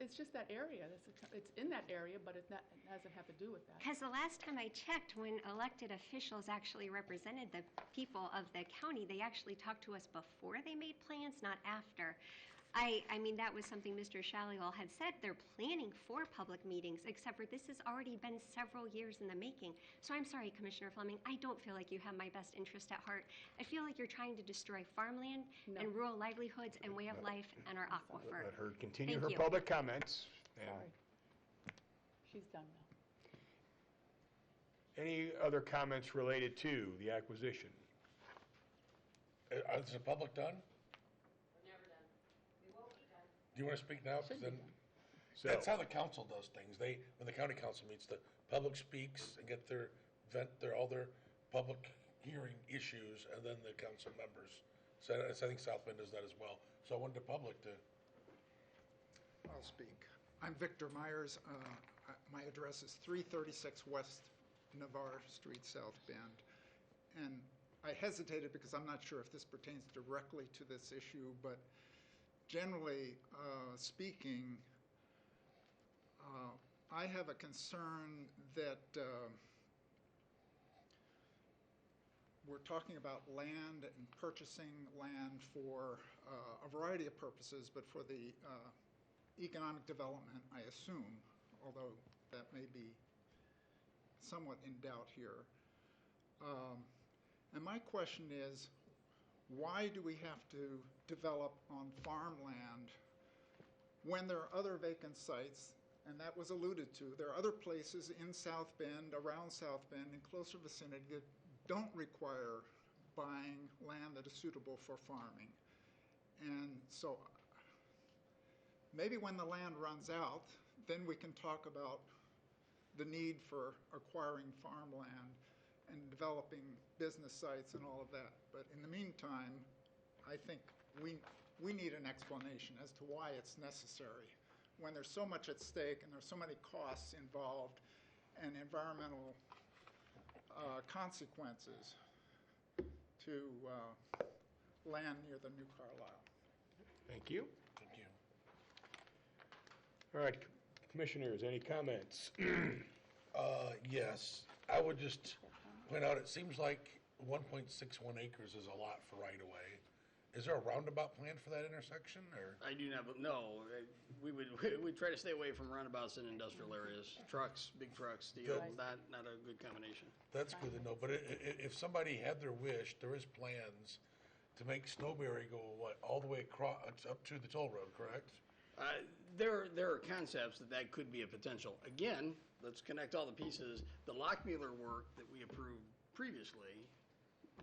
It's just that area. It's in that area, but it doesn't have to do with that. Because the last time I checked, when elected officials actually represented the people of the county, they actually talked to us before they made plans, not after. I mean, that was something Mr. Shalliol had said. They're planning for public meetings, except for this has already been several years in the making. So I'm sorry, Commissioner Fleming, I don't feel like you have my best interest at heart. I feel like you're trying to destroy farmland and rural livelihoods and way of life and our aquifer. Let her continue Thank her you. public comments. And Sorry. She's done now. any other comments related to the acquisition? Is the public done? Do you want to speak now? 'Cause then, that's how the council does things. When the county council meets, the public speaks and get their all their public hearing issues, and then the council members. So I think South Bend does that as well. So I wanted the public to. I'll speak. I'm Victor Myers. My address is 336 West Navarre Street, South Bend. And I hesitated because I'm not sure if this pertains directly to this issue, but generally speaking, I have a concern that we're talking about land and purchasing land for a variety of purposes, but for the economic development, I assume, although that may be somewhat in doubt here. And my question is, why do we have to develop on farmland when there are other vacant sites? And that was alluded to. There are other places in South Bend, around South Bend, in closer vicinity that don't require buying land that is suitable for farming. And so maybe when the land runs out, then we can talk about the need for acquiring farmland and developing business sites and all of that. But in the meantime, I think we need an explanation as to why it's necessary when there's so much at stake and there's so many costs involved and environmental consequences to land near the New Carlisle. Thank you. Thank you. All right, commissioners, any comments? Yes, I would just point out, it seems like 1.61 acres is a lot for right-of-way. Is there a roundabout plan for that intersection, or? I do not, no. We try to stay away from roundabouts in industrial areas. Trucks, big trucks, steel, not a good combination. That's good to know, but if somebody had their wish, there is plans to make Snowberry go, all the way across, up to the toll road, correct? There are concepts that could be a potential. Again, let's connect all the pieces. The Lockmuller work that we approved previously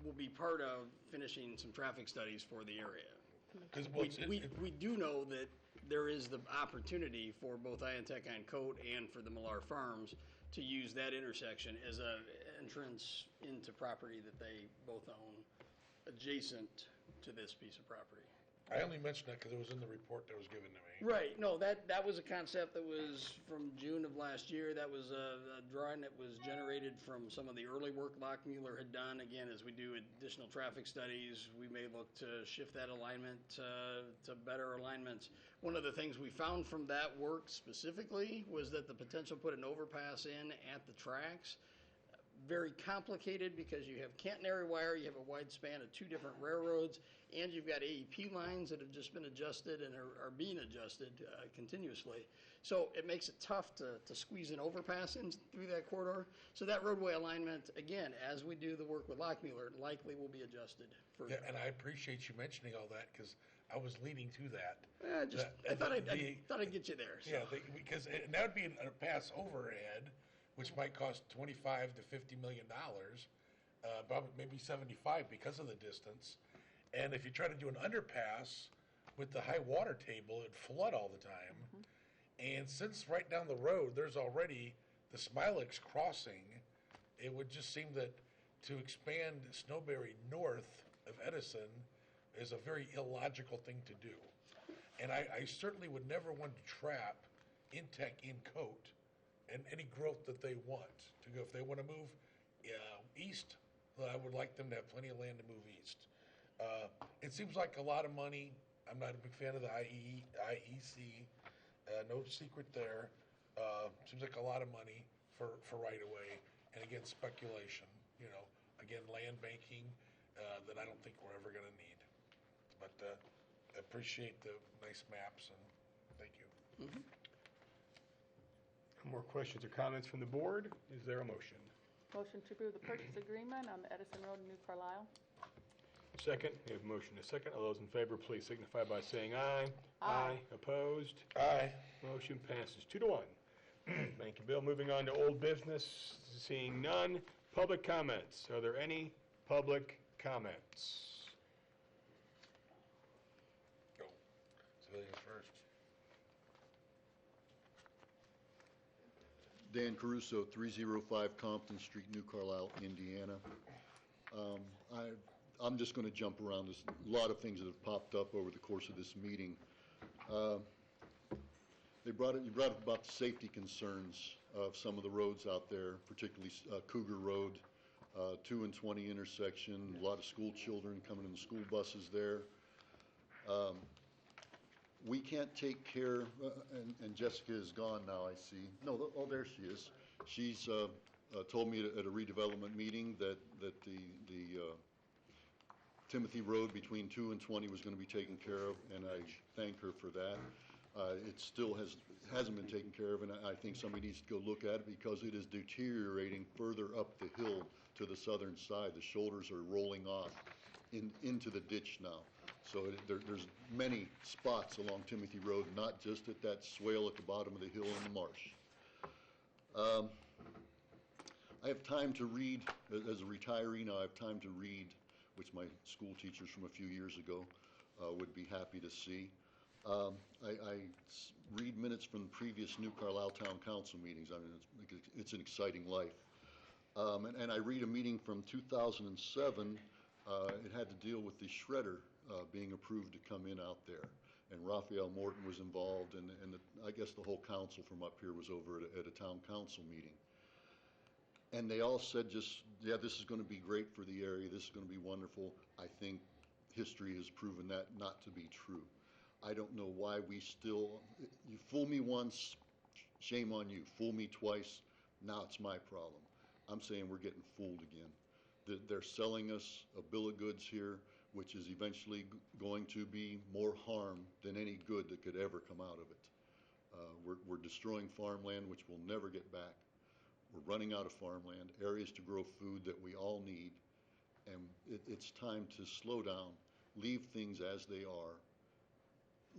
will be part of finishing some traffic studies for the area. We do know that there is the opportunity for both Ianteka Coat and for the Millar Farms to use that intersection as an entrance into property that they both own adjacent to this piece of property. I only mentioned that because it was in the report that was given to me. Right, no, that was a concept that was from June of last year. That was a drawing that was generated from some of the early work Lockmuller had done. Again, as we do additional traffic studies, we may look to shift that alignment to better alignments. One of the things we found from that work specifically was that the potential to put an overpass in at the tracks, very complicated because you have catenary wire, you have a wide span of two different railroads, and you've got AEP lines that have just been adjusted and are being adjusted continuously. So it makes it tough to squeeze an overpass in through that corridor. So that roadway alignment, again, as we do the work with Lockmuller, likely will be adjusted further. Yeah, and I appreciate you mentioning all that because I was leading to that. I thought I'd get you there. So. Yeah, because that would be a pass overhead, which might cost $25 to $50 million, probably maybe 75 because of the distance. And if you try to do an underpass with the high water table, it'd flood all the time. And since right down the road, there's already the Smilex crossing, it would just seem that to expand Snowberry north of Edison is a very illogical thing to do. And I certainly would never want to trap Intech in Coat and any growth that they want to go. If they want to move east, I would like them to have plenty of land to move east. It seems like a lot of money. I'm not a big fan of the IEC. No secret there. Seems like a lot of money for right away. And again, speculation. Again, land banking that I don't think we're ever going to need. But I appreciate the nice maps and thank you. More questions or comments from the board? Is there a motion? Motion to approve the purchase agreement on the Edison Road in New Carlisle. Second, we have a motion and a second. All those in favor, please signify by saying aye. Aye. Opposed? Aye. Motion passes 2-1. Thank you, Bill. Moving on to old business. Seeing none. Public comments. Are there any public comments? Go. Civilians first. Dan Caruso, 305 Compton Street, New Carlisle, Indiana. I'm just going to jump around. There's a lot of things that have popped up over the course of this meeting. You brought up about the safety concerns of some of the roads out there, particularly Cougar Road, 2 and 20 intersection, a lot of school children coming in the school buses there. We can't take care, and Jessica is gone now, I see. No, oh, there she is. She's told me at a redevelopment meeting that the Timothy Road between 2 and 20 was going to be taken care of, and I thank her for that. It still hasn't been taken care of, and I think somebody needs to go look at it because it is deteriorating further up the hill to the southern side. The shoulders are rolling off into the ditch now. So there's many spots along Timothy Road, not just at that swale at the bottom of the hill in the marsh. I have time to read, as a retiree now, I have time to read, which my school teachers from a few years ago would be happy to see. I read minutes from previous New Carlisle Town Council meetings. I mean, it's an exciting life. And I read a meeting from 2007. It had to deal with the shredder being approved to come in out there. And Raphael Morton was involved, and I guess the whole council from up here was over at a town council meeting. And they all said yeah, this is going to be great for the area. This is going to be wonderful. I think history has proven that not to be true. I don't know why we still, you fool me once, shame on you. Fool me twice, now it's my problem. I'm saying we're getting fooled again. They're selling us a bill of goods here, which is eventually going to be more harm than any good that could ever come out of it. We're destroying farmland, which we'll never get back. We're running out of farmland, areas to grow food that we all need, and it's time to slow down, leave things as they are,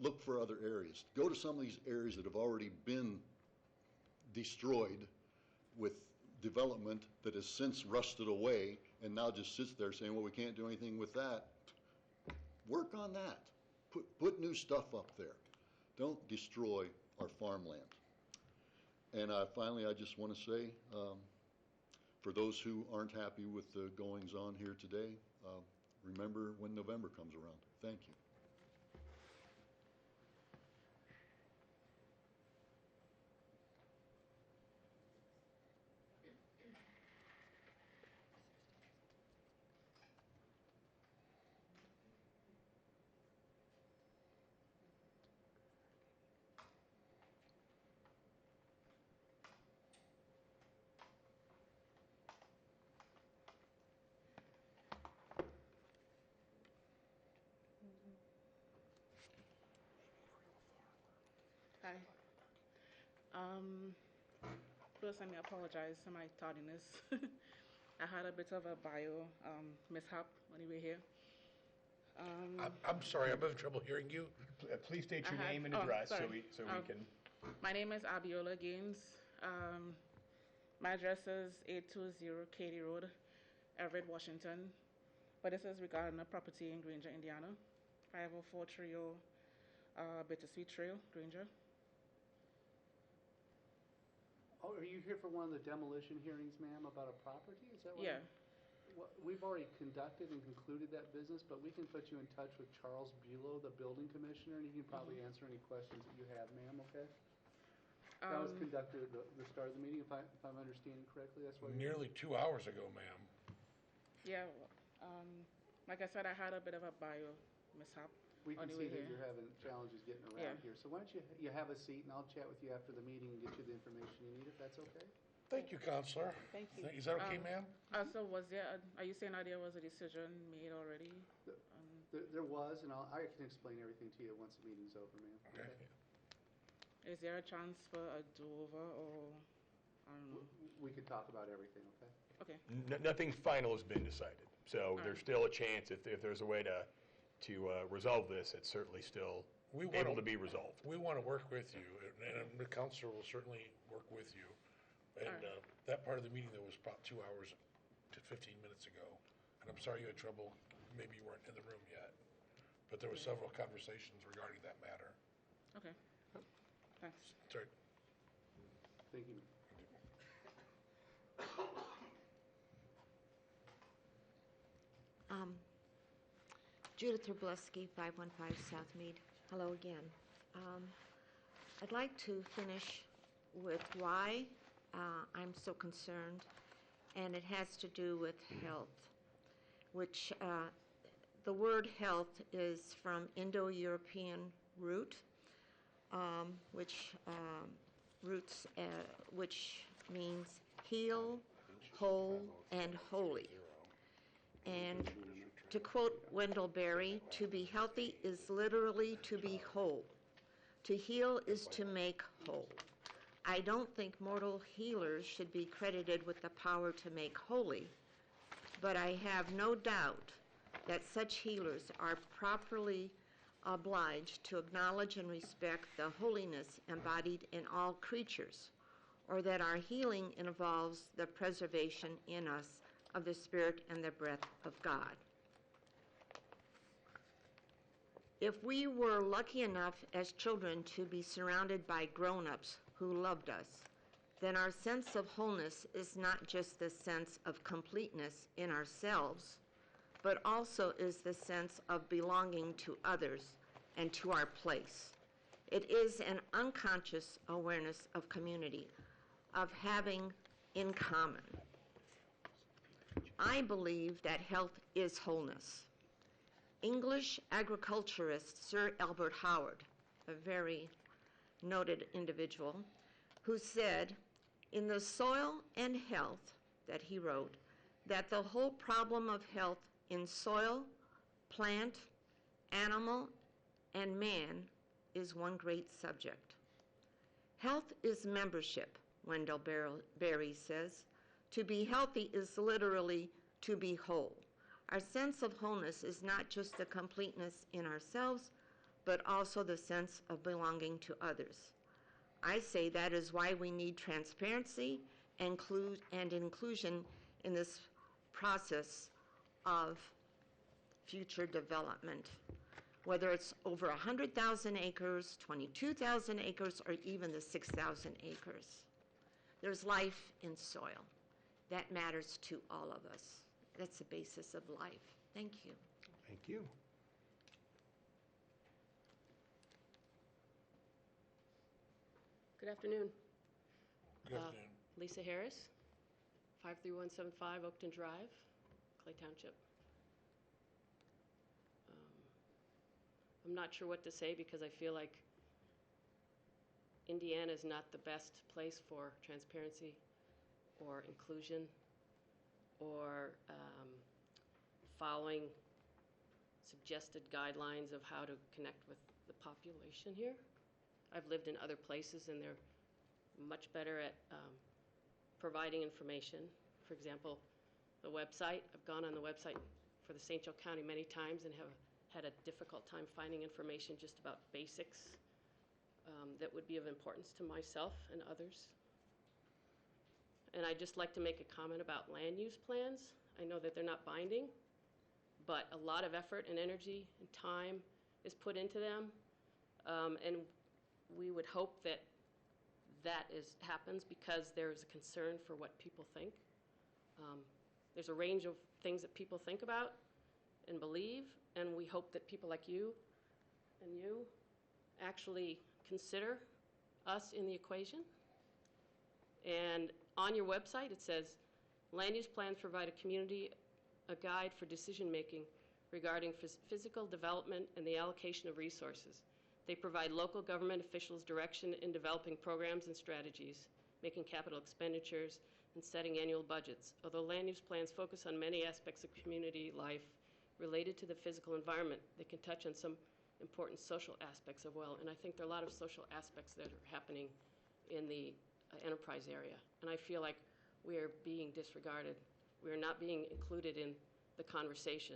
look for other areas. Go to some of these areas that have already been destroyed with development that has since rusted away and now just sits there saying, well, we can't do anything with that. Work on that. Put new stuff up there. Don't destroy our farmland. And finally, I just want to say, for those who aren't happy with the goings on here today, remember when November comes around. Thank you. Hi. First, let me apologize for my tardiness. I had a bit of a bio mishap when you were here. I'm sorry, I'm having trouble hearing you. Please state your name and address so we can. My name is Abiola Gaines. My address is 820 Katy Road, Everett, Washington. But this is regarding a property in Granger, Indiana, 50430 Bittersweet Trail, Granger. Oh, are you here for one of the demolition hearings, ma'am, about a property? Is that what? Yeah. We've already conducted and concluded that business, but we can put you in touch with Charles Bulow, the building commissioner, and he can probably answer any questions that you have, ma'am, okay? That was conducted at the start of the meeting, if I'm understanding correctly, that's what. Nearly 2 hours ago, ma'am. Yeah, like I said, I had a bit of a bio mishap We on can the see way that here. you're having challenges getting Yeah. around here. So why don't you have a seat, and I'll chat with you after the meeting and get you the information you need, if that's okay? Thank you, Counselor. Thank you. Is that okay, ma'am? Also, are you saying that there was a decision made already? There was, and I can explain everything to you once the meeting's over, ma'am. Okay. Is there a chance for a do-over or, I don't know? We could talk about everything, okay? Okay. Nothing final has been decided. So there's still a chance if there's a way to resolve this, it's certainly still able to be resolved. We want to work with you, and the counselor will certainly work with you. And that part of the meeting, that was about 2 hours to 15 minutes ago. And I'm sorry you had trouble, maybe you weren't in the room yet. But there were several conversations regarding that matter. Okay. Thanks. Sorry. Thank you. Judith Robleski, 515 South Mead. Hello again. I'd like to finish with why I'm so concerned, and it has to do with health, which the word health is from Indo-European root, which means heal, whole, and holy. And to quote Wendell Berry, to be healthy is literally to be whole. To heal is to make whole. I don't think mortal healers should be credited with the power to make holy, but I have no doubt that such healers are properly obliged to acknowledge and respect the holiness embodied in all creatures, or that our healing involves the preservation in us of the Spirit and the breath of God. If we were lucky enough as children to be surrounded by grown-ups who loved us, then our sense of wholeness is not just the sense of completeness in ourselves, but also is the sense of belonging to others and to our place. It is an unconscious awareness of community, of having in common. I believe that health is wholeness. English agriculturist Sir Albert Howard, a very noted individual, who said, in The Soil and Health, that he wrote, that the whole problem of health in soil, plant, animal, and man is one great subject. Health is membership, Wendell Berry says. To be healthy is literally to be whole. Our sense of wholeness is not just the completeness in ourselves, but also the sense of belonging to others. I say that is why we need transparency and inclusion in this process of future development, whether it's over 100,000 acres, 22,000 acres, or even the 6,000 acres. There's life in soil. That matters to all of us. That's the basis of life. Thank you. Thank you. Good afternoon. Good afternoon. Lisa Harris, 53175 Oakton Drive, Clay Township. I'm not sure what to say because I feel like Indiana is not the best place for transparency or inclusion or following suggested guidelines of how to connect with the population here. I've lived in other places and they're much better at providing information. For example, the website, I've gone on the website for the St. Joe County many times and have had a difficult time finding information just about basics that would be of importance to myself and others. And I'd just like to make a comment about land use plans. I know that they're not binding, but a lot of effort and energy and time is put into them. And we would hope that that happens because there's a concern for what people think. There's a range of things that people think about and believe, and we hope that people like you and you actually consider us in the equation. And on your website, it says, land use plans provide a community a guide for decision-making regarding physical development and the allocation of resources. They provide local government officials direction in developing programs and strategies, making capital expenditures, and setting annual budgets. Although land use plans focus on many aspects of community life related to the physical environment, they can touch on some important social aspects as well. And I think there are a lot of social aspects that are happening in the enterprise area. And I feel like we are being disregarded. We are not being included in the conversation.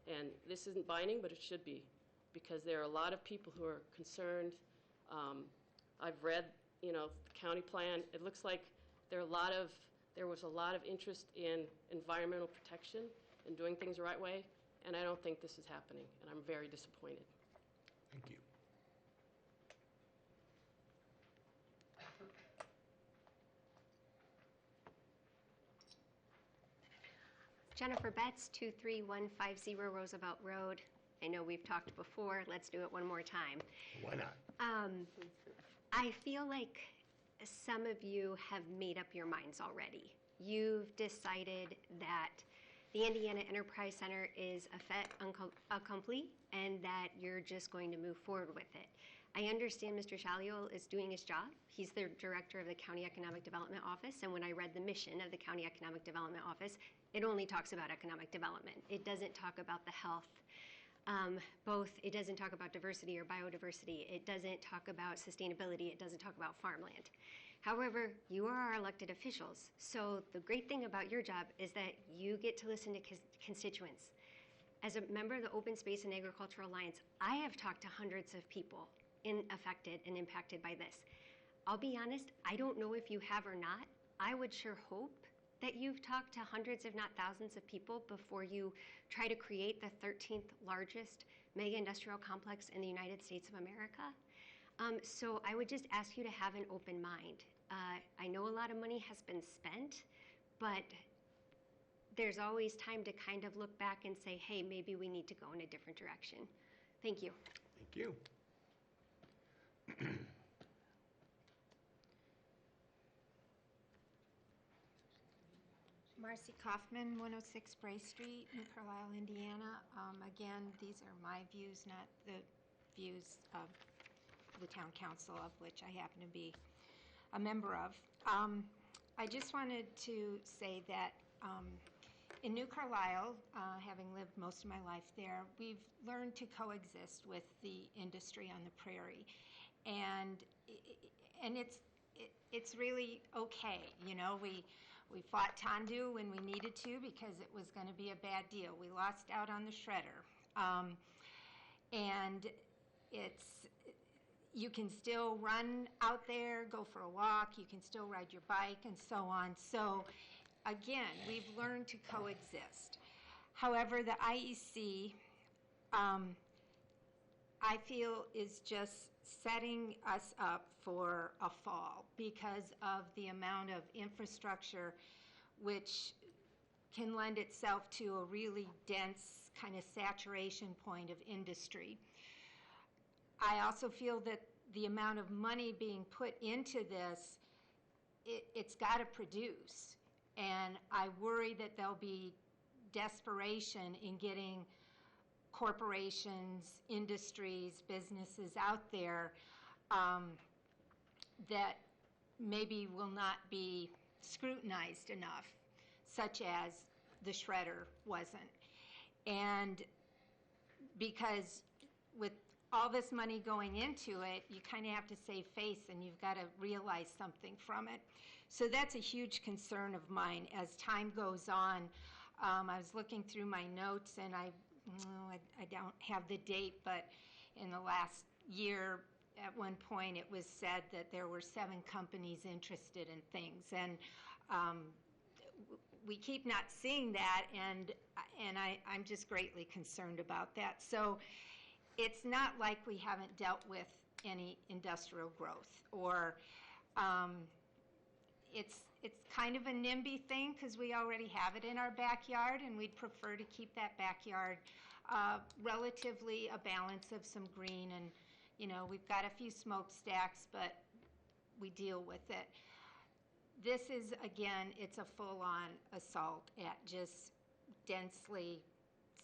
And this isn't binding, but it should be, because there are a lot of people who are concerned. I've read, the county plan. It looks like there was a lot of interest in environmental protection and doing things the right way, and I don't think this is happening, and I'm very disappointed. Thank you. Jennifer Betts, 23150 Roosevelt Road. I know we've talked before. Let's do it one more time. Why not? I feel like some of you have made up your minds already. You've decided that the Indiana Enterprise Center is a fait accompli and that you're just going to move forward with it. I understand Mr. Shalio is doing his job. He's the director of the County Economic Development Office, and when I read the mission of the County Economic Development Office, it only talks about economic development. It doesn't talk about the health. It doesn't talk about diversity or biodiversity. It doesn't talk about sustainability. It doesn't talk about farmland. However, you are our elected officials. So the great thing about your job is that you get to listen to constituents. As a member of the Open Space and Agricultural Alliance, I have talked to hundreds of people affected and impacted by this. I'll be honest, I don't know if you have or not. I would sure hope that you've talked to hundreds, if not thousands of people before you try to create the 13th largest mega industrial complex in the United States of America. So I would just ask you to have an open mind. I know a lot of money has been spent, but there's always time to kind of look back and say, hey, maybe we need to go in a different direction. Thank you. Thank you. Marcy Kaufman, 106 Bray Street, New Carlisle, Indiana. Again, these are my views, not the views of the town council, of which I happen to be a member of. I just wanted to say that in New Carlisle, having lived most of my life there, we've learned to coexist with the industry on the prairie, and it's really okay. We fought Tandu when we needed to because it was going to be a bad deal. We lost out on the shredder, and you can still run out there, go for a walk, you can still ride your bike, and so on. So again, we've learned to coexist. However, the IEC, I feel, is just setting us up for a fall because of the amount of infrastructure which can lend itself to a really dense kind of saturation point of industry. I also feel that the amount of money being put into this, it's got to produce. And I worry that there'll be desperation in getting corporations, industries, businesses out there that maybe will not be scrutinized enough, such as the shredder wasn't. And because with all this money going into it, you kind of have to save face and you've got to realize something from it. So that's a huge concern of mine as time goes on. I was looking through my notes and I don't have the date, but in the last year, at one point it was said that there were 7 companies interested in things, and we keep not seeing that, and I'm just greatly concerned about that. So it's not like we haven't dealt with any industrial growth or It's kind of a NIMBY thing because we already have it in our backyard, and we'd prefer to keep that backyard relatively a balance of some green, and, you know, we've got a few smokestacks, but we deal with it. This is, again, it's a full-on assault at just densely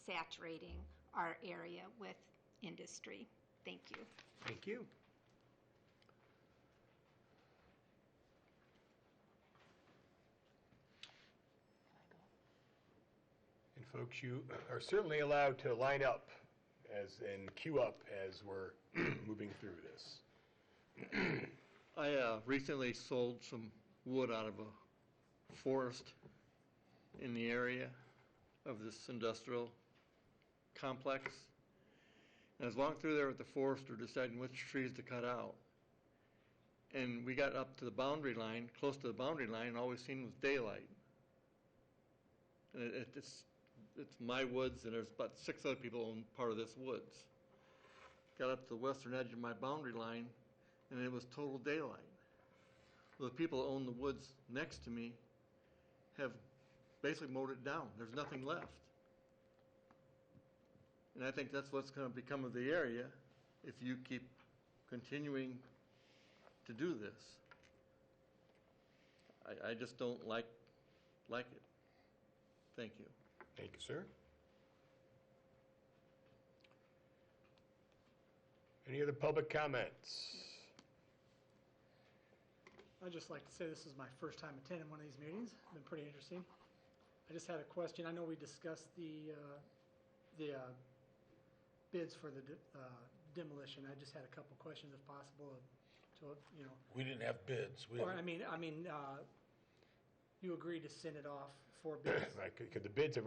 saturating our area with industry. Thank you. Thank you. And folks, you are certainly allowed to line up and queue up as we're moving through this. I recently sold some wood out of a forest in the area of this industrial complex. And I was walking through there with the forester deciding which trees to cut out. And we got up to the boundary line, close to the boundary line, and all we seen was daylight. And it's my woods, and there's about 6 other people own part of this woods. Got up to the western edge of my boundary line, and it was total daylight. Well, the people that own the woods next to me have basically mowed it down. There's nothing left. And I think that's what's going to become of the area if you keep continuing to do this. I just don't like it. Thank you. Thank you, sir. Any other public comments? I'd just like to say this is my first time attending one of these meetings. It's been pretty interesting. I just had a question. I know we discussed the bids for the demolition. I just had a couple questions, if possible, to, you know. We didn't have bids. You agreed to send it off for bids. Right, because the bids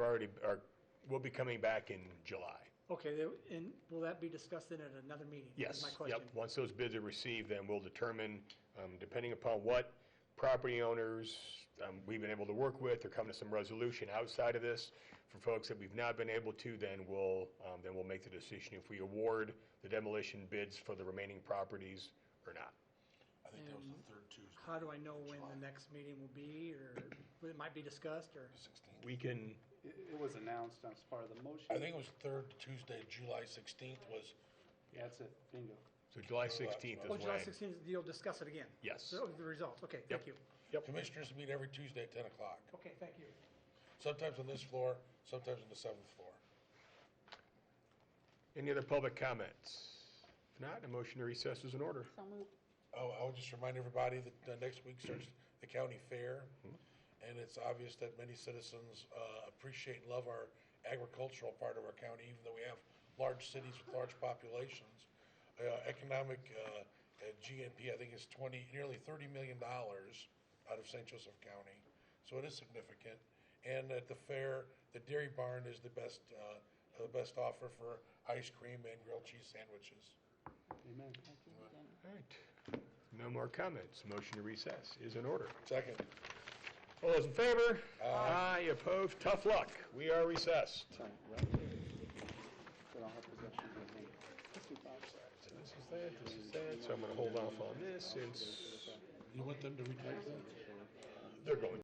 will be coming back in July. Okay, and will that be discussed then at another meeting? Yes, Is my question. yep. Once those bids are received, then we'll determine, depending upon what property owners we've been able to work with or come to some resolution outside of this. For folks that we've not been able to, then we'll make the decision if we award the demolition bids for the remaining properties or not. I think that was the third Tuesday. How do I know when the next meeting will be, or it might be discussed, or? 16th. We can. It was announced as part of the motion. I think it was third Tuesday, July 16th was. Yeah, that's it. Bingo. So July 16th is when. July 16th, you'll discuss it again? Yes. So the results, okay, thank you. Yep. Commissioners meet every Tuesday at 10 o'clock. Okay, thank you. Sometimes on this floor, sometimes on the 7th floor. Any other public comments? If not, a motion to recess is in order. So moved. Oh, I would just remind everybody that next week starts the county fair, and it's obvious that many citizens appreciate and love our agricultural part of our county, even though we have large cities with large populations. Economic GNP, I think, is nearly $30 million out of St. Joseph County, so it is significant. And at the fair, the Dairy Barn is the best offer for ice cream and grilled cheese sandwiches. Amen. All right. No more comments. Motion to recess is in order. Second. All those in favor? Aye. Opposed? Tough luck. We are recessed. Sorry, right? So I'll have possession of the name. So this is that, this is that. So I'm going to hold off on this since You want them to retype that? they're going